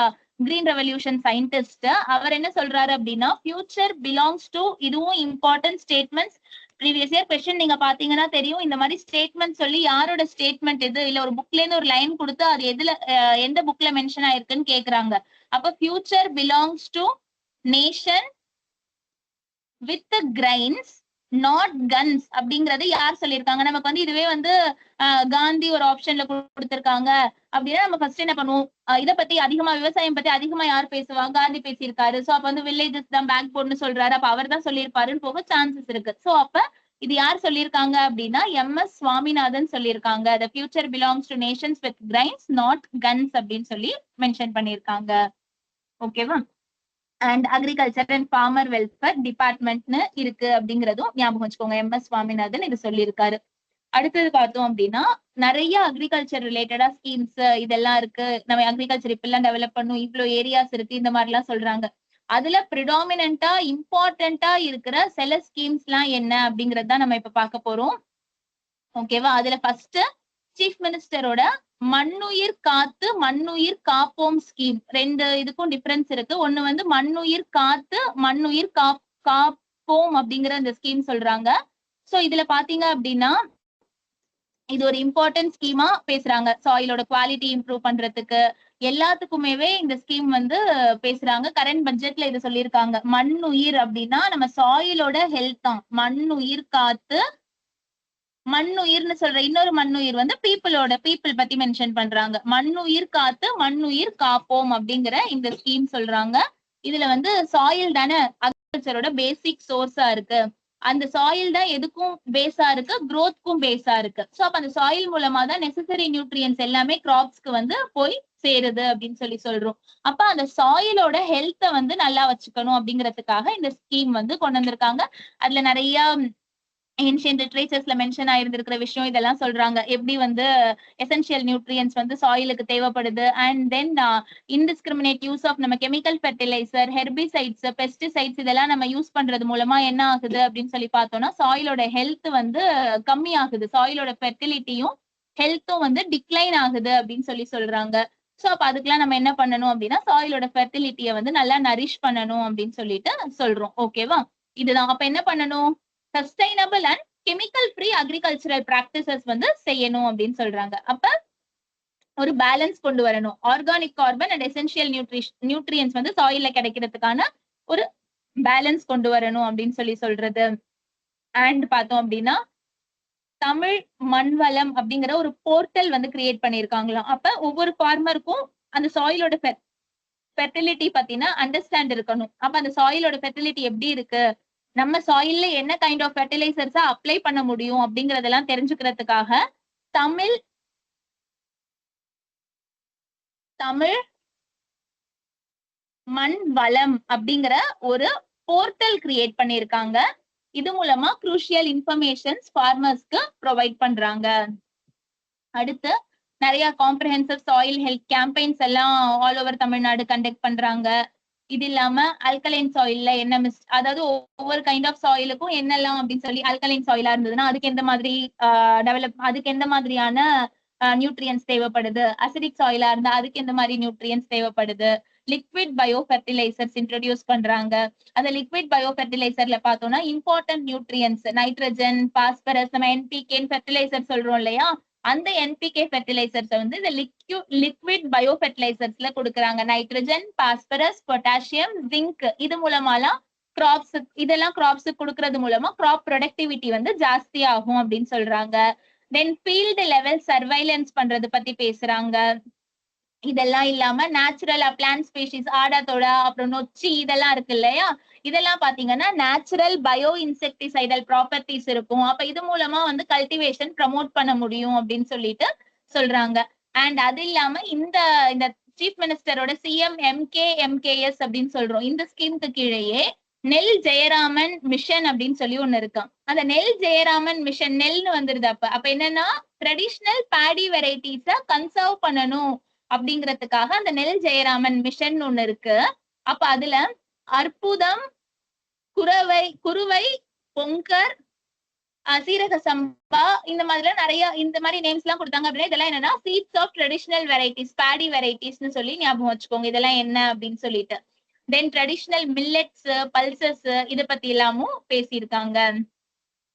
green revolution scientist. அவர் என்ன சொல்றாரு அப்படின்னா, ஃபியூச்சர் பிலாங்ஸ் டு, இதுவும் important statements. Previous year question நீங்க பாத்தீங்கன்னா தெரியும், இந்த மாதிரி ஸ்டேட்மெண்ட் சொல்லி யாரோட ஸ்டேட்மெண்ட் இது, இல்ல ஒரு புக்ல இருந்து ஒரு லைன் கொடுத்து அது எதுல எந்த புக்ல மென்ஷன் ஆயிருக்குன்னு கேக்குறாங்க. அப்ப future belongs to nation with grains not guns அப்படிங்கறது யார் சொல்லியிருக்காங்க? நமக்கு வந்து இதுவே வந்து காந்தி ஒரு ஆப்ஷன்ல கொடுத்திருக்காங்க அப்படின்னா நம்ம ஃபர்ஸ்ட் என்ன பண்ணுவோம், இதை பத்தி அதிகமா, விவசாயம் பத்தி அதிகமா யார் பேசுவா? காந்தி பேசியிருக்காரு. சோ அப்ப வந்து வில்லேஜஸ் தான் பேக் போர்ட்னு சொல்றாரு, அப்ப அவர் தான் சொல்லியிருப்பாருன்னு போக சான்சஸ் இருக்கு. சோ அப்ப இது யார் சொல்லியிருக்காங்க அப்படின்னா MS சுவாமிநாதன் சொல்லியிருக்காங்க. the future belongs to nations with grains not guns அப்படின்னு சொல்லி மென்ஷன் பண்ணியிருக்காங்க. ஓகேவா? And agriculture and farmer welfare டிபார்ட்மெண்ட்னு இருக்கு அப்படிங்கறதும் ஞாபகம் வச்சுக்கோங்க. MS சுவாமிநாதன் இது சொல்லியிருக்காரு. அடுத்தது பார்த்தோம் அப்படின்னா, நிறைய அக்ரிகல்ச்சர் ரிலேட்டடா ஸ்கீம்ஸ் இதெல்லாம் இருக்கு. நம்ம அக்ரிகல்ச்சர் இப்பெல்லாம் டெவலப் பண்ணும், இவ்வளவு ஏரியாஸ் இருக்கு, இந்த மாதிரி எல்லாம் சொல்றாங்க. அதுல ப்ரிடாமினண்டா இம்பார்ட்டண்டா இருக்கிற சில ஸ்கீம்ஸ் எல்லாம் என்ன அப்படிங்கறது தான் நம்ம இப்ப பார்க்க போறோம். ஓகேவா? அதுல ஃபர்ஸ்ட் சீஃப் மினிஸ்டரோட மண்ணுயிர் காத்து மண்ணுயிர் காப்போம் ஸ்கீம். ரெண்டு இதுக்கும் டிஃபரன்ஸ் இருக்கு. ஒண்ணு வந்து மண்ணுயிர் காத்து மண்ணுயிர் காப்போம் அப்படிங்கிற இந்த ஸ்கீம் சொல்றாங்க. சோ இதுல பாத்தீங்க அப்படின்னா இது ஒரு இம்பார்ட்டன்ட் ஸ்கீமா பேசுறாங்க. சாயிலோட குவாலிட்டி இம்ப்ரூவ் பண்றதுக்கு எல்லாத்துக்குமேவே இந்த ஸ்கீம் வந்து பேசுறாங்க. கரண்ட் பட்ஜெட்ல இது சொல்லியிருக்காங்க. மண்ணுயிர் அப்படின்னா நம்ம சாயிலோட ஹெல்த் தான். மண்ணுயிர் காத்து மண்ணுயிர்னு சொல்ற இன்னொரு மண்ணுயிர் வந்து பீப்புள் பத்தி மென்ஷன் பண்றாங்க. மண்ணுயிர் காத்து மண்ணுயிர் காப்போம் அப்படிங்கிற இந்த ஸ்கீம் சொல்றாங்க. இதுல வந்து சாயில் தானே அக்ரிகல்ச்சரோட பேசிக் சோர்ஸா இருக்கு. அந்த சாயில் தான் எதுக்கும் பேஸா இருக்கு, growthக்கும் பேஸா இருக்கு. சோ அப்ப அந்த சாயில் மூலமா தான் நெசசரி நியூட்ரியன்ஸ் எல்லாமே கிராப்ஸ்க்கு வந்து போய் சேருது அப்படின்னு சொல்லி சொல்றோம். அப்ப அந்த சாயிலோட ஹெல்த்தை வந்து நல்லா வச்சுக்கணும் அப்படிங்கறதுக்காக இந்த ஸ்கீம் வந்து கொண்டு வந்திருக்காங்க. அதுல நிறைய ஏன்ஷியன்ட் லிட்ரேச்சர்ஸ்ல மென்ஷன் ஆயிருந்திருக்கிற விஷயம் இதெல்லாம் சொல்றாங்க. எப்படி வந்து எசென்ஷியல் நியூட்ரியன்ஸ் வந்து சாயிலுக்கு தேவைப்படுது. And then indiscriminate use of நம்ம கெமிக்கல் ஃபெர்டிலைசர், ஹெர்பிசைட்ஸ், பெஸ்டிசைட்ஸ் இதெல்லாம் நம்ம யூஸ் பண்றது மூலமா என்ன ஆகுது அப்படின்னு சொல்லி பார்த்தோம்னா சாயிலோட ஹெல்த் வந்து கம்மி ஆகுது. சாயிலோட ஃபெர்டிலிட்டியும் ஹெல்த்தும் வந்து டிக்ளைன் ஆகுது அப்படின்னு சொல்லி சொல்றாங்க. சோ அப்ப அதுக்கெல்லாம் நம்ம என்ன பண்ணணும் அப்படின்னா சாயிலோட ஃபெர்டிலிட்டியை வந்து நல்லா நரிஷ் பண்ணணும் அப்படின்னு சொல்லிட்டு சொல்றோம். ஓகேவா? இதுதான். அப்ப என்ன பண்ணணும், sustainable and chemical free agricultural practices வந்து செய்யணும் அப்படின்னு சொல்றாங்க. அப்ப ஒரு பேலன்ஸ் கொண்டு வரணும். Organic carbon and essential nutrients வந்து சாயில்ல கிடைக்கிறதுக்கான ஒரு பேலன்ஸ் கொண்டு வரணும் அப்படின்னு சொல்லி சொல்றது. அண்ட் பார்த்தோம் அப்படின்னா தமிழ் மண்வளம் அப்படிங்கிற ஒரு போர்ட்டல் வந்து கிரியேட் பண்ணிருக்காங்களாம். அப்ப ஒவ்வொரு ஃபார்மருக்கும் அந்த சாயிலோட ஃபெர்டிலிட்டி பத்தின அண்டர்ஸ்டாண்ட் இருக்கணும். அப்ப அந்த சாயிலோட ஃபெர்டிலிட்டி எப்படி இருக்கு, நம்ம சாயில்ல என்ன கைண்ட் ஆஃப் ஃபெர்டிலைசர்ஸ் அப்ளை பண்ண முடியும் அப்படிங்கறதெல்லாம் தெரிஞ்சுக்கிறதுக்காக தமிழ் மண் வளம் அப்படிங்கிற ஒரு போர்ட்டல் கிரியேட் பண்ணிருக்காங்க. இது மூலமா குரூஷியல் இன்ஃபர்மேஷன்ஸ் ஃபார்மர்ஸ்க்கு ப்ரொவைட் பண்றாங்க. அடுத்து நிறைய காம்ப்ரஹென்சிவ் சாயில் ஹெல்த் கேம்பெயின்ஸ் எல்லாம் ஆல் ஓவர் தமிழ்நாடு கண்டக்ட் பண்றாங்க. இது இல்லாம அல்கலைன் சாயில்ல என்ன அதாவது ஒவ்வொரு கைண்ட் ஆஃப் சாயிலுக்கும் என்னெல்லாம் அப்படின்னு சொல்லி, அல்கலைன் சாயிலா இருந்ததுன்னா அதுக்கு எந்த மாதிரி அதுக்கு எந்த மாதிரியான நியூட்ரியன்ஸ் தேவைப்படுது, அசிடிக் சாயிலா இருந்தா அதுக்கு எந்த மாதிரி நியூட்ரியன்ஸ் தேவைப்படுது, லிக்விட் பயோ ஃபெர்டிலைசர்ஸ் இன்ட்ரோடியூஸ் பண்றாங்க. அந்த லிக்விட் பயோ ஃபெர்டிலைசர்ல பார்த்தோம்னா இம்பார்ட்டன்ட் நியூட்ரியன்ஸ் நைட்ரஜன், பாஸ்பரஸ், நம்ம NPK ஃபெர்டிலைசர் சொல்றோம் இல்லையா, அந்த NPK ஃபெர்டிலைசர்ஸ் வந்து இந்த லிக்விட் பயோ ஃபெர்டிலைசர்ஸ்ல கொடுக்குறாங்க. நைட்ரஜன், பாஸ்பரஸ், பொட்டாசியம், ஜிங்க் இது மூலமாலாம் கிராப்ஸ் இதெல்லாம் கிராப்ஸ் கொடுக்கறது மூலமா கிராப் ப்ரொடக்டிவிட்டி வந்து ஜாஸ்தி ஆகும் அப்படின்னு சொல்றாங்க. தென் ஃபீல்டு லெவல் சர்வைலன்ஸ் பண்றது பத்தி பேசுறாங்க. இதெல்லாம் இல்லாம நேச்சுரலா பிளான்ட் ஸ்பீஷிஸ் ஆடாத்தோடா அப்புறம் நொச்சி இதெல்லாம் இருக்கு இல்லையா, இதெல்லாம் பாத்தீங்கன்னா நேச்சுரல் பயோ இன்செக்டிசைடல் ப்ராப்பர்ட்டிஸ் இருக்கும். அப்ப இது மூலமா வந்து கல்டிவேஷன் ப்ரமோட் பண்ண முடியும் அப்படின்னு சொல்லிட்டு சொல்றாங்க. அண்ட் அது இல்லாம இந்த சீஃப் மினிஸ்டரோட CMMKMKS அப்படின்னு சொல்றோம். இந்த ஸ்கீமுக்கு கீழேயே நெல் ஜெயராமன் மிஷன் அப்படின்னு சொல்லி ஒண்ணு இருக்கும். அந்த நெல் ஜெயராமன் மிஷன் நெல்னு வந்துருது. அப்ப என்னன்னா ட்ரெடிஷ்னல் பேடி வெரைட்டிஸ கன்சர்வ் பண்ணணும் அப்படிங்கிறதுக்காக அந்த நெல் ஜெயராமன் மிஷன் ஒண்ணு இருக்கு. அப்ப அதுல அற்புதம், குருவை, பொங்கர், சீரக சம்பா, இந்த மாதிரிலாம் நிறைய இந்த மாதிரி நேம்ஸ் எல்லாம் கொடுத்தாங்க அப்படின்னா இதெல்லாம் என்னன்னா seeds of traditional varieties, paddy வெரைட்டிஸ்னு சொல்லி ஞாபகம் வச்சுக்கோங்க. இதெல்லாம் என்ன அப்படின்னு சொல்லிட்டு. தென் ட்ரெடிஷனல் மில்லட்ஸ், பல்சஸ் இத பத்தி எல்லாமும் பேசியிருக்காங்க.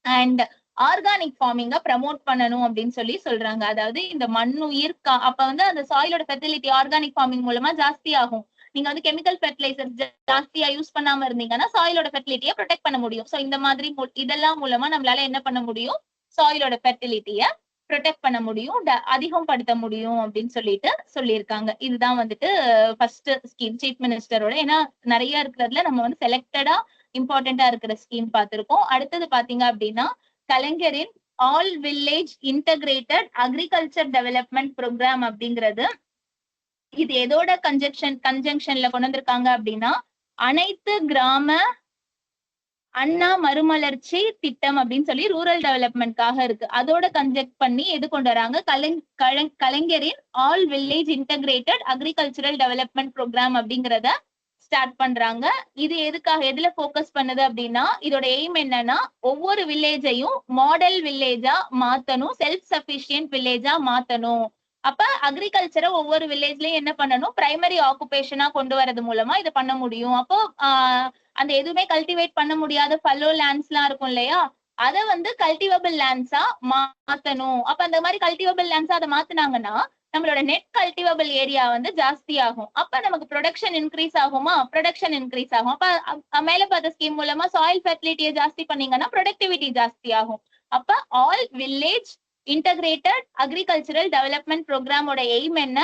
அண்ட் ஆர்கானிக் ஃபார்மிங்க ப்ரமோட் பண்ணணும் அப்படின்னு சொல்லி சொல்றாங்க. அதாவது இந்த மண்ணுயிர் அப்ப வந்து அந்த சாயிலோட ஃபெர்டிலிட்டி ஆர்கானிக் ஃபார்மிங் மூலமா ஜாஸ்தி ஆகும். நீங்க வந்து கெமிக்கல் ஃபெர்டிலைசர் ஜாஸ்தியா யூஸ் பண்ணாம இருந்தீங்கன்னா சாயிலோட ஃபெர்டிலிட்டியை ப்ரொடெக்ட் பண்ண முடியும். சோ இந்த மாதிரி இதெல்லாம் மூலமா நம்மளால என்ன பண்ண முடியும், சாயிலோட ஃபெர்டிலிட்டிய ப்ரொடெக்ட் பண்ண முடியும், அதிகம் படுத்த முடியும் அப்படின்னு சொல்லிட்டு சொல்லியிருக்காங்க. இதுதான் வந்துட்டு ஃபர்ஸ்ட் ஸ்கீம் சீஃப் மினிஸ்டரோட. ஏன்னா நிறைய இருக்கிறதுல நம்ம வந்து செலக்டடா இம்பார்ட்டண்டா இருக்கிற ஸ்கீம் பார்த்திருக்கோம். அடுத்தது பாத்தீங்க அப்படின்னா கலைஞரின் all village integrated agriculture development programme அப்படிங்கிறது. இது எதோட கன்ஜங்ஷன்ல கொண்டு வந்திருக்காங்க அப்படின்னா அனைத்து கிராம அண்ணா மறுமலர்ச்சி திட்டம் அப்படின்னு சொல்லி ரூரல் டெவலப்மெண்ட்காக இருக்கு. அதோட கன்ஜெக்ட் பண்ணி எது கொண்டு வராங்க, கலைஞரின் all village integrated agricultural development programme அப்படிங்கிறத ஸ்டார்ட் பண்றாங்க. இது எதுக்காக, எதுல போக்கஸ் பண்ணுது அப்படின்னா இதோட எய்ம் என்னன்னா ஒவ்வொரு வில்லேஜையும் மாடல் வில்லேஜா மாத்தணும், செல்ஃப் சஃபிஷியன்ட் வில்லேஜா மாத்தணும். அப்ப அக்ரிகல்ச்சரை ஒவ்வொரு வில்லேஜ்லயும் என்ன பண்ணணும், பிரைமரி ஆக்குபேஷனா கொண்டு வரது மூலமா இதை பண்ண முடியும். அப்போ அந்த எதுவுமே கல்டிவேட் பண்ண முடியாத ஃபல்லோ லேண்ட்ஸ் எல்லாம் இருக்கும் இல்லையா, அதை வந்து கல்டிவபிள் லேண்ட்ஸா மாத்தணும். அப்ப அந்த மாதிரி கல்டிவபிள் லேண்ட்ஸா அதை மாத்தினாங்கன்னா நம்மளோட நெட் கல்டிவபிள் ஏரியா வந்து ஜாஸ்தி ஆகும். அப்ப நமக்கு ப்ரொடக்ஷன் இன்க்ரீஸ் ஆகுமா, ப்ரொடக்ஷன் இன்க்ரீஸ் ஆகும். அப்ப மேல பார்த்த ஸ்கீம் மூலமா சாயில் ஃபெர்டிலிட்டியை ஜாஸ்தி பண்ணீங்கன்னா ப்ரொடக்டிவிட்டி ஜாஸ்தி ஆகும். அப்ப all village integrated agricultural development ப்ரோக்ராமோட எய்ம் என்ன,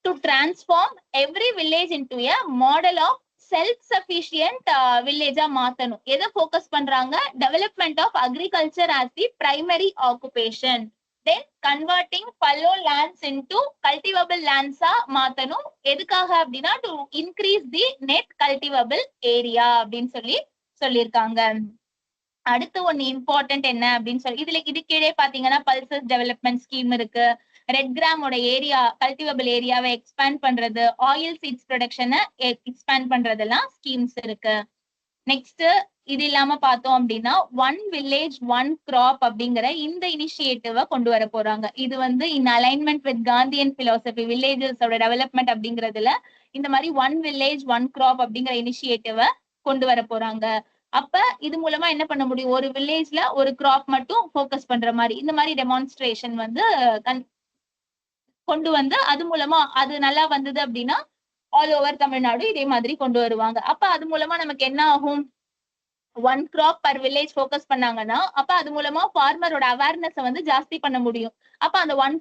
to transform every village into a model of self sufficient வில்லேஜா மாத்தணும். எதை போக்கஸ் பண்றாங்க, development of agriculture as the primary occupation, then converting fallow lands into cultivable lands மாத்தணும். எதுக்காக அப்படின்னா to increase the net cultivable area அப்படின்னு சொல்லியிருக்காங்க. அடுத்து ஒன்னு இம்பார்ட்டன்ட் என்ன அப்படின்னு சொல்லி இது கீழே பாத்தீங்கன்னா பல்சஸ் டெவலப்மெண்ட் ஸ்கீம் இருக்கு. ரெட் கிராமோட ஏரியா கல்டிவபிள் ஏரியாவை எக்ஸ்பேண்ட் பண்றது, ஆயில் சீட்ஸ் ப்ரொடக்ஷனை எக்ஸ்பேண்ட் பண்றதெல்லாம் ஸ்கீம்ஸ் இருக்கு. நெக்ஸ்ட் இது இல்லாம பார்த்தோம் அப்படின்னா ஒன் வில்லேஜ் ஒன் கிராப் அப்படிங்கிற இந்த இனிஷியேட்டிவ கொண்டு வர போறாங்க. இது வந்து in alignment with Gandhian philosophy வில்லேஜஸோட டெவலப்மெண்ட் அப்படிங்கறதுல இந்த மாதிரி ஒன் வில்லேஜ் ஒன் கிராப் அப்படிங்கிற இனிஷியேட்டிவ கொண்டு வர போறாங்க. அப்ப இது மூலமா என்ன பண்ண முடியும், ஒரு வில்லேஜ்ல ஒரு கிராப் மட்டும் போக்கஸ் பண்ற மாதிரி இந்த மாதிரி டெமான்ஸ்ட்ரேஷன் வந்து கொண்டு வந்து அது மூலமா அது நல்லா வந்தது அப்படின்னா ஆல் ஓவர் தமிழ்நாடு இதே மாதிரி கொண்டு வருவாங்க. அப்ப அது மூலமா நமக்கு என்ன ஆகும், one crop per village focus பண்ணாங்கன்னா அப்ப அது மூலமா ஃபார்மரோட அவேர்னஸ் வந்து ஜாஸ்தி பண்ண முடியும். அப்ப அந்த ஒன்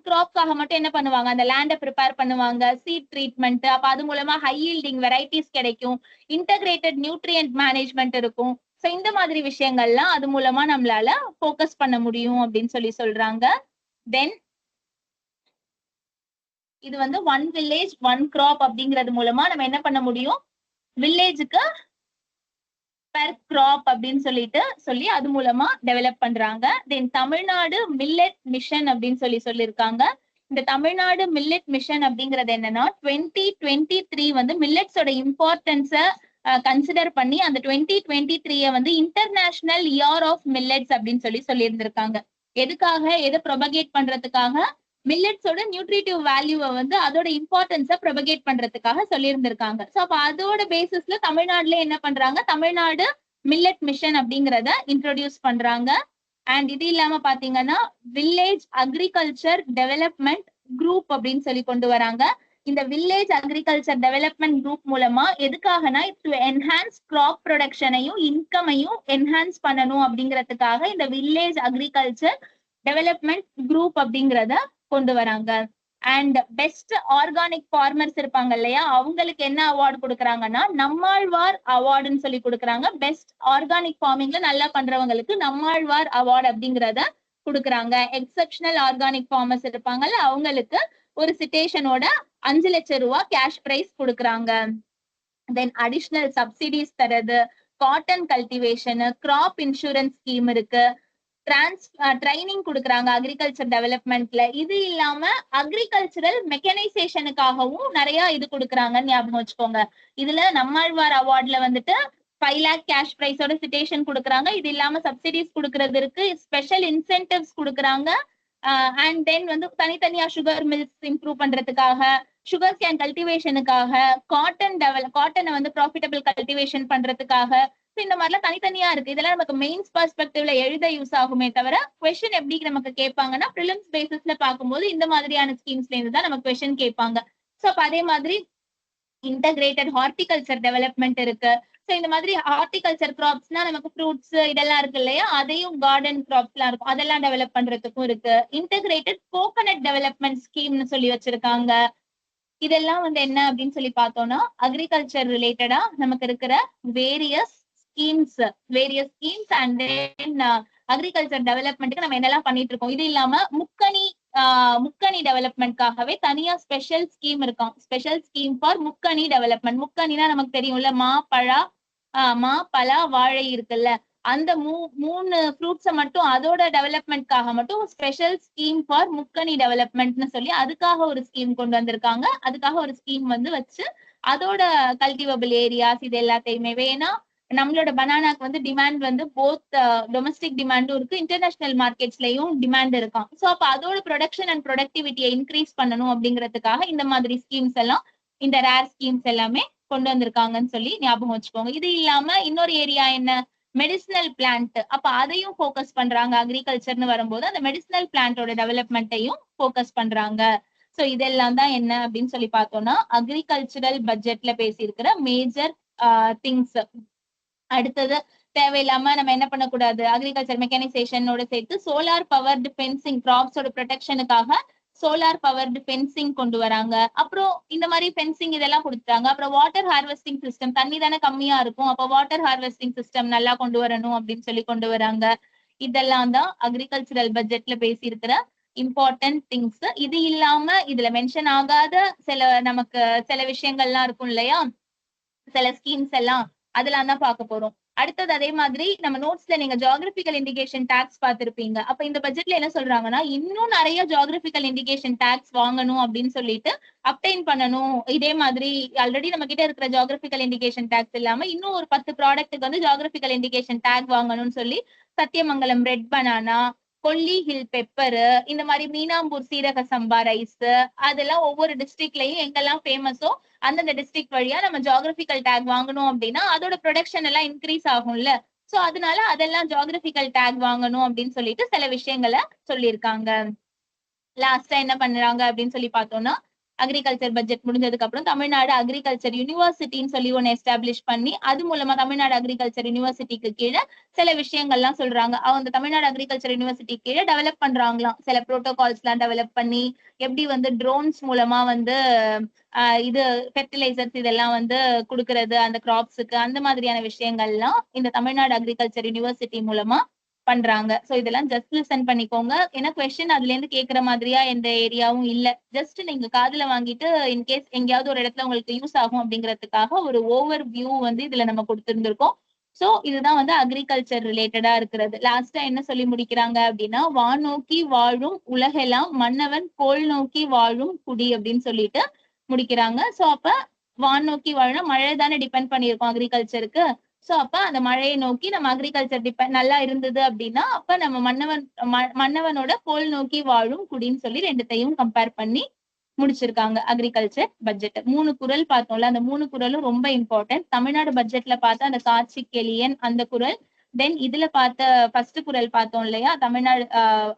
கிராப்காக மட்டும் என்ன பண்ணுவாங்க, அந்த லேண்டை ப்ரிப்பேர் பண்ணுவாங்க, சீட் ட்ரீட்மெண்ட், அப்ப அது மூலமா ஹை ஈல்டிங் வெரைட்டிஸ் கிடைக்கும், இன்டகிரேட்டட் நியூட்ரியன்ட் மேனேஜ்மெண்ட் இருக்கும். சோ இந்த மாதிரி விஷயங்கள்லாம் அது மூலமா நம்மளால போக்கஸ் பண்ண முடியும் அப்படின்னு சொல்றாங்க. தென் இது வந்து ஒன் வில்லேஜ் ஒன் கிராப் அப்படிங்கிறது மூலமா நம்ம என்ன பண்ண முடியும், வில்லேஜுக்கு பெர் கிராப் அப்படின்னு சொல்லி அது மூலமா டெவலப் பண்றாங்க. தென் தமிழ்நாடு மில்லட் மிஷன் அப்படின்னு சொல்லியிருக்காங்க. இந்த தமிழ்நாடு மில்லட் மிஷன் அப்படிங்கிறது என்னன்னா 2023 வந்து மில்லட்ஸோட இம்பார்ட்டன்ஸை கன்சிடர் பண்ணி அந்த 2023 வந்து இன்டர்நேஷனல் இயர் ஆஃப் மில்லட்ஸ் அப்படின்னு சொல்லியிருந்திருக்காங்க. எதுக்காக, எதை ப்ரொபகேட் பண்றதுக்காக, மில்லட்ஸோட நியூட்ரிட்டிவ் வேல்யூவை வந்து அதோட இம்பார்ட்டன்ஸை ப்ரொபகேட் பண்றதுக்காக சொல்லியிருந்திருக்காங்க. ஸோ அப்ப அதோட பேசிஸ்ல தமிழ்நாடுல என்ன பண்றாங்க, தமிழ்நாடு மில்லட் மிஷன் அப்படிங்கிறத இன்ட்ரோடியூஸ் பண்றாங்க. அண்ட் இது இல்லாம பாத்தீங்கன்னா வில்லேஜ் அக்ரிகல்ச்சர் டெவலப்மெண்ட் குரூப் அப்படின்னு கொண்டு வராங்க. இந்த வில்லேஜ் அக்ரிகல்ச்சர் டெவலப்மெண்ட் குரூப் மூலமா எதுக்காகனா டு என்ஹான்ஸ் கிராப் ப்ரொடக்ஷனையும் இன்கமையும் என்ஹான்ஸ் பண்ணணும் அப்படிங்கிறதுக்காக இந்த வில்லேஜ் அக்ரிகல்ச்சர் டெவலப்மெண்ட் குரூப் அப்படிங்கிறத கொண்டு வராங்க. அண்ட் பெஸ்ட் ஆர்கானிக் ஃபார்மர்ஸ் இருப்பாங்க இல்லையா, அவங்களுக்கு என்ன அவார்டு கொடுக்குறாங்கன்னா நம்மாழ்வார் அவார்டுன்னு சொல்லி கொடுக்குறாங்க. பெஸ்ட் ஆர்கானிக் ஃபார்மிங்ல நல்லா பண்றவங்களுக்கு நம்மாழ்வார் அவார்டு அப்படிங்கிறத கொடுக்குறாங்க. எக்ஸப்ஷனல் ஆர்கானிக் ஃபார்மர்ஸ் இருப்பாங்கல்ல அவங்களுக்கு ஒரு சிட்டேஷனோட 5 லட்சம் ரூபாய் கேஷ் பிரைஸ் கொடுக்குறாங்க. தென் அடிஷனல் சப்சிடிஸ் தரது, cotton cultivation, graph insurance scheme இருக்கு, ட்ரைனிங் கொடுக்குறாங்க அக்ரிகல்ச்சர் டெவலப்மெண்ட்ல. இது இல்லாம அக்ரிகல்ச்சரல் மெக்கனைசேஷனுக்காகவும் நிறைய இது கொடுக்குறாங்கன்னு ஞாபகம் வச்சுக்கோங்க. இதுல நம்மாழ்வார் அவார்ட்ல வந்துட்டு 5 lakh கேஷ் பிரைஸோட சிட்டேஷன் கொடுக்குறாங்க. இது இல்லாம சப்சிடிஸ் கொடுக்கறது இருக்கு, ஸ்பெஷல் இன்சென்டிவ்ஸ் கொடுக்குறாங்க. அண்ட் தென் வந்து தனித்தனியா சுகர் மில்ஸ் இம்ப்ரூவ் பண்றதுக்காக, சுகர் கேன் கல்டிவேஷனுக்காக, காட்டனை வந்து ப்ராஃபிட்டபிள் கல்டிவேஷன் பண்றதுக்காக, இந்த மாதிரிலாம் தனித்தனியா இருக்கு. இதெல்லாம் நமக்கு மெயின்ஸ் பெர்ஸ்பெக்டிவ்ல எழுத யூஸ் ஆகுமே தவிர கொஸ்டின் எப்படி நமக்கு கேட்பாங்கன்னா ப்ரிலிம்ஸ் பேசிஸ்ல பார்க்கும்போது இந்த மாதிரியான ஸ்கீம்ஸ்ல இருந்து தான் நமக்கு கொஸ்டின் கேட்பாங்க. ஸோ அப்ப அதே மாதிரி இன்டகிரேட்டட் ஹார்டிகல்ச்சர் டெவலப்மெண்ட் இருக்கு. ஸோ இந்த மாதிரி ஹார்டிகல்ச்சர் கிராப்ஸ்னா நமக்கு ஃப்ரூட்ஸ் இதெல்லாம் இருக்கு இல்லையா, அதையும் கார்டன் கிராப்ஸ் எல்லாம் இருக்கும், அதெல்லாம் டெவலப் பண்றதுக்கும் இருக்கு. இன்டகிரேட்டட் கோகனட் டெவலப்மெண்ட் ஸ்கீம்னு சொல்லி வச்சிருக்காங்க. இதெல்லாம் வந்து என்ன அப்படின்னு சொல்லி பார்த்தோம்னா அக்ரிகல்ச்சர் ரிலேட்டடா நமக்கு இருக்கிற various schemes and then agriculture டெவலப்மெண்ட்டுக்கு நம்ம என்னெல்லாம் பண்ணிட்டு இருக்கோம். இது இல்லாம முக்கணி டெவலப்மெண்ட்காகவே தனியா ஸ்பெஷல் ஸ்கீம் இருக்கும். ஸ்பெஷல் ஸ்கீம் ஃபார் முக்கணி டெவலப்மெண்ட். முக்கணினா நமக்கு தெரியும்ல, மா பலா வாழை இருக்குல்ல, அந்த மூணு ஃப்ரூட்ஸை மட்டும் அதோட டெவலப்மெண்ட்காக மட்டும் ஸ்பெஷல் ஸ்கீம் ஃபார் முக்கணி டெவலப்மெண்ட்னு சொல்லி அதுக்காக ஒரு ஸ்கீம் கொண்டு வந்திருக்காங்க. அதுக்காக ஒரு ஸ்கீம் வந்து வச்சு அதோட கல்டிவபிள் ஏரியாஸ் இது எல்லாத்தையுமே, வேணா நம்மளோட பனானாக்கு வந்து டிமாண்ட் வந்து போத் டொமஸ்டிக் டிமாண்டும் இருக்கு, இன்டர்நேஷனல் மார்க்கெட்ஸ்லயும் டிமாண்ட் இருக்கும். ஸோ அப்ப அதோட ப்ரொடக்ஷன் அண்ட் ப்ரொடக்டிவிட்டியை இன்க்ரீஸ் பண்ணணும் அப்படிங்கிறதுக்காக இந்த மாதிரி ஸ்கீம்ஸ் எல்லாம், இந்த ரேர் ஸ்கீம்ஸ் எல்லாமே கொண்டு வந்திருக்காங்கன்னு சொல்லி ஞாபகம் வச்சுக்கோங்க. இது இல்லாம இன்னொரு ஏரியா என்ன, மெடிசினல் பிளான்ட். அப்ப அதையும் ஃபோக்கஸ் பண்றாங்க. அக்ரிகல்ச்சர்னு வரும்போது அந்த மெடிசினல் பிளான்டோட டெவலப்மெண்ட்டையும் ஃபோக்கஸ் பண்றாங்க. சோ இதெல்லாம் தான் என்ன அப்படின்னு சொல்லி பார்த்தோம்னா அக்ரிகல்ச்சரல் பட்ஜெட்ல பேசியிருக்கிற மேஜர் திங்ஸ். அடுத்தது தேவையில்லாம நம்ம என்ன பண்ணக்கூடாது, அக்ரிகல்ச்சர் மெக்கனைசேஷனோட சேர்த்து சோலார் பவர்டு ஃபென்சிங், கிராப்ஸோட ப்ரொடெக்ஷனுக்காக சோலார் பவர்டு ஃபென்சிங் கொண்டு வராங்க. அப்புறம் இந்த மாதிரி ஃபென்சிங் இதெல்லாம் கொடுத்துட்டாங்க. அப்புறம் வாட்டர் ஹார்வெஸ்டிங் சிஸ்டம், தண்ணி தானே கம்மியா இருக்கும், அப்ப வாட்டர் ஹார்வெஸ்டிங் சிஸ்டம் நல்லா கொண்டு வரணும் அப்படின்னு சொல்லி கொண்டு வராங்க. இதெல்லாம் தான் அக்ரிகல்ச்சரல் பட்ஜெட்ல பேசியிருக்கிற இம்பார்ட்டன்ட் திங்ஸ். இது இல்லாம இதுல மென்ஷன் ஆகாத சில விஷயங்கள்லாம் இருக்கும் இல்லையா, சில ஸ்கீம்ஸ் எல்லாம், அதெல்லாம் தான் பார்க்க போறோம். அடுத்தது அதே மாதிரி நம்ம நோட்ஸ்ல நீங்க ஜியோகிராபிக்கல் இண்டிகேஷன் டாக்ஸ் பார்த்திருப்பீங்க. அப்ப இந்த பட்ஜெட்ல என்ன சொல்றாங்கன்னா இன்னும் நிறைய ஜியோகிராபிக்கல் இண்டிகேஷன் டாக்ஸ் வாங்கணும் அப்படின்னு சொல்லிட்டு அப்டைன் பண்ணணும். இதே மாதிரி ஆல்ரெடி நம்ம கிட்ட இருக்கிற ஜியோகிராபிக்கல் இண்டிகேஷன் டாக்ஸ் இல்லாம இன்னும் ஒரு 10 ப்ராடக்ட்டுக்கு வந்து ஜியோகிராபிக்கல் இண்டிகேஷன் டாக் வாங்கணும்னு சொல்லி சத்தியமங்கலம் ரெட் பனானா, கொல்லி ஹில் பெப்பர், இந்த மாதிரி மீனாம்பூர் சீரக சம்பா ரைஸ், அதெல்லாம் ஒவ்வொரு டிஸ்ட்ரிக்ட்லயும் எங்கெல்லாம் ஃபேமஸோ அந்தந்த டிஸ்ட்ரிக்ட் வழியா நம்ம ஜியோகிராபிக்கல் டேக் வாங்கணும் அப்படின்னா அதோட ப்ரொடக்ஷன் எல்லாம் இன்க்ரீஸ் ஆகும்ல. சோ அதனால அதெல்லாம் ஜியோகிராபிக்கல் டேக் வாங்கணும் அப்படின்னு சொல்லிட்டு சில விஷயங்களை சொல்லியிருக்காங்க. லாஸ்டா என்ன பண்றாங்க அப்படின்னு சொல்லி பார்த்தோம்னா அக்ரிகல்ச்சர் பட்ஜெட் முடிஞ்சதுக்கு அப்புறம் தமிழ்நாடு அக்ரிகல்ச்சர் யூனிவர்சிட்டின்னு சொல்லி ஒன்னு எஸ்டாப்ளிஷ் பண்ணி அது மூலமா தமிழ்நாடு அக்ரிகல்ச்சர் யூனிவர்சிட்டிக்கு கீழே சில விஷயங்கள்லாம் சொல்றாங்க. அவங்க தமிழ்நாடு அக்ரிகல்ச்சர் யூனிவர்சிட்டி கீழே டெவலப் பண்றாங்களாம். சில ப்ரோட்டோகால்ஸ் எல்லாம் டெவலப் பண்ணி எப்படி வந்து ட்ரோன்ஸ் மூலமா வந்து இது ஃபெர்டிலைசர்ஸ் இதெல்லாம் வந்து கொடுக்கறது அந்த கிராப்ஸுக்கு, அந்த மாதிரியான விஷயங்கள்லாம் இந்த தமிழ்நாடு அக்ரிகல்ச்சர் யூனிவர்சிட்டி மூலமா பண்றாங்க. சோ இதெல்லாம் ஜஸ்ட் லிசன் பண்ணிக்கோங்க. ஏன்னா கொஸ்டின் அதுல இருந்து கேட்கற மாதிரியா எந்த ஏரியாவும் இல்ல. ஜஸ்ட் நீங்க காதுல வாங்கிட்டு இன்கேஸ் எங்கேயாவது ஒரு இடத்துல உங்களுக்கு யூஸ் ஆகும் அப்படிங்கிறதுக்காக ஒரு ஓவர் வியூ வந்து இதுல நம்ம கொடுத்திருந்திருக்கோம். சோ இதுதான் வந்து அக்ரிகல்ச்சர் ரிலேட்டடா இருக்கிறது. லாஸ்டா என்ன சொல்லி முடிக்கிறாங்க அப்படின்னா வானோக்கி வாழும் உலகெல்லாம் மன்னவன் கோல் நோக்கி வாழும் குடி அப்படின்னு சொல்லிட்டு முடிக்கிறாங்க. சோ அப்ப வானோக்கி வாழ மழை தானே டிபெண்ட் பண்ணியிருக்கோம் அக்ரிகல்ச்சருக்கு. சோ அப்ப அந்த மழையை நோக்கி நம்ம அக்ரிகல்ச்சர் நல்லா இருந்தது அப்படின்னா அப்ப நம்ம மன்னவனோட கோல் நோக்கி வாழும் குடின்னு சொல்லி ரெண்டுத்தையும் கம்பேர் பண்ணி முடிச்சிருக்காங்க அக்ரிகல்ச்சர் பட்ஜெட். 3 குறள் பார்த்தோம்ல, அந்த 3 குறளும் ரொம்ப இம்பார்ட்டன்ட். தமிழ்நாடு பட்ஜெட்ல பார்த்தா அந்த காட்சி கெளியன் அந்த குறள், தென் இதுல பார்த்த ஃபர்ஸ்ட் குறள் பார்த்தோம் இல்லையா, தமிழ்நாடு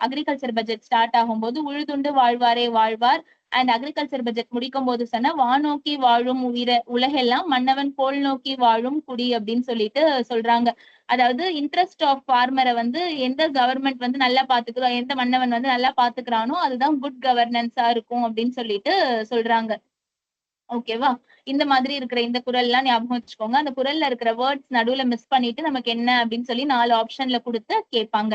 அக்ரிகல்ச்சர் பட்ஜெட் ஸ்டார்ட் ஆகும்போது உழுதுண்டு வாழ்வாரே வாழ்வார், அண்ட் அக்ரிகல்ச்சர் பட்ஜெட் முடிக்கும் போது சொன்னா வானோக்கி வாழும் உலகெல்லாம் மன்னவன் கோல் நோக்கி வாழும் குடி அப்படின்னு சொல்லிட்டு சொல்றாங்க. அதாவது இன்ட்ரெஸ்ட் ஆஃப் ஃபார்மரை வந்து எந்த கவர்மெண்ட் வந்து நல்லா பாத்துக்கிறோம், எந்த மன்னவன் வந்து நல்லா பாத்துக்கிறானோ அதுதான் குட் கவர்னன்ஸா இருக்கும் அப்படின்னு சொல்லிட்டு சொல்றாங்க. ஓகேவா, இந்த மாதிரி இருக்கிற இந்த குறள் எல்லாம் ஞாபகம் வச்சுக்கோங்க. அந்த குறள்ல இருக்கிற வேர்ட்ஸ் நடுவுல மிஸ் பண்ணிட்டு நமக்கு என்ன அப்படின்னு சொல்லி 4 ஆப்ஷன்ல கொடுத்து கேட்பாங்க.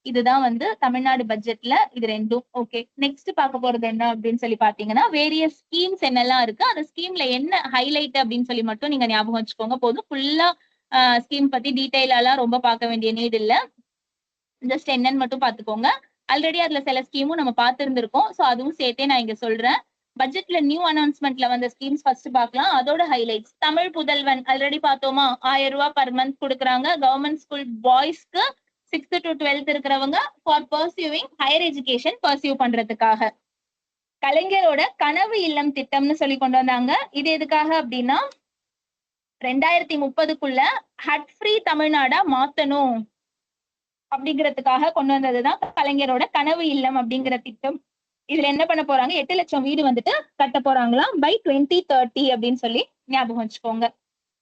இதுதான் வந்து தமிழ்நாடு பட்ஜெட்ல இது ரெண்டும். ஓகே, நெக்ஸ்ட் பார்க்க போறது என்ன அப்படின்னு சொல்லி பாத்தீங்கன்னா வேரியஸ் ஸ்கீம்ஸ் என்னெல்லாம் இருக்கு, அந்த ஸ்கீம்ல என்ன ஹைலைட் அப்படின்னு சொல்லி மட்டும் நீங்க ஞாபகம் வச்சுக்கோங்க போதும். ஃபுல்லா ஸ்கீம் பத்தி டீடைலா எல்லாம் ரொம்ப பார்க்க வேண்டிய நீட் இல்ல. ஜஸ்ட் என்னன்னு மட்டும் பாத்துக்கோங்க. ஆல்ரெடி அதுல சில ஸ்கீமும் நம்ம பார்த்திருந்திருக்கோம். சோ அதுவும் சேர்த்தே நான் இங்க சொல்றேன். பட்ஜெட்ல நியூ அனௌன்ஸ்மெண்ட்ல வந்த ஸ்கீம்ஸ் ஃபர்ஸ்ட் பார்க்கலாம். அதோட ஹைலைட்ஸ். தமிழ் புதல்வன் ஆல்ரெடி பார்த்தோமா, 1000 ரூபாய் பர் மந்த் கொடுக்குறாங்க. கவர்மெண்ட் ஸ்கூல் பாய்ஸ்க்கு 6th to 12th இருக்கிறவங்க for pursuing higher education pursue பண்றதுக்காக. கலைஞரோட கனவு இல்லம் திட்டம்னு சொல்லி கொண்டு வந்தாங்க. இது எதுக்காக அப்படின்னா 2030க்குள்ள ஹட் ஃப்ரீ தமிழ்நாடா மாத்தணும் அப்படிங்கிறதுக்காக கொண்டு வந்ததுதான் கலைஞரோட கனவு இல்லம் அப்படிங்கிற திட்டம். இதுல என்ன பண்ண போறாங்க, 8 லட்சம் வீடு வந்துட்டு கட்ட போறாங்களாம் பை 2030 அப்படின்னு சொல்லி ஞாபகம் வச்சுக்கோங்க.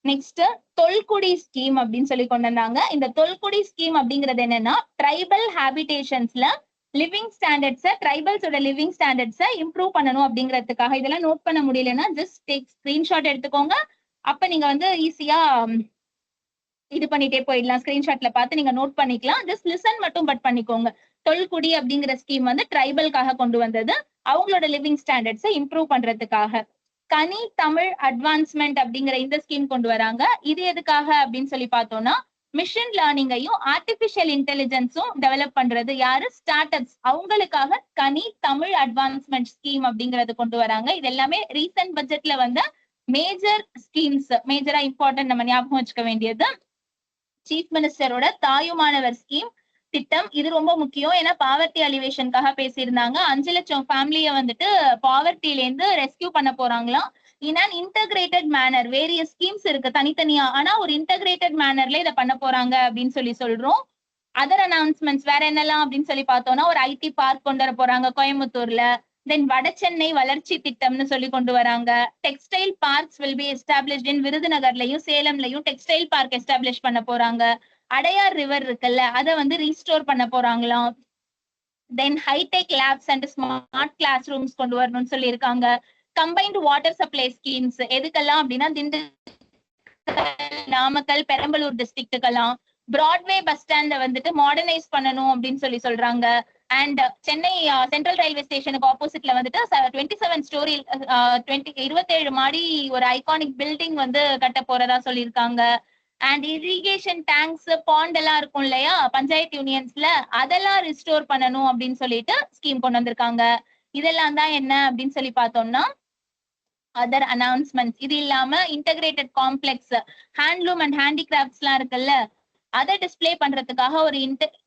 நெக்ஸ்ட் தொல்குடி ஸ்கீம் அப்படின்னு சொல்லி கொண்டு வந்தாங்க. இந்த தொல்குடி ஸ்கீம் அப்படிங்கிறது என்னன்னா ட்ரைபல் ஹாபிடேஷன்ஸ்ல லிவிங் ஸ்டாண்டர்ட்ஸை ட்ரைபல்ஸோட லிவிங் ஸ்டாண்டர்ட்ஸை இம்ப்ரூவ் பண்ணணும் அப்படிங்கிறதுக்காக. இதெல்லாம் நோட் பண்ண முடியலன்னா ஜஸ்ட் டேக் ஸ்கிரீன்ஷாட் எடுத்துக்கோங்க. அப்ப நீங்க வந்து ஈஸியா இது பண்ணிட்டே போயிடலாம். ஸ்கிரீன்ஷாட்ல பார்த்து நீங்க நோட் பண்ணிக்கலாம். ஜஸ்ட் லிசன் மட்டும் பட் பண்ணிக்கோங்க. தொல்குடி அப்படிங்கிற ஸ்கீம் வந்து ட்ரைபல்காக கொண்டு வந்தது, அவங்களோட லிவிங் ஸ்டாண்டர்ட்ஸை இம்ப்ரூவ் பண்றதுக்காக. கனி தமிழ் அட்வான்ஸ்மெண்ட் அப்படிங்கிற இந்த ஸ்கீம் கொண்டு வராங்க. இது எதுக்காக அப்படின்னு சொல்லி பார்த்தோம்னா மிஷின் லேர்னிங்கையும் ஆர்டிபிஷியல் இன்டெலிஜென்ஸும் டெவலப் பண்றது யாரு, ஸ்டார்ட் அப்ஸ். அவங்களுக்காக கனி தமிழ் அட்வான்ஸ்மெண்ட் ஸ்கீம் அப்படிங்கறது கொண்டு வராங்க. இது எல்லாமே ரீசன்ட் பட்ஜெட்ல வந்த மேஜர் ஸ்கீம்ஸ். மேஜரா இம்பார்ட்டன்ட் நம்ம ஞாபகம் வச்சுக்க வேண்டியது சீஃப் மினிஸ்டரோட தாயுமானவர் ஸ்கீம் திட்டம். இது ரொம்ப முக்கியம். ஏன்னா பாவர்ட்டி அலிவேஷனுக்காக பேசியிருந்தாங்க. 5 லட்சம் ஃபேமிலியை வந்துட்டு பாவர்ட்டில இருந்து ரெஸ்கியூ பண்ண போறாங்களாம். In an integrated manner. Various schemes இருக்கு தனித்தனியா, ஆனா ஒரு இன்டகிரேட்டட் மேனர்ல இதை பண்ண போறாங்க அப்படின்னு சொல்லி சொல்றோம். அதர் அனௌன்ஸ்மெண்ட்ஸ் வேற என்னெல்லாம் அப்படின்னு சொல்லி பார்த்தோம்னா ஒரு ஐடி பார்க் கொண்டு வர போறாங்க கோயம்புத்தூர்ல. தென் வட சென்னை வளர்ச்சி திட்டம்னு சொல்லி கொண்டு வராங்க. Textile parks will be established in விருதுநகர்லயும் சேலம்லயும் டெக்ஸ்டைல் பார்க் எஸ்டாப்ளிஷ் பண்ண போறாங்க. அடையார் ரிவர் இருக்குல்ல, அதை வந்து ரீஸ்டோர் பண்ண போறாங்களாம். Then hi tech labs and smart class rooms கொண்டு வரணும்னு சொல்லி இருக்காங்க. கம்பைன்டு வாட்டர் சப்ளை ஸ்கீம்ஸ் எதுக்கெல்லாம் அப்படின்னா நாமக்கல் பெரம்பலூர் டிஸ்ட்ரிக்ட்டுக்கெல்லாம். பிராட்வே பஸ் ஸ்டாண்ட வந்துட்டு மாடர்னைஸ் பண்ணணும் அப்படின்னு சொல்லி சொல்றாங்க. அண்ட் சென்னை சென்ட்ரல் ரயில்வே ஸ்டேஷனுக்கு ஆப்போசிட்ல வந்துட்டு 27 ஸ்டோரி 27 மாடி ஒரு ஐகானிக் பில்டிங் வந்து கட்ட போறதா சொல்லியிருக்காங்க. அண்ட் இரிகேஷன் டேங்க்ஸ் பாண்ட் எல்லாம் இருக்கும் இல்லையா பஞ்சாயத்து யூனியன்ஸ்ல, அதெல்லாம் ரிஸ்டோர் பண்ணணும் அப்படின்னு சொல்லிட்டு ஸ்கீம் கொண்டு வந்திருக்காங்க. இதெல்லாம் தான் என்ன அப்படின்னு சொல்லி பார்த்தோம்னா அதர் அனௌன்ஸ்மெண்ட்ஸ். இது இல்லாம integrated complex handloom and handicrafts எல்லாம் இருக்குல்ல, அதை டிஸ்பிளே பண்றதுக்காக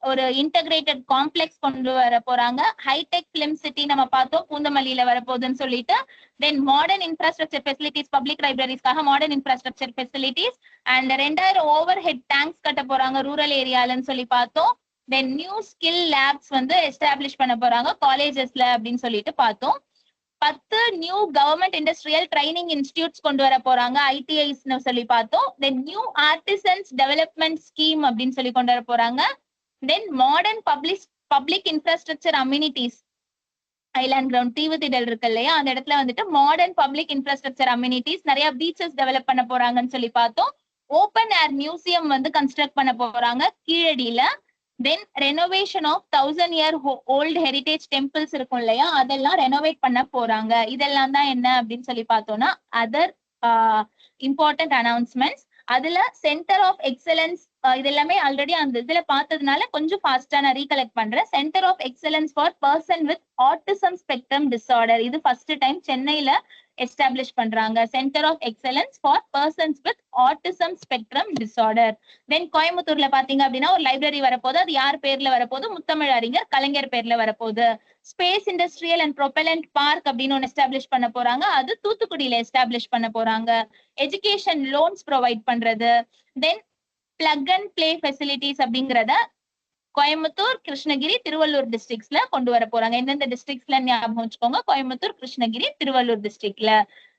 ஒரு இன்டகிரேட்டட் காம்ப்ளெக்ஸ் கொண்டு வர போறாங்க. ஹைடெக் பிலிம் சிட்டி நம்ம பார்த்தோம் பூந்தமல்லியில வரப்போகுதுன்னு சொல்லிட்டு. Then modern infrastructure facilities public லைப்ரரிஸ்க்காக modern infrastructure facilities. And 2000 over head tanks கட்ட போறாங்க ரூரல் ஏரியாலன்னு சொல்லி பார்த்தோம். தென் நியூ ஸ்கில் லேப்ஸ் வந்து எஸ்டாப்ளிஷ் பண்ண போறாங்க காலேஜஸ்ல அப்படின்னு சொல்லிட்டு பார்த்தோம். 10 new government industrial training institutes கொண்டு வர போறாங்க, ஐடிஐஸ் சொல்லி பார்த்தோம். Then new artisans development scheme அப்படின்னு சொல்லி கொண்டு வர போறாங்க. Then modern public infrastructure amenities. Island ground தீவுத்திடல் இருக்கு இல்லையா, அந்த இடத்துல வந்துட்டு மாடர்ன் பப்ளிக் இன்ஃப்ராஸ்ட்ரக்சர் அம்யூனிட்டிஸ், நிறைய பீச்சஸ் டெவலப் பண்ண போறாங்கன்னு சொல்லி பார்த்தோம். ஓப்பன் ஏர் மியூசியம் வந்து கன்ஸ்ட்ரக்ட் பண்ண போறாங்க கீழடியில. Then renovation of 1000 year old heritage temples இருக்கும் இல்லையா, அதெல்லாம் ரெனோவேட் பண்ண போறாங்க. இதெல்லாம் தான் என்ன அப்படின்னு சொல்லி பார்த்தோம்னா அதர் இம்பார்ட்டன்ட் அனௌன்ஸ்மெண்ட்ஸ். அதுல சென்டர் ஆஃப் எக்ஸலன்ஸ் இது எல்லாமே ஆல்ரெடி அந்த இதுல பார்த்ததுனால கொஞ்சம் ஃபாஸ்டா நான் ரீகலெக்ட் பண்றேன். Centre of excellence for person with autism spectrum disorder. இது ஃபர்ஸ்ட் டைம் சென்னையில எஸ்டாப்ளிஷ் பண்றாங்க. Centre of excellence for persons with autism spectrum disorder. Then கோயம்புத்தூர்ல பாத்தீங்க அப்படின்னா ஒரு லைப்ரரி வரப்போகுது. அது யார் பேர்ல வரப்போகுது, முத்தமிழ் அறிஞர் கலைஞர் பேர்ல வரப்போகுது. ஸ்பேஸ் இண்டஸ்ட்ரியல் அண்ட் ப்ரொபெலண்ட் பார்க் அப்படின்னு ஒன்னு எஸ்டாப்ளிஷ் பண்ண போறாங்க, அது தூத்துக்குடியில எஸ்டாப்ளிஷ் பண்ண போறாங்க. எஜுகேஷன் லோன்ஸ் ப்ரொவைட் பண்றது. தென் பிளக் அண்ட் பிளே ஃபெசிலிட்டிஸ் அப்படிங்கறத கோயம்புத்தூர் கிருஷ்ணகிரி திருவள்ளூர் டிஸ்ட்ரிக்ட்ஸ்ல கொண்டு வர போறாங்க. எந்தெந்த டிஸ்ட்ரிக்ட்ஸ்ல ஞாபகம் வச்சுக்கோங்க, கோயம்புத்தூர் கிருஷ்ணகிரி திருவள்ளூர் டிஸ்ட்ரிக்ட்ல.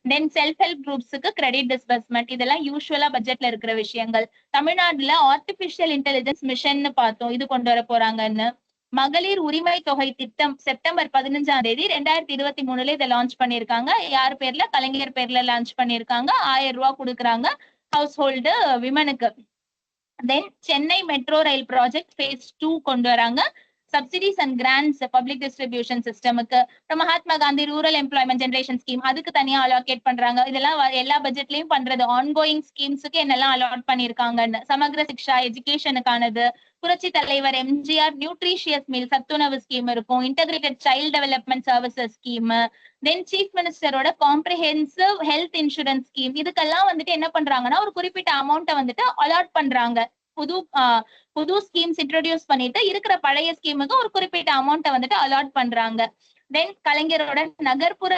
தென் செல்ஃப் ஹெல்ப் குரூப்ஸுக்கு கிரெடிட் டிஸ்பர்ஸ்மெண்ட். இதெல்லாம் யூஸ்வலா பட்ஜெட்ல இருக்கிற விஷயங்கள். தமிழ்நாடுல ஆர்டிபிஷியல் இன்டெலிஜென்ஸ் மிஷன் பார்த்தோம், இது கொண்டு வர போறாங்கன்னு. மகளிர் உரிமை தொகை திட்டம் செப்டம்பர் 15ஆம் தேதி 2023 இதை லான்ச் பண்ணிருக்காங்க. யார் பேர்ல, கலைஞர் பேர்ல லான்ச் பண்ணிருக்காங்க. 1000 ரூபாய் கொடுக்குறாங்க ஹவுஸ் ஹோல்டு விமனுக்கு. Then Chennai metro rail project phase 2 கொண்டு வராங்க. Subsidies and grants public distribution சிஸ்டமுக்கு, Mahatma Gandhi rural employment generation scheme அதுக்கு தனியா அலோகேட் பண்றாங்க. இதெல்லாம் எல்லா பட்ஜெட்லயும் பண்றது. ஆன்கோயிங் ஸ்கீம்ஸுக்கு என்னெல்லாம் அலாட் பண்ணிருக்காங்கன்னு, சமக்ர சிக்ஷா எஜுகேஷனுக்கானது, புரட்சி தலைவர் எம்ஜிஆர் நியூட்ரிஷியஸ் மீல் சத்துணவு ஸ்கீம் இருக்கும், integrated child development services scheme, then chief மினிஸ்டரோட காம்ப்ரிஹென்சிவ் ஹெல்த் இன்சூரன்ஸ் ஸ்கீம், இதுக்கெல்லாம் வந்துட்டு என்ன பண்றாங்கன்னா ஒரு குறிப்பிட்ட அமௌண்ட்டை வந்துட்டு அலாட் பண்றாங்க. புது ஸ்கீம்ஸ் இன்ட்ரோடியூஸ் பண்ணிட்டு இருக்கிற பழைய ஸ்கீமுக்கு ஒரு குறிப்பிட்ட அமௌண்ட்டை வந்துட்டு அலாட் பண்றாங்க. தென் கலைஞரோட நகர்ப்புற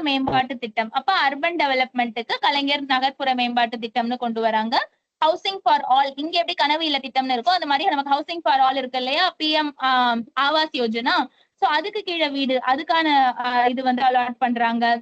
மேம்பாட்டு திட்டம், அப்ப அர்பன் டெவலப்மெண்ட்டுக்கு கலைஞர் நகர்ப்புற மேம்பாட்டு திட்டம்னு கொண்டு வராங்க. ஹவுசிங் ஃபார் ஆல், இங்க எப்படி கனவு இல்ல திட்டம்னு இருக்கும் அந்த மாதிரி நமக்கு ஹவுசிங் ஃபார் ஆல் இருக்கு இல்லையா, PM ஆவாஸ் யோஜனா. சோ அதுக்கு கீழே வீடு, அதுக்கான இது வந்து அலாட் பண்றாங்க.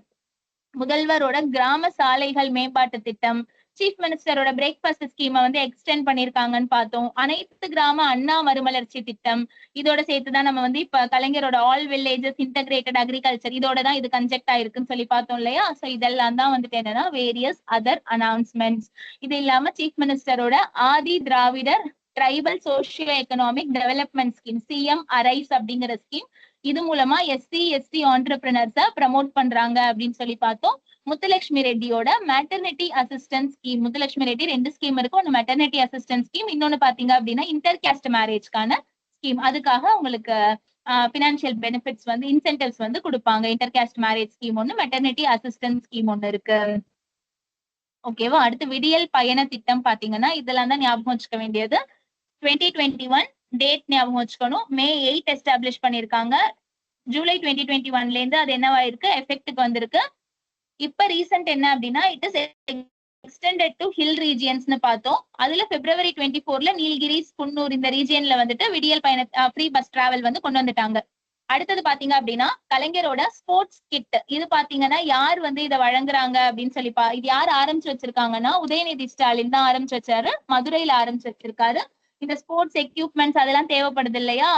முதல்வரோட கிராம சாலைகள் மேம்பாட்டு திட்டம், சீஃப் மினிஸ்டரோட பிரேக்ஃபாஸ்ட் ஸ்கீமை வந்து எக்ஸ்டெண்ட் பண்ணிருக்காங்கன்னு பார்த்தோம். அனைத்து கிராம அண்ணா மறுமலர்ச்சி திட்டம், இதோட சேர்த்துதான் நம்ம வந்து இப்ப கலைஞரோட ஆல் வில்லேஜஸ் இன்டகிரேட்டட் அக்ரிகல்ச்சர், இதோட தான் இது கன்ஜெக்ட் ஆயிருக்குன்னு சொல்லி பார்த்தோம் இல்லையா. சோ இதெல்லாம் தான் வந்துட்டு என்னன்னா வேரியஸ் அதர் அனௌன்ஸ்மெண்ட்ஸ். இது இல்லாம சீஃப் மினிஸ்டரோட Adi Dravidar tribal socio economic development scheme, CM arise அப்படிங்கிற ஸ்கீம், இது மூலமா SC/ST ஆண்டர்பிரினர்ஸ ப்ரமோட் பண்றாங்க அப்படின்னு சொல்லி பார்த்தோம். முத்துலட்சுமி ரெட்டியோட maternity assistance scheme, Muthulakshmi Reddy 2 scheme இருக்கும், ஒன்னு மெட்டர்னிட்டி அசிஸ்டன்ஸ் ஸ்கீம், இன்னொன்னு பாத்தீங்க அப்படின்னா இன்டர் கேஸ்ட் மேரேஜ்க்கான ஸ்கீம். அதுக்காக உங்களுக்கு பினான்சியல் பெனிஃபிட்ஸ் வந்து இன்சென்டிவ்ஸ் வந்து கொடுப்பாங்க. இன்டர் கேஸ்ட் மேரேஜ் ஸ்கீம் ஒன்னு, மெட்டர்னிட்டி அசிஸ்டன்ஸ் ஸ்கீம் ஒன்னு இருக்கு. ஓகேவா. அடுத்து விடியல் பயண திட்டம் பாத்தீங்கன்னா இதெல்லாம் தான் ஞாபகம் வச்சுக்க வேண்டியது. 2021 டேட் ஞாபகம் வச்சுக்கணும். May 8 எஸ்டாப்ளிஷ் பண்ணிருக்காங்க. ஜூலை 2021ல இருந்து அது என்னவாயிருக்கு, எஃபெக்ட்டுக்கு வந்திருக்கு. இப்ப ரீசெண்ட் என்ன அப்படின்னா it is extended to hill ரீஜியன்ஸ்னு பார்த்தோம். அதுல February 24ல நீல்கிரிஸ், குன்னூர் இந்த ரீஜியன்ல வந்துட்டு விடியல் பயண ஃப்ரீ பஸ் டிராவல் வந்து கொண்டு வந்துட்டாங்க. அடுத்தது பாத்தீங்க அப்படின்னா கலைஞரோட ஸ்போர்ட்ஸ் கிட், இது பாத்தீங்கன்னா யார் வந்து இதை வழங்குறாங்க அப்படின்னு சொல்லி இது யார் ஆரம்பிச்சு வச்சிருக்காங்கன்னா உதயநிதி ஸ்டாலின் தான் ஆரம்பிச்சு வச்சாரு, மதுரையில ஆரம்பிச்சு வச்சிருக்காரு. இந்த ஸ்போர்ட்ஸ் எக்யூப்மெண்ட்ஸ் அதெல்லாம் தேவைப்படுது இல்லையா,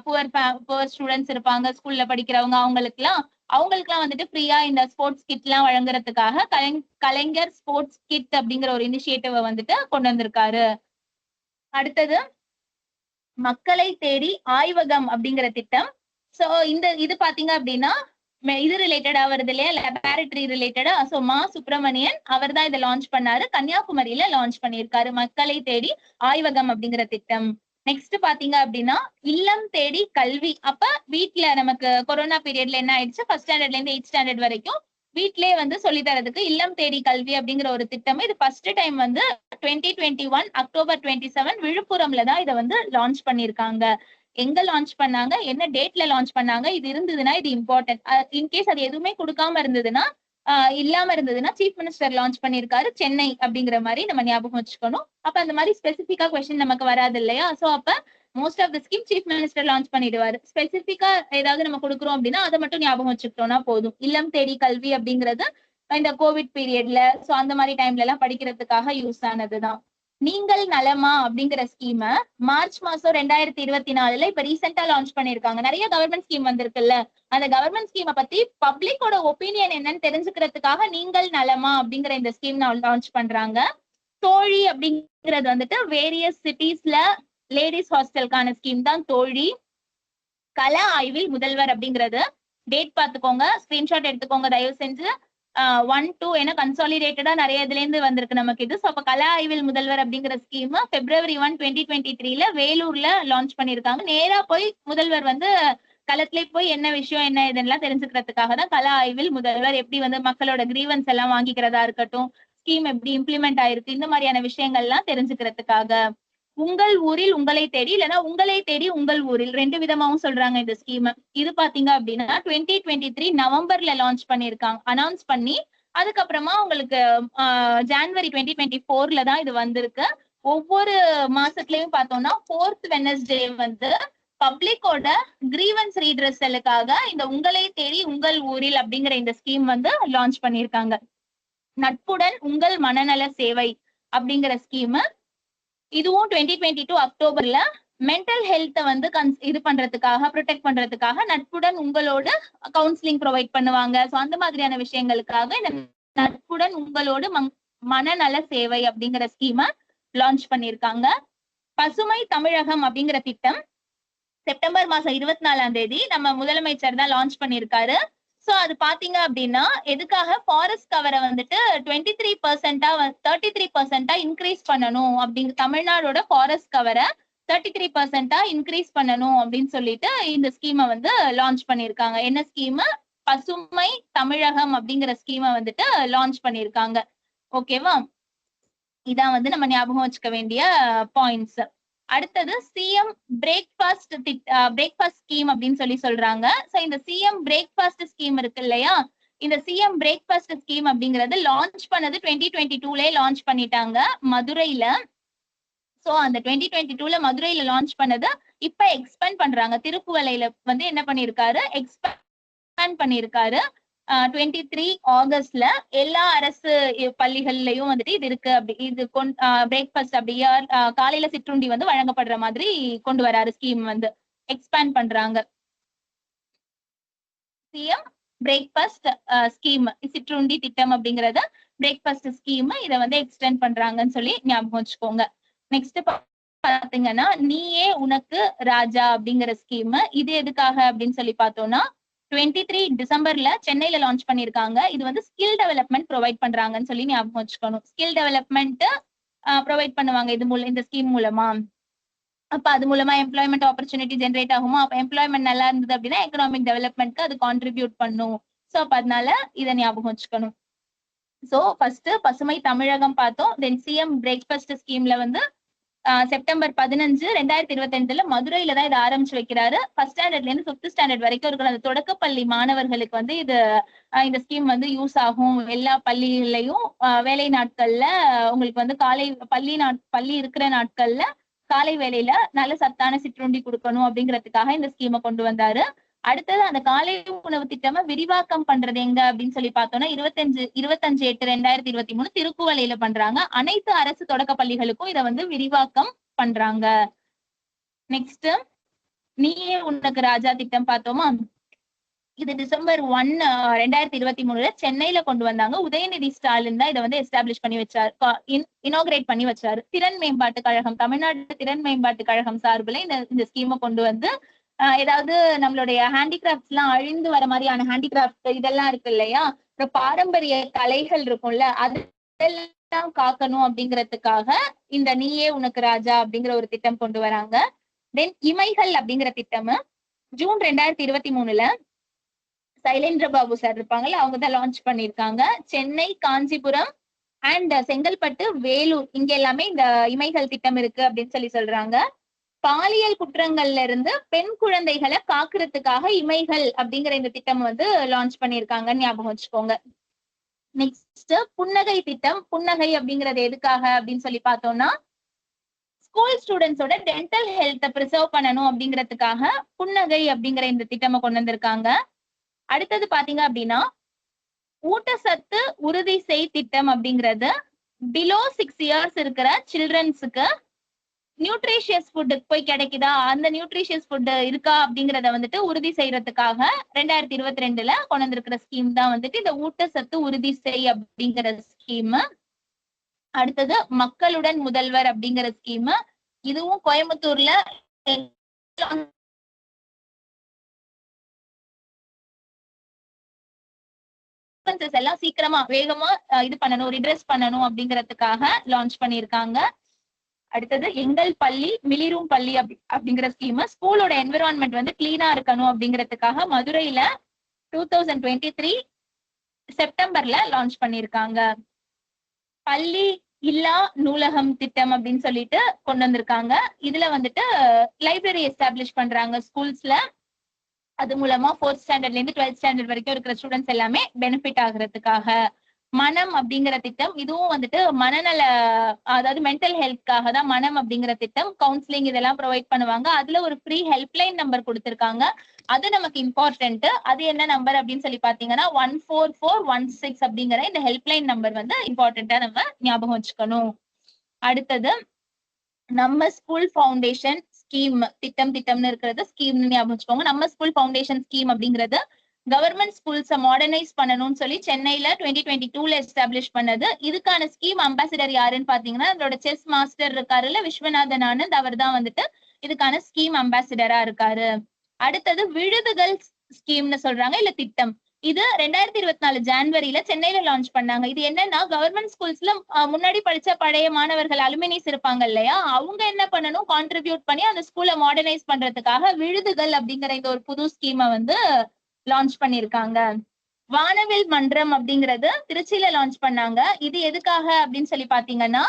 புவர் ஸ்டூடெண்ட்ஸ் இருப்பாங்க ஸ்கூல்ல படிக்கிறவங்க, அவங்களுக்குலாம் வந்துட்டு ஃப்ரீயா இந்த ஸ்போர்ட்ஸ் கிட் எல்லாம் வழங்குறதுக்காக கலைஞர் ஸ்போர்ட்ஸ் கிட் அப்படிங்கிற ஒரு இனிஷியேட்டிவ் வந்துட்டு கொண்டு வந்திருக்காரு. அடுத்தது மக்களை தேடி ஆய்வகம் அப்படிங்கிற திட்டம். சோ இது பாத்தீங்க அப்படின்னா இது ரிலேட்டடா வருது இல்லையா, லேபரேட்டரி ரிலேட்டடா. சோ மா சுப்பிரமணியன் அவர் தான் இதை லான்ச் பண்ணாரு, கன்னியாகுமரியில லான்ச் பண்ணியிருக்காரு மக்களை தேடி ஆய்வகம் அப்படிங்கிற திட்டம். நெக்ஸ்ட் பாத்தீங்க அப்படின்னா இல்லம் தேடி கல்வி. அப்ப வீட்டுல நமக்கு கொரோனா பீரியட்ல என்ன ஆயிடுச்சு, 1st ஸ்டாண்டர்ட்ல இருந்து 8th ஸ்டாண்டர்ட் வரைக்கும் வீட்லயே வந்து சொல்லி தரதுக்கு இல்லம் தேடி கல்வி அப்படிங்கிற ஒரு திட்டம். இது ஃபர்ஸ்ட் டைம் வந்து 2021 அக்டோபர் 27 விழுப்புரம்ல தான் இதை வந்து லான்ச் பண்ணிருக்காங்க. எங்க லான்ச் பண்ணாங்க, என்ன டேட்ல லான்ச் பண்ணாங்க, இது இருந்ததுன்னா இது இம்பார்ட்டன்ட். இன்கேஸ் அது எதுவுமே கொடுக்காம இருந்ததுன்னா இல்லாம இருந்ததுன்னா சீஃப் மினிஸ்டர் லான்ச் பண்ணிருக்காரு சென்னை அப்படிங்கிற மாதிரி நம்ம ஞாபகம் வச்சுக்கணும். அப்ப அந்த மாதிரி ஸ்பெசிபிக்கா கொஸ்டின் நமக்கு வராது இல்லையா. சோ அப்ப most of the scheme chief minister launch பண்ணிடுவாரு. ஸ்பெசிபிக்கா ஏதாவது நம்ம கொடுக்குறோம் அப்படின்னா அதை மட்டும் ஞாபகம் வச்சுக்கிட்டோம்னா போதும். இல்லம் தேடி கல்வி அப்படிங்கிறது இந்த கோவிட் பீரியட்ல சோ அந்த மாதிரி டைம்ல எல்லாம் படிக்கிறதுக்காக யூஸ் ஆனதுதான். நீங்கள் நலமா அப்படிங்கிற ஸ்கீம மார்ச் மாசம் 2024 இப்ப ரீசெண்டா லான்ச் பண்ணிருக்காங்க. நிறைய கவர்மெண்ட் ஸ்கீம் வந்திருக்குல்ல, அந்த கவர்மெண்ட் ஸ்கீமை பத்தி பப்ளிக்கோட ஒப்பீனியன் என்னன்னு தெரிஞ்சுக்கிறதுக்காக நீங்கள் நலமா அப்படிங்கிற இந்த ஸ்கீம் லான்ச் பண்றாங்க. தோழி அப்படிங்கிறது வந்துட்டு வேரியஸ் சிட்டிஸ்ல லேடிஸ் ஹாஸ்டலுக்கான ஸ்கீம் தான் தோழி. கல ஆய்வில் முதல்வர் அப்படிங்கிறது டேட் பாத்துக்கோங்க, ஸ்கிரீன்ஷாட் எடுத்துக்கோங்க தயவு செஞ்சு. 1, 2 ஏன்னா கன்சாலிடேட்டடா நிறைய இதுல இருந்து வந்திருக்கு நமக்கு இது. அப்ப கல ஆய்வில் முதல்வர் அப்படிங்கிற ஸ்கீம் February 1, 2023ல வேலூர்ல லான்ச் பண்ணிருக்காங்க. நேரா போய் முதல்வர் வந்து களத்துல போய் என்ன விஷயம் என்ன இதெல்லாம் தெரிஞ்சுக்கிறதுக்காக தான் கல ஆய்வில் முதல்வர். எப்படி வந்து மக்களோட கிரீவன்ஸ் எல்லாம் வாங்கிக்கிறதா இருக்கட்டும், ஸ்கீம் எப்படி இம்ப்ளிமெண்ட் ஆயிருக்கு, இந்த மாதிரியான விஷயங்கள்லாம் தெரிஞ்சுக்கிறதுக்காக. உங்கள் ஊரில் உங்களை தேடி, இல்லைன்னா உங்களை தேடி உங்கள் ஊரில், 2 விதமாவும் சொல்றாங்க இந்த ஸ்கீம். இது பாத்தீங்க அப்படின்னா 2023 நவம்பர்ல லான்ச் பண்ணிருக்காங்க, அனௌன்ஸ் பண்ணி அதுக்கப்புறமா உங்களுக்கு January 2024ல தான் இது வந்திருக்கு. ஒவ்வொரு மாசத்துலயும் பார்த்தோம்னா 4th Wednesday வந்து பப்ளிக்கோட கிரீவன்ஸ் ரீட்ரெஸலுக்காக இந்த உங்களை தேடி உங்கள் ஊரில் அப்படிங்கிற இந்த ஸ்கீம் வந்து லான்ச் பண்ணிருக்காங்க. நட்புடன் உங்கள் மனநல சேவை அப்படிங்கிற ஸ்கீம், இதுவும் 2022 அக்டோபர்ல மென்டல் ஹெல்த் வந்து இது பண்றதுக்காக ப்ரொடெக்ட் பண்றதுக்காக நட்புடன் உங்களோட கவுன்சிலிங் ப்ரொவைட் பண்ணுவாங்க. சோ அந்த மாதிரியான விஷயங்களுக்காக இந்த நட்புடன் உங்களோட மனநல சேவை அப்படிங்கிற ஸ்கீமை லான்ச் பண்ணிருக்காங்க. பசுமை தமிழகம் அப்படிங்கிற திட்டம் செப்டம்பர் மாசம் 24ஆம் தேதி நம்ம முதலமைச்சர் தான் லான்ச் பண்ணிருக்காரு. சோ அது பாத்தீங்க அப்படின்னா எதுக்காக ஃபாரஸ்ட் கவரை வந்துட்டு 33% இன்க்ரீஸ் பண்ணணும் அப்படிங்க, தமிழ்நாடோட ஃபாரஸ்ட் கவரை 33% இன்க்ரீஸ் பண்ணணும் அப்படின்னு சொல்லிட்டு இந்த ஸ்கீமை வந்து லான்ச் பண்ணிருக்காங்க. என்ன ஸ்கீம்? பசுமை தமிழகம் அப்படிங்கிற ஸ்கீமை வந்துட்டு லான்ச் பண்ணிருக்காங்க. ஓகேவா? இதான் வந்து நம்ம ஞாபகம் வச்சுக்க வேண்டிய பாயிண்ட்ஸ். அடுத்தது சிஎம் பிரேக்ஃபாஸ்ட் ஸ்கீம் அப்படின்னு சொல்றாங்க. சோ இந்த சிஎம் பிரேக்ஃபாஸ்ட் ஸ்கீம் இருக்கு இல்லையா, இந்த சிஎம் பிரேக்ஃபாஸ்ட் ஸ்கீம் அப்படிங்கறது லான்ச் பண்ணது 2022ல லான்ச் பண்ணிட்டாங்க மதுரையில. சோ அந்த 2022ல மதுரையில லான்ச் பண்ணது இப்ப எக்ஸ்பேண்ட் பண்றாங்க. திருக்குவளையில வந்து என்ன பண்ணிருக்காரு, எக்ஸ்பேண்ட் பண்ணிருக்காரு. 23 ஆகஸ்ட்ல எல்லா அரசு பள்ளிகள்லயும் வந்துட்டு இது இருக்கு. அப்படி இது பிரேக்ஃபாஸ்ட் அப்படியே காலையில சிற்றுண்டி வந்து வழங்கப்படுற மாதிரி கொண்டு வராரு. ஸ்கீம் வந்து எக்ஸ்பேண்ட் பண்றாங்க. சிஎம் பிரேக்ஃபாஸ்ட் ஸ்கீம், சிற்றுண்டி திட்டம் அப்படிங்கறது பிரேக்ஃபாஸ்ட் ஸ்கீம், இதை வந்து எக்ஸ்டெண்ட் பண்றாங்கன்னு சொல்லி ஞாபகம் வச்சுக்கோங்க. நெக்ஸ்ட் பாத்தீங்கன்னா நீயே உனக்கு ராஜா அப்படிங்கிற ஸ்கீம். இது எதுக்காக அப்படின்னு சொல்லி பார்த்தோம்னா 23 டிசம்பர்ல சென்னையில லான்ச் பண்ணிருக்காங்க. இது வந்து ஸ்கில் டெவலப்மெண்ட் ப்ரொவைட் பண்றாங்கன்னு சொல்லி ஞாபகம் வச்சுக்கணும். ஸ்கில் டெவலப்மெண்ட் ப்ரொவைட் பண்ணுவாங்க இது இந்த ஸ்கீம் மூலமா. அப்ப அது மூலமா எம்ப்ளாய்மெண்ட் ஆப்பர்ச்சுனிட்டி ஜென்ரேட் ஆகுமா? அப்ப எம்ப்ளாய்மெண்ட் நல்லா இருந்தது அப்படின்னா எக்கனாமிக் டெவலப்மெண்ட்க்கு அது கான்ட்ரிபியூட் பண்ணும். சோ அப்ப அதனால இதை ஞாபகம் வச்சுக்கணும். சோ ஃபர்ஸ்ட் பசுமை தமிழகம் பார்த்தோம். தென் சிஎம் பிரேக்ஃபாஸ்ட் ஸ்கீம்ல வந்து செப்டம்பர் 15, 2025 மதுரையில தான் இதை ஆரம்பிச்சு வைக்கிறாரு. ஃபர்ஸ்ட் ஸ்டாண்டர்ட்ல இருந்து 5th ஸ்டாண்டர்ட் வரைக்கும் இருக்கிற அந்த தொடக்கப்பள்ளி மாணவர்களுக்கு வந்து இது இந்த ஸ்கீம் வந்து யூஸ் ஆகும். எல்லா பள்ளிகள்லயும் வேலை நாட்கள்ல உங்களுக்கு வந்து பள்ளி இருக்கிற நாட்கள்ல காலை வேலையில நல்ல சத்தான சிற்றுண்டி கொடுக்கணும் அப்படிங்கிறதுக்காக இந்த ஸ்கீமை கொண்டு வந்தாரு. அடுத்தது அந்த காலை உணவு திட்டமா விரிவாக்கம் பண்றது எங்க அப்படின்னு சொல்லி பார்த்தோம்னா 25/8/2023 திருக்குவளையில பண்றாங்க. அனைத்து அரசு தொடக்க பள்ளிகளுக்கும் இதை வந்து விரிவாக்கம் பண்றாங்க. நெக்ஸ்ட் நீயே உனக்கு ராஜா திட்டம் பார்த்தோமா, இது டிசம்பர் 1, 2023 சென்னையில கொண்டு வந்தாங்க. உதயநிதி ஸ்டாலின் தான் இதை வந்து எஸ்டாப்ளிஷ் பண்ணி வச்சாரு, இனாகிரேட் பண்ணி வச்சாரு. திறன் மேம்பாட்டு கழகம், தமிழ்நாடு திறன் மேம்பாட்டு கழகம் சார்பில் இந்த ஸ்கீமை கொண்டு வந்து ஏதாவது நம்மளுடைய ஹேண்டிகிராஃப்ட்ஸ் எல்லாம் அழிந்து வர மாதிரியான ஹேண்டிகிராஃப்ட் இதெல்லாம் இருக்கு இல்லையா, பாரம்பரிய கலைகள் இருக்கும்ல, அதெல்லாம் காக்கணும் அப்படிங்கிறதுக்காக இந்த நீயே உனக்கு ராஜா அப்படிங்கிற ஒரு திட்டம் கொண்டு வராங்க. தென் இமைகள் அப்படிங்கிற திட்டம் ஜூன் 2023 சைலேந்திர பாபு சார் இருப்பாங்கல்ல, அவங்க தான் லான்ச் பண்ணிருக்காங்க. சென்னை, காஞ்சிபுரம் அண்ட் செங்கல்பட்டு, வேலூர் இங்க எல்லாமே இந்த இமைகள் திட்டம் இருக்கு அப்படின்னு சொல்றாங்க. பாலியல் குற்றங்கள்ல இருந்து பெண் குழந்தைகளை காக்குறதுக்காக இமைகள் அப்படிங்கிற இந்த திட்டம் வந்து லான்ச் பண்ணிருக்காங்கன்னு ஞாபகம் வச்சுக்கோங்க. நெக்ஸ்ட் புன்னகை திட்டம். புன்னகை அப்படிங்கிறது எதுக்காக அப்படின்னு சொல்லி பார்த்தோம்னா ஸ்கூல் ஸ்டூடெண்ட்ஸோட டென்டல் ஹெல்த்தை ப்ரிசர்வ் பண்ணணும் அப்படிங்கிறதுக்காக புன்னகை அப்படிங்கிற இந்த திட்டமை கொண்டு வந்திருக்காங்க. அடுத்தது பாத்தீங்க அப்படின்னா ஊட்டச்சத்து உறுதி செய் திட்டம் அப்படிங்கிறது பிலோ 6 years இருக்கிற சில்ட்ரன்ஸுக்கு நியூட்ரிஷியஸ் ஃபுட் போய் கிடைக்குதா, அந்த நியூட்ரிஷியஸ் ஃபுட் இருக்கா அப்படிங்கறத வந்துட்டு உறுதி செய்யறதுக்காக 2022ல கொண்டு வந்திருக்கிற ஸ்கீம் தான் வந்துட்டு இந்த ஊட்டச்சத்து உறுதி செய் அப்படிங்கிற ஸ்கீம். அடுத்தது மக்களுடன் முதல்வர் அப்படிங்கிற ஸ்கீம். இதுவும் கோயம்புத்தூர்ல எல்லாம் சீக்கிரமா வேகமா இது பண்ணணும், ரிட்ரெஸ் பண்ணணும் அப்படிங்கறதுக்காக லான்ச் பண்ணிருக்காங்க. அடுத்தது எங்கள் பள்ளி மிளிரும் பள்ளி அப்படிங்கிற ஸ்கீம். ஸ்கூலோட என்விரான்மெண்ட் வந்து கிளீனா இருக்கணும் அப்படிங்கிறதுக்காக மதுரையில 2023 செப்டம்பர்ல லான்ச் பண்ணிருக்காங்க. பள்ளி இல்லா நூலகம் திட்டம் அப்படின்னு சொல்லிட்டு கொண்டு வந்திருக்காங்க. இதுல வந்துட்டு லைப்ரரி எஸ்டாப்ளிஷ் பண்றாங்க ஸ்கூல்ஸ்ல. அது மூலமா 4th ஸ்டாண்டர்ட்ல இருந்து 12th ஸ்டாண்டர்ட் வரைக்கும் இருக்கிற ஸ்டூடெண்ட்ஸ் எல்லாமே பெனிஃபிட் ஆகுறதுக்காக. மனம் அப்படிங்கிற திட்டம், இதுவும் வந்துட்டு மனநல, அதாவது மென்டல் ஹெல்த்காக தான் மனம் அப்படிங்கிற திட்டம். கவுன்சிலிங் இதெல்லாம் ப்ரொவைட் பண்ணுவாங்க. அதுல ஒரு ஃப்ரீ ஹெல்ப்லைன் நம்பர் கொடுத்திருக்காங்க, அது நமக்கு இம்பார்ட்டன்ட். அது என்ன நம்பர் அப்படின்னு சொல்லி பாத்தீங்கன்னா 14416 அப்படிங்கிற இந்த ஹெல்ப்லைன் நம்பர் வந்து இம்பார்ட்டன்டா நம்ம ஞாபகம் வச்சுக்கணும். அடுத்தது நம்ம ஸ்கூல் ஃபவுண்டேஷன் ஸ்கீம். திட்டம்னு இருக்கிறது ஸ்கீம்னு ஞாபகம் வச்சுக்கோங்க. நம்ம ஸ்கூல் ஃபவுண்டேஷன் ஸ்கீம் அப்படிங்கிறது கவர்மெண்ட் ஸ்கூல்ஸை மாடர்னைஸ் பண்ணணும்னு சொல்லி சென்னையில 2022ல எஸ்டாப்ளிஷ் பண்ணது. இதுக்கான ஸ்கீம் அம்பாசிடர் யாருன்னு பாத்தீங்கன்னா அதோட செஸ் மாஸ்டர் இருக்காருல்ல, விஸ்வநாதன் ஆனந்த், அவர் தான் வந்துட்டு இதுக்கான ஸ்கீம் அம்பாசிடரா இருக்காரு. அடுத்தது விழுதுகள் ஸ்கீம்னு சொல்றாங்க, இல்ல திட்டம். இது 2024 ஜான்வரியில சென்னையில லான்ச் பண்ணாங்க. இது என்னன்னா கவர்மெண்ட் ஸ்கூல்ஸ்ல முன்னாடி படிச்ச பழைய மாணவர்கள் அலுமினிஸ் இருப்பாங்க இல்லையா, அவங்க என்ன பண்ணணும், கான்ட்ரிபியூட் பண்ணி அந்த ஸ்கூலை மாடர்னைஸ் பண்றதுக்காக விழுதுகள் அப்படிங்கிற இந்த ஒரு புது ஸ்கீமை வந்து லான்ச் பண்ணிருக்காங்க. வானவில் மன்றம் அப்படிங்கறது திருச்சியில லான்ச் பண்ணாங்க. இது எதுக்காக அப்படின்னு சொல்லி பாத்தீங்கன்னா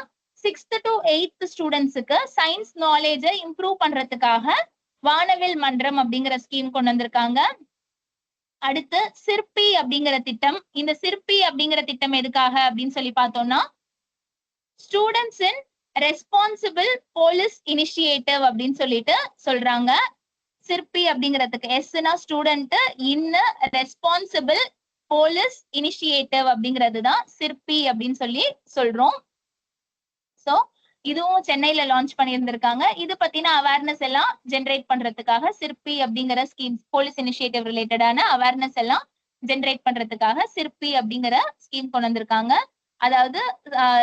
6th to 8th ஸ்டூடெண்ட்ஸுக்கு சயின்ஸ் நாலேஜை இம்ப்ரூவ் பண்றதுக்காக வானவில் மன்றம் அப்படிங்கிற ஸ்கீம் கொண்டு வந்திருக்காங்க. அடுத்து சிற்பி அப்படிங்கிற திட்டம். இந்த சிற்பி அப்படிங்கிற திட்டம் எதுக்காக அப்படின்னு சொல்லி பார்த்தோம்னா ஸ்டூடெண்ட்ஸ் இன் ரெஸ்பான்சிபிள் போலீஸ் இனிஷியேட்டிவ் அப்படின்னு சொல்லிட்டு சொல்றாங்க. சிற்பி அப்படிங்கிறதுக்கு எஸ்னா ஸ்டூடெண்ட், இன் ரெஸ்பான்சிபிள் போலீஸ் இனிஷியேட்டிவ் அப்படிங்கிறது தான் சிற்பி அப்படின்னு சொல்லி சொல்றோம். சோ இதுவும் சென்னையில லான்ச் பண்ணியிருந்திருக்காங்க. இது பத்தின அவேர்னஸ் எல்லாம் ஜென்ரேட் பண்றதுக்காக சிற்பி அப்படிங்கிற ஸ்கீம், போலீஸ் இனிஷியேட்டிவ் ரிலேட்டடான அவேர்னஸ் எல்லாம் ஜென்ரேட் பண்றதுக்காக சிற்பி அப்படிங்கிற ஸ்கீம் கொண்டு வந்திருக்காங்க. அதாவது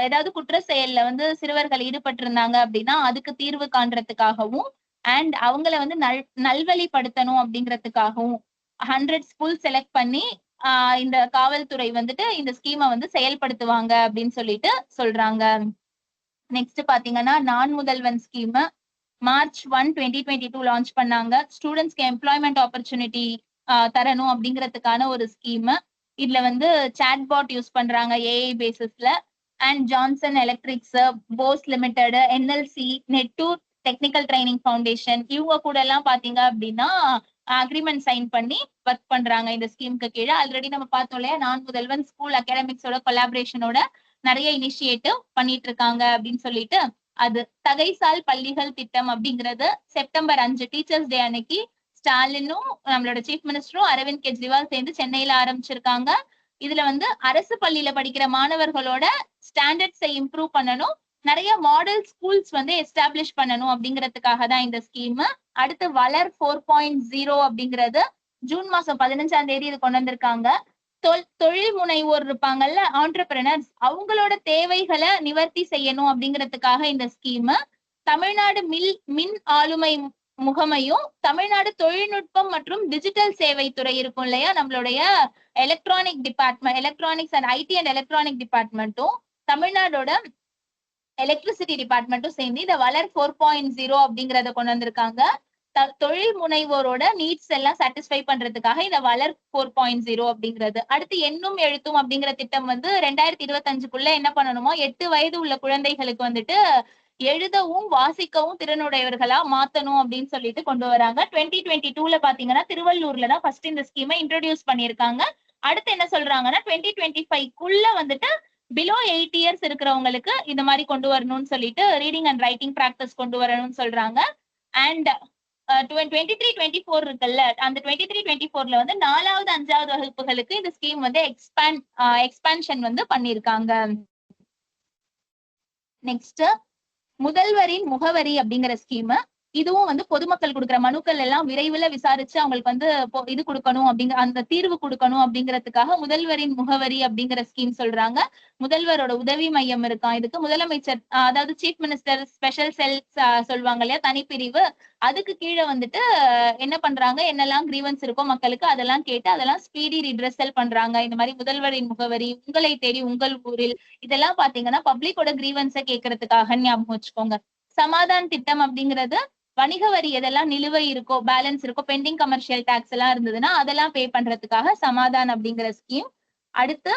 ஏதாவது குற்ற செயல்ல வந்து சிறுவர்கள் ஈடுபட்டு இருந்தாங்க அப்படின்னா அதுக்கு தீர்வு காண்றதுக்காகவும் அண்ட் அவங்கள வந்து நல்வழிப்படுத்தணும் அப்படிங்கிறதுக்காகவும் 100 ஸ்கூல் செலக்ட் பண்ணி இந்த காவல்துறை வந்துட்டு இந்த ஸ்கீமை வந்து செயல்படுத்துவாங்க அப்படின்னு சொல்லிட்டு சொல்றாங்க. நெக்ஸ்ட் பாத்தீங்கன்னா நான் முதல்வன் ஸ்கீம் March 1, 2022 லான்ச் பண்ணாங்க. ஸ்டூடெண்ட்ஸ்க்கு எம்ப்ளாய்மெண்ட் ஆப்பர்ச்சுனிட்டி தரணும் அப்படிங்கிறதுக்கான ஒரு ஸ்கீம். இதுல வந்து சாட்பாட் யூஸ் பண்றாங்க ஏஐ பேசிஸ்ல. And Johnson electrics, Bose limited, NLC, Nettur technical training foundation இவங்க கூட எல்லாம் பாத்தீங்க அப்படின்னா அக்ரிமெண்ட் சைன் பண்ணி ஒர்க் பண்றாங்க இந்த ஸ்கீமுக்கு கீழே. ஆல்ரெடி நம்ம பார்த்தோம் இல்லையா, நான் முதல்வன் ஸ்கூல் அகாடமிக்ஸோட கொலாபரேஷனோட நிறைய இனிஷியேட்டிவ் பண்ணிட்டு இருக்காங்க அப்படின்னு சொல்லிட்டு. அது தகைசால் பள்ளிகள் திட்டம் அப்படிங்கிறது செப்டம்பர் 5 டீச்சர்ஸ் டே அன்னைக்கு ஸ்டாலினும் நம்மளோட சீஃப் மினிஸ்டரும் அரவிந்த் கெஜ்ரிவால் சேர்ந்து சென்னையில ஆரம்பிச்சிருக்காங்க. இதுல வந்து அரசு பள்ளியில படிக்கிற மாணவர்களோட ஸ்டாண்டர்ட்ஸை இம்ப்ரூவ் பண்ணணும், நிறைய மாடல் ஸ்கூல்ஸ் வந்து எஸ்டாப்ளிஷ் பண்ணணும் அப்படிங்கிறதுக்காக தான் இந்த ஸ்கீம். அடுத்து வளர் 4.0 அப்படிங்கிறது ஜூன் மாசம் 15ஆம் தேதி இது கொண்டு வந்திருக்காங்க. தொழில் முனைவோர் இருப்பாங்கல்ல, ஆண்டர்பிரினர்ஸ், அவங்களோட தேவைகளை நிவர்த்தி செய்யணும் அப்படிங்கிறதுக்காக இந்த ஸ்கீம். தமிழ்நாடு மின் ஆளுமை முகமையும் தமிழ்நாடு தொழில்நுட்பம் மற்றும் டிஜிட்டல் சேவை துறை இருக்கும் இல்லையா, நம்மளுடைய electronic department, electronics and IT and electronic டிபார்ட்மெண்ட்டும் தமிழ்நாடோட எலக்ட்ரிசிட்டி டிபார்ட்மெண்ட்டும் சேர்ந்து இந்த வளர் 4.0 அப்படிங்கறத கொண்டு வந்திருக்காங்க. தொழில் முனைவோரோட நீட்ஸ் எல்லாம் சாட்டிஸ்ஃபை பண்றதுக்காக இந்த வளர் 4.0 அப்படிங்கிறது. அடுத்து எண்ணும் எழுத்தும் அப்படிங்கிற திட்டம் வந்து 2025க்குள்ள என்ன பண்ணணுமோ 8 வயது உள்ள குழந்தைகளுக்கு வந்துட்டு எழுதவும் வாசிக்கவும் திறனுடையவர்களா மாத்தணும் அப்படின்னு சொல்லிட்டு கொண்டு வராங்க. 2022ல பாத்தீங்கன்னா திருவள்ளூர்ல தான் ஃபர்ஸ்ட் இந்த ஸ்கீமை இன்ட்ரோடியூஸ் பண்ணிருக்காங்க. அடுத்து என்ன சொல்றாங்கன்னா 2025க்குள்ள வந்துட்டு பிலோ 8 இயர்ஸ் இருக்கிறவங்களுக்கு இந்த மாதிரி கொண்டு வரணும்னு சொல்லிட்டு ரீடிங் அண்ட் ரைட்டிங் பிராக்டிஸ் கொண்டு வரணும்னு சொல்றாங்க. அண்ட் 23-24 இருக்குல்ல, அந்த 23-24ல வந்து 4வது 5வது வகுப்புகளுக்கு இந்த ஸ்கீம் வந்து எக்ஸ்பான்ஷன் வந்து பண்ணிருக்காங்க. நெக்ஸ்ட் முதல்வரின் முகவரி அப்படிங்கிற ஸ்கீம். இதுவும் வந்து பொதுமக்கள் கொடுக்குற மனுக்கள் எல்லாம் விரைவில் விசாரிச்சு அவங்களுக்கு வந்து இது கொடுக்கணும் அப்படிங்கிற அந்த தீர்வு கொடுக்கணும் அப்படிங்கிறதுக்காக முதல்வரின் முகவரி அப்படிங்கிற ஸ்கீம் சொல்றாங்க. முதல்வரோட உதவி மையம் இருக்கான் இதுக்கு. முதலமைச்சர் அதாவது சீஃப் மினிஸ்டர் ஸ்பெஷல் செல்ஸ் சொல்லுவாங்க இல்லையா, தனிப்பிரிவு, அதுக்கு கீழே வந்துட்டு என்ன பண்றாங்க, என்னெல்லாம் கிரீவன்ஸ் இருக்கோ மக்களுக்கு அதெல்லாம் கேட்டு அதெல்லாம் ஸ்பீடி ரிட்ரெஸல் பண்றாங்க. இந்த மாதிரி முதல்வரின் முகவரி, உங்களை தேடி உங்கள் ஊரில், இதெல்லாம் பாத்தீங்கன்னா பப்ளிக்கோட கிரீவன்ஸை கேட்கறதுக்காக ஞாபகம் வச்சுக்கோங்க. சமாதான் திட்டம் அப்படிங்கிறது வணிக வரி எதெல்லாம் நிலுவை இருக்கோ, பேலன்ஸ் இருக்கோ, பெண்டிங் கமர்ஷியல் டாக்ஸ் எல்லாம் இருந்ததுன்னா அதெல்லாம் பே பண்றதுக்காக சமாதான் அப்படிங்கிற ஸ்கீம். அடுத்து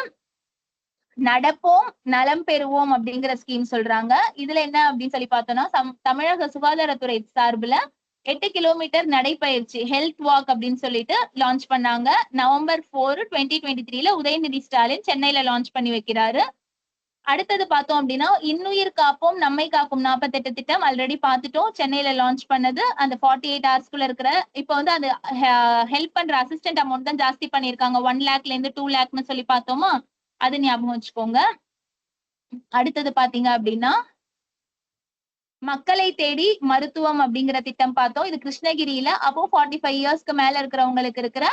நடப்போம் நலம் பெறுவோம் அப்படிங்கிற ஸ்கீம் சொல்றாங்க. இதுல என்ன அப்படின்னு சொல்லி பார்த்தோம்னா தமிழக சுகாதாரத்துறை சார்பில் 8 கிலோமீட்டர் நடைப்பயிற்சி ஹெல்த் வாக் அப்படின்னு சொல்லிட்டு லான்ச் பண்ணாங்க. நவம்பர் 4, 2023ல உதயநிதி ஸ்டாலின் சென்னையில லான்ச் பண்ணி வைக்கிறாரு. அடுத்தது பார்த்தோம் அப்படின்னா இன்னுயிர் காப்போம் நம்மை காக்கும் 48 திட்டம் ஆல்ரெடி பார்த்துட்டோம், சென்னையில லான்ச் பண்ணது. அந்த 48 ஹவர்ஸ்க்குள்ள இருக்கிற இப்போ வந்து அந்த ஹெல்ப் பண்ற அசிஸ்டன்ட் அமௌண்ட் தான் ஜாஸ்தி பண்ணிருக்காங்க. 1 lakhல இருந்து 2 lakhன்னு சொல்லி பார்த்தோமா, அது ஞாபகம் வச்சுக்கோங்க. அடுத்தது பாத்தீங்க அப்படின்னா மக்களை தேடி மருத்துவம் அப்படிங்கிற திட்டம் பார்த்தோம். இது கிருஷ்ணகிரியில அப்போ 45 இயர்ஸ்க்கு மேல இருக்கிறவங்களுக்கு இருக்கிற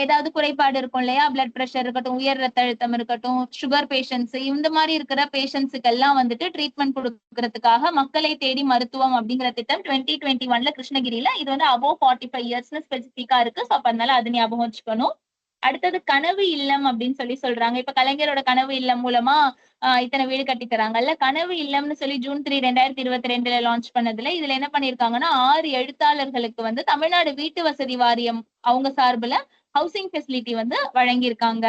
ஏதாவது குறைபாடு இருக்கும் இல்லையா, பிளட் பிரஷர் இருக்கட்டும், உயர் ரத்த அழுத்தம் இருக்கட்டும், சுகர் பேஷண்ட்ஸ், இந்த மாதிரி இருக்கிற பேஷண்ட்ஸுக்கு எல்லாம் வந்துட்டு ட்ரீட்மெண்ட் கொடுக்கறதுக்காக மக்களை தேடி மருத்துவம் அப்படிங்கிற திட்டம் 2021 கிருஷ்ணகிரியில. இது வந்து அபோவ் 45 இயர்ஸ்னு ஸ்பெசிபிக்கா இருக்கு. ஸோ அப்ப அதனால அது ஞாபகம் வச்சுக்கணும். அடுத்தது கனவு இல்லம் அப்படின்னு சொல்றாங்க. இப்ப கலைஞரோட கனவு இல்லம் மூலமா இத்தனை வீடு கட்டி தராங்கல்ல. கனவு இல்லம்னு சொல்லி June 3, 2022 லான்ச் பண்ணதுல இதுல என்ன பண்ணிருக்காங்கன்னா 6 எழுத்தாளர்களுக்கு வந்து தமிழ்நாடு வீட்டு வசதி வாரியம் அவங்க சார்புல ஹவுசிங் ஃபெசிலிட்டி வந்து வழங்கியிருக்காங்க.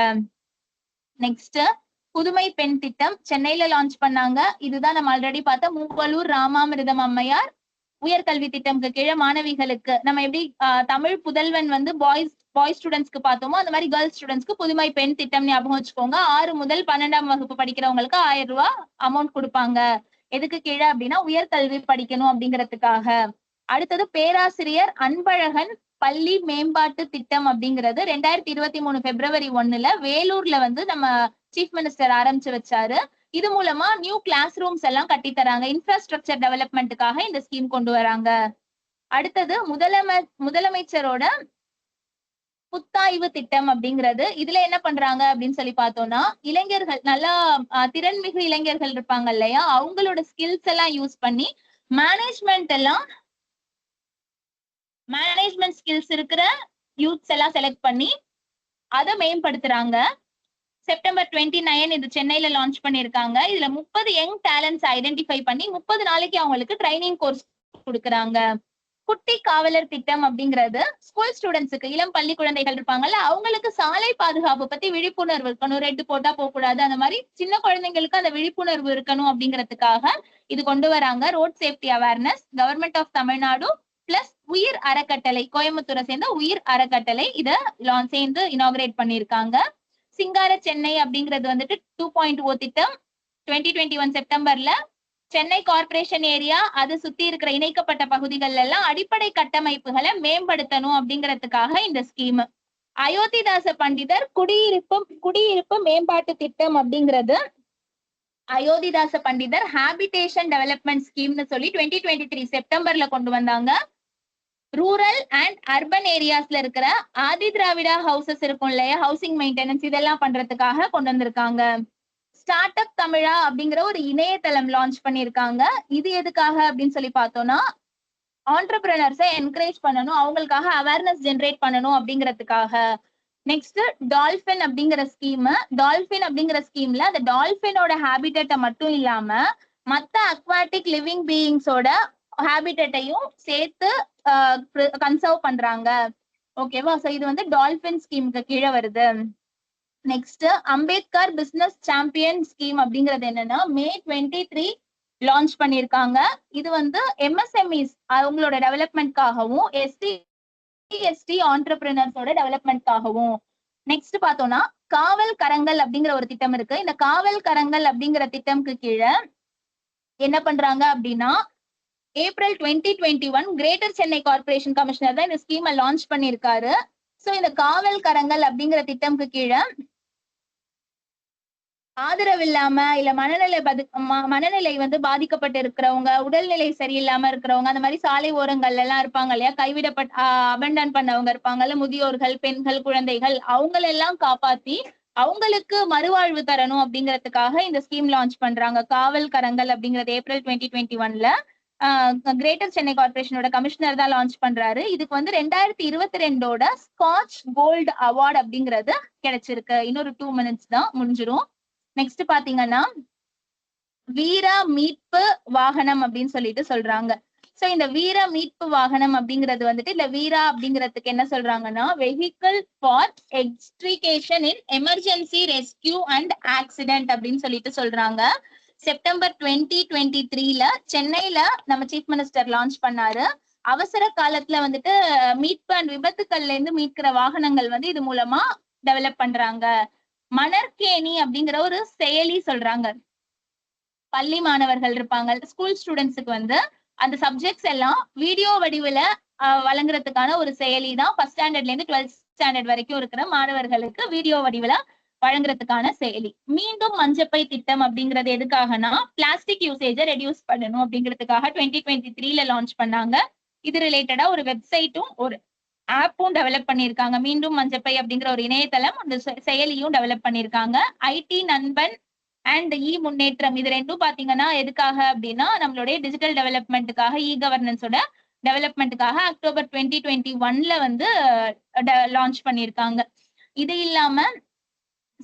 நெக்ஸ்ட் புதுமை பெண் திட்டம் சென்னையில லான்ச் பண்ணாங்க. இதுதான் நம்ம ஆல்ரெடி பார்த்த மூவலூர் ராமாமிர்தம் அம்மையார் உயர்கல்வி திட்டம்க்கு கீழே மாணவிகளுக்கு நம்ம எப்படி தமிழ் புதல்வன் வந்து பாய்ஸ் ஸ்டூடெண்ட்ஸ்க்கு பார்த்தோமோ அந்த மாதிரி கேர்ள்ஸ் ஸ்டூடெண்ட்ஸ்க்கு புதுமை பெண் திட்டம் ஞாபகம் வச்சுக்கோங்க. 6 முதல் 12ஆம் வகுப்பு படிக்கிறவங்களுக்கு 1000 ரூபாய் அமௌண்ட் கொடுப்பாங்க. எதுக்கு கீழே அப்படின்னா உயர்கல்வி படிக்கணும் அப்படிங்கிறதுக்காக. அடுத்தது பேராசிரியர் அன்பழகன் பள்ளி மேம்பாட்டு திட்டம் அப்படிங்கிறது 2023 February 1 வேலூர்ல வந்து நம்ம சீஃப் மினிஸ்டர் ஆரம்பிச்சு வச்சாரு. இது மூலமா நியூ கிளாஸ் ரூம்ஸ் எல்லாம் கட்டி தராங்க. இன்ஃப்ராஸ்ட்ரக்சர் டெவலப்மெண்ட்டுக்காக இந்த ஸ்கீம் கொண்டு வராங்க. அடுத்தது முதலமைச்சரோட புத்தாய்வு திட்டம் அப்படிங்கிறது இதுல என்ன பண்றாங்க அப்படின்னு சொல்லி பார்த்தோம்னா இளைஞர்கள் நல்லா திறன்மிகு இளைஞர்கள் இருப்பாங்க இல்லையா, அவங்களோட ஸ்கில்ஸ் எல்லாம் யூஸ் பண்ணி மேனேஜ்மெண்ட் ஸ்கில்ஸ் இருக்கிற யூத்ஸ் எல்லாம் செலக்ட் பண்ணி அதை மேம்படுத்துறாங்க. September 29 இது சென்னையில லான்ச் பண்ணிருக்காங்க. இதுல 30 யங் டேலண்ட்ஸ் ஐடென்டிஃபை பண்ணி 30 நாளைக்கு அவங்களுக்கு ட்ரைனிங் கோர்ஸ் கொடுக்குறாங்க. குட்டி காவலர் திட்டம் அப்படிங்கிறது ஸ்கூல் ஸ்டூடெண்ட்ஸுக்கு, இளம் பள்ளி குழந்தைகள் இருப்பாங்கல்ல, அவங்களுக்கு சாலை பாதுகாப்பு பத்தி விழிப்புணர்வு இருக்கணும். ரெட் போட்டா போக கூடாது, அந்த மாதிரி சின்ன குழந்தைங்களுக்கு அந்த விழிப்புணர்வு இருக்கணும் அப்படிங்கிறதுக்காக இது கொண்டு வராங்க. Road safety awareness government of Tamil Nadu plus உயிர் அறக்கட்டளை, கோயம்புத்தூரை சேர்ந்த உயிர் அறக்கட்டளை இதை சேர்ந்து இனாகிரேட் பண்ணிருக்காங்க. சிங்கார சென்னை அப்படிங்கிறது வந்துட்டு 2.0 திட்டம் 2021 செப்டம்பர்ல சென்னை கார்பரேஷன் ஏரியா அது சுத்தி இருக்கிற இணைக்கப்பட்ட பகுதிகள் எல்லாம் அடிப்படை கட்டமைப்புகளை மேம்படுத்தணும் அப்படிங்கிறதுக்காக இந்த ஸ்கீம். அயோத்திதாச பண்டிதர் குடியிருப்பு மேம்பாட்டு திட்டம் அப்படிங்கிறது அயோத்திதாச பண்டிதர் ஹாபிடேஷன் டெவலப்மெண்ட் ஸ்கீம்னு சொல்லி 2023 செப்டம்பர்ல கொண்டு வந்தாங்க. ரூரல் அண்ட் அர்பன் ஏரியாஸ்ல இருக்கிற ஆதி திராவிடா ஹவுசஸ் இருக்கும் இல்லையா, ஹவுசிங் மெயின்டெனன்ஸ் இதெல்லாம் பண்றதுக்காக கொண்டு வந்திருக்காங்க. ஸ்டார்ட் அப் தமிழா அப்படிங்கிற ஒரு இணையதளம் லான்ச் பண்ணிருக்காங்க. இது எதுக்காக அப்படின்னு சொல்லி பார்த்தோம்னா ஆண்டர்பிரினர்ஸை என்கரேஜ் பண்ணணும், அவங்களுக்காக அவேர்னஸ் ஜென்ரேட் பண்ணணும் அப்படிங்கிறதுக்காக. நெக்ஸ்ட் டால்பின் அப்படிங்கிற ஸ்கீம். டால்பின் அப்படிங்கிற ஸ்கீம்ல அந்த டால்பினோட ஹேபிட்டட்டை மட்டும் இல்லாம மத்த அக்வாட்டிக் லிவிங் பீயிங்ஸோட ஹேபிட்டட்டையும் சேர்த்து கன்சர்வ் பண்றாங்க. ஓகேவா, சோ இது வந்து டால்பின் ஸ்கீமுக்கு கீழே வருது. Next Ambedkar business champion scheme அப்படிங்கிறது என்னன்னா May 23 லான்ச் பண்ணிருக்காங்க. இது வந்து எம்எஸ்எம்இஸ் அவங்களோட டெவலப்மெண்ட்காகவும் எஸ்டி ஆண்டர்பிரினர்ஸோட டெவலப்மெண்ட்காகவும். நெக்ஸ்ட் பார்த்தோம்னா காவல் கரங்கள் அப்படிங்கிற ஒரு திட்டம் இருக்கு. இந்த காவல் கரங்கள் அப்படிங்கிற திட்டம்க்கு கீழே என்ன பண்றாங்க அப்படின்னா April 2021 greater Chennai corporation commissioner தான் இந்த ஸ்கீமை லான்ச் பண்ணிருக்காரு. சோ இந்த காவல் கரங்கள் அப்படிங்கிற திட்டம்க்கு கீழே ஆதரவு இல்லாம இல்ல மனநிலை வந்து பாதிக்கப்பட்டு இருக்கிறவங்க, உடல்நிலை சரியில்லாம இருக்கிறவங்க, அந்த மாதிரி சாலை ஓரங்கள்ல எல்லாம் இருப்பாங்க இல்லையா, அபண்டன் பண்ணவங்க இருப்பாங்கல்ல, முதியோர்கள், பெண்கள், குழந்தைகள், அவங்களெல்லாம் காப்பாத்தி அவங்களுக்கு மறுவாழ்வு தரணும் அப்படிங்கிறதுக்காக இந்த ஸ்கீம் லான்ச் பண்றாங்க. காவல் கரங்கள் அப்படிங்கிறது April 2021 கிரேட்டர் சென்னை கார்பரேஷனோட கமிஷனர் தான் லான்ச் பண்றாரு. இதுக்கு வந்து 2022 ஸ்காட்ச் கோல்டு அவார்டு அப்படிங்கிறது கிடைச்சிருக்கு. இன்னொரு 2 minutes தான் முடிஞ்சிரும். நெக்ஸ்ட் பாத்தீங்கன்னா வீரா மீட்பு வாகனம் அப்படின்னு சொல்லிட்டு சொல்றாங்க. சோ இந்த வீர மீட்பு வாகனம் அப்படிங்கிறது வந்துட்டு இந்த வீரா அப்படிங்கிறதுக்கு என்ன சொல்றாங்கன்னா vehicle for extrication in emergency rescue and accident அப்படின்னு சொல்லிட்டு சொல்றாங்க. September 2023 சென்னையில நம்ம சீஃப் மினிஸ்டர் லான்ச் பண்ணாரு. அவசர காலத்துல வந்துட்டு மீட்பு அண்ட் விபத்துக்கள்ல இருந்து மீட்கிற வாகனங்கள் வந்து இது மூலமா டெவலப் பண்றாங்க. மணற்கேணி அப்படிங்கிற ஒரு செயலி சொல்றாங்க. பள்ளி மாணவர்கள் இருப்பாங்க, ஸ்கூல் ஸ்டூடெண்ட்ஸுக்கு வந்து அந்த சப்ஜெக்ட்ஸ் எல்லாம் வீடியோ வடிவுல வழங்குறதுக்கான ஒரு செயலி தான். 1st standardல இருந்து 12th standard வரைக்கும் இருக்கிற மாணவர்களுக்கு வீடியோ வடிவுல வழங்குறதுக்கான செயலி. மீண்டும் மஞ்சப்பை திட்டம் அப்படிங்கிறது எதுக்காகனா பிளாஸ்டிக் யூசேஜை ரெடியூஸ் பண்ணணும் அப்படிங்கிறதுக்காக 2023 லான்ச் பண்ணாங்க. இது ரிலேட்டடா ஒரு வெப்சைட்டும் ஒரு ஆப்பும் டெவலப் பண்ணியிருக்காங்க. மீண்டும் மஞ்சப்பை அப்படிங்கிற ஒரு இணையதளம் அந்த செயலியும் டெவலப் பண்ணியிருக்காங்க. ஐடி நண்பன் அண்ட் இ முன்னேற்றம் இது ரெண்டும் பாத்தீங்கன்னா எதுக்காக அப்படின்னா நம்மளுடைய டிஜிட்டல் டெவலப்மெண்ட்டுக்காக இ கவர்னன்ஸோட டெவலப்மெண்ட்டுக்காக அக்டோபர் 2021ல வந்து லான்ச் பண்ணியிருக்காங்க. இது இல்லாம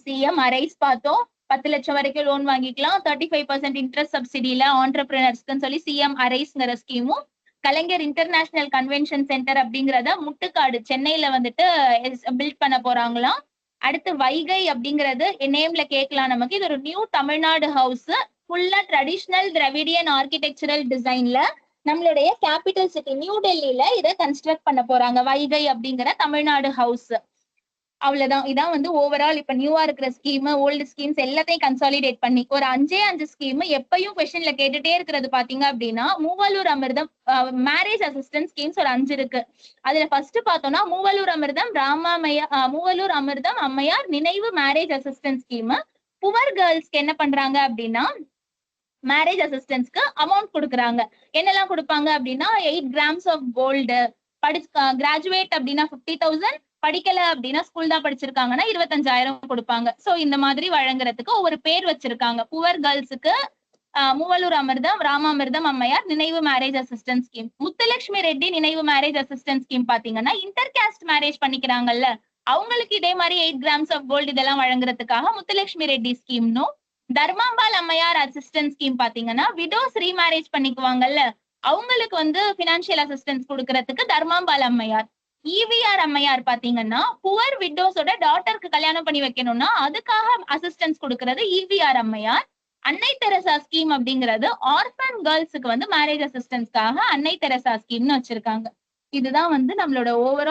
சிஎம் அரைஸ் பார்த்தோம். 10 லட்சம் வரைக்கும் லோன் வாங்கிக்கலாம். 35% இன்ட்ரெஸ்ட் சப்சிடியில ஆண்டர்பிரினர்ஸ்க்குன்னு சொல்லி சிஎம் அரைஸ்ங்கிற ஸ்கீமும், கலைஞர் இன்டர்நேஷனல் கன்வென்ஷன் சென்டர் அப்படிங்கறத முட்டுக்காடு சென்னையில வந்துட்டு பில்ட் பண்ண போறாங்களாம். அடுத்து வைகை அப்படிங்கிறது நேம்ல கேட்கலாம் நமக்கு. இது ஒரு நியூ தமிழ்நாடு ஹவுஸ். ஃபுல்லா ட்ரெடிஷனல் திராவிடியன் ஆர்கிடெக்சரல் டிசைன்ல நம்மளுடைய கேபிட்டல் சிட்டி நியூ டெல்லியில இதை கன்ஸ்ட்ரக்ட் பண்ண போறாங்க. வைகை அப்படிங்கிற தமிழ்நாடு ஹவுஸ். அவ்வளவுதான். இதான் வந்து ஓவரால் இப்ப நியூவா இருக்கிற ஸ்கீம், ஓல்டு ஸ்கீம்ஸ் எல்லாத்தையும் கன்சாலிடேட் பண்ணி ஒரு 5 ஸ்கீம் எப்பயும் கொஸ்டின்ல கேட்டுட்டே இருக்கிறது பாத்தீங்க அப்படின்னா மூவலூர் அமிர்தம் மேரேஜ் அசிஸ்டன்ஸ் ஸ்கீம்ஸ் ஒரு 5 இருக்கு. அதுல ஃபர்ஸ்ட் பார்த்தோம்னா மூவலூர் அமிர்தம் மூவலூர் அமிர்தம் அம்மையார் நினைவு மேரேஜ் அசிஸ்டன்ஸ் ஸ்கீம். புவர் கேர்ள்ஸ்க்கு என்ன பண்றாங்க அப்படின்னா மேரேஜ் அசிஸ்டன்ஸ்க்கு அமௌண்ட் கொடுக்குறாங்க. என்னெல்லாம் கொடுப்பாங்க அப்படின்னா 8 grams ஆஃப் கோல்டு, கிராஜுவேட் அப்படின்னா 50,000, படிக்கல அப்படின்னா ஸ்கூல் தான் படிச்சிருக்காங்கன்னா 25,000 கொடுப்பாங்க. சோ இந்த மாதிரி வழங்குறதுக்கு ஒவ்வொரு பேர் வச்சிருக்காங்க. புவர் கேர்ள்ஸுக்கு மூவலூர் அமிர்தம் ராமாமிர்தம் அம்மையார் நினைவு marriage assistance scheme. Muthulakshmi Reddy நினைவு மேரேஜ் அசிஸ்டன்ஸ் ஸ்கீம் பாத்தீங்கன்னா இன்டர் காஸ்ட் மேரேஜ் பண்ணிக்கிறாங்கல்ல, அவங்களுக்கு இதே மாதிரி 8 grams ஆஃப் கோல்டு இதெல்லாம் வழங்குறதுக்காக முத்துலட்சுமி ரெட்டி ஸ்கீம்னும், தர்மாம்பால் அம்மையார் அசிஸ்டன்ஸ் ஸ்கீம் பாத்தீங்கன்னா விடோஸ் ரீமேரேஜ் பண்ணிக்குவாங்கல்ல, அவங்களுக்கு வந்து பினான்சியல் அசிஸ்டன்ஸ் கொடுக்கறதுக்கு தர்மாம்பால் அம்மையார். இவிஆர் அம்மையார் பாத்தீங்கன்னா புவர் விடோஸோட டாட்டருக்கு கல்யாணம் பண்ணி வைக்கணும்னா அதுக்காக அசிஸ்டன்ஸ் கொடுக்கறது இவிஆர் அம்மையார். அன்னை தெரசா ஸ்கீம் அப்படிங்கிறது ஆர்ஃபன் கேர்ள்ஸுக்கு வந்து மேரேஜ் அசிஸ்டன்ஸ்க்காக அன்னை தெரசா ஸ்கீம்னு வச்சிருக்காங்க. இதுதான் வந்து நம்மளோட ஓவரால்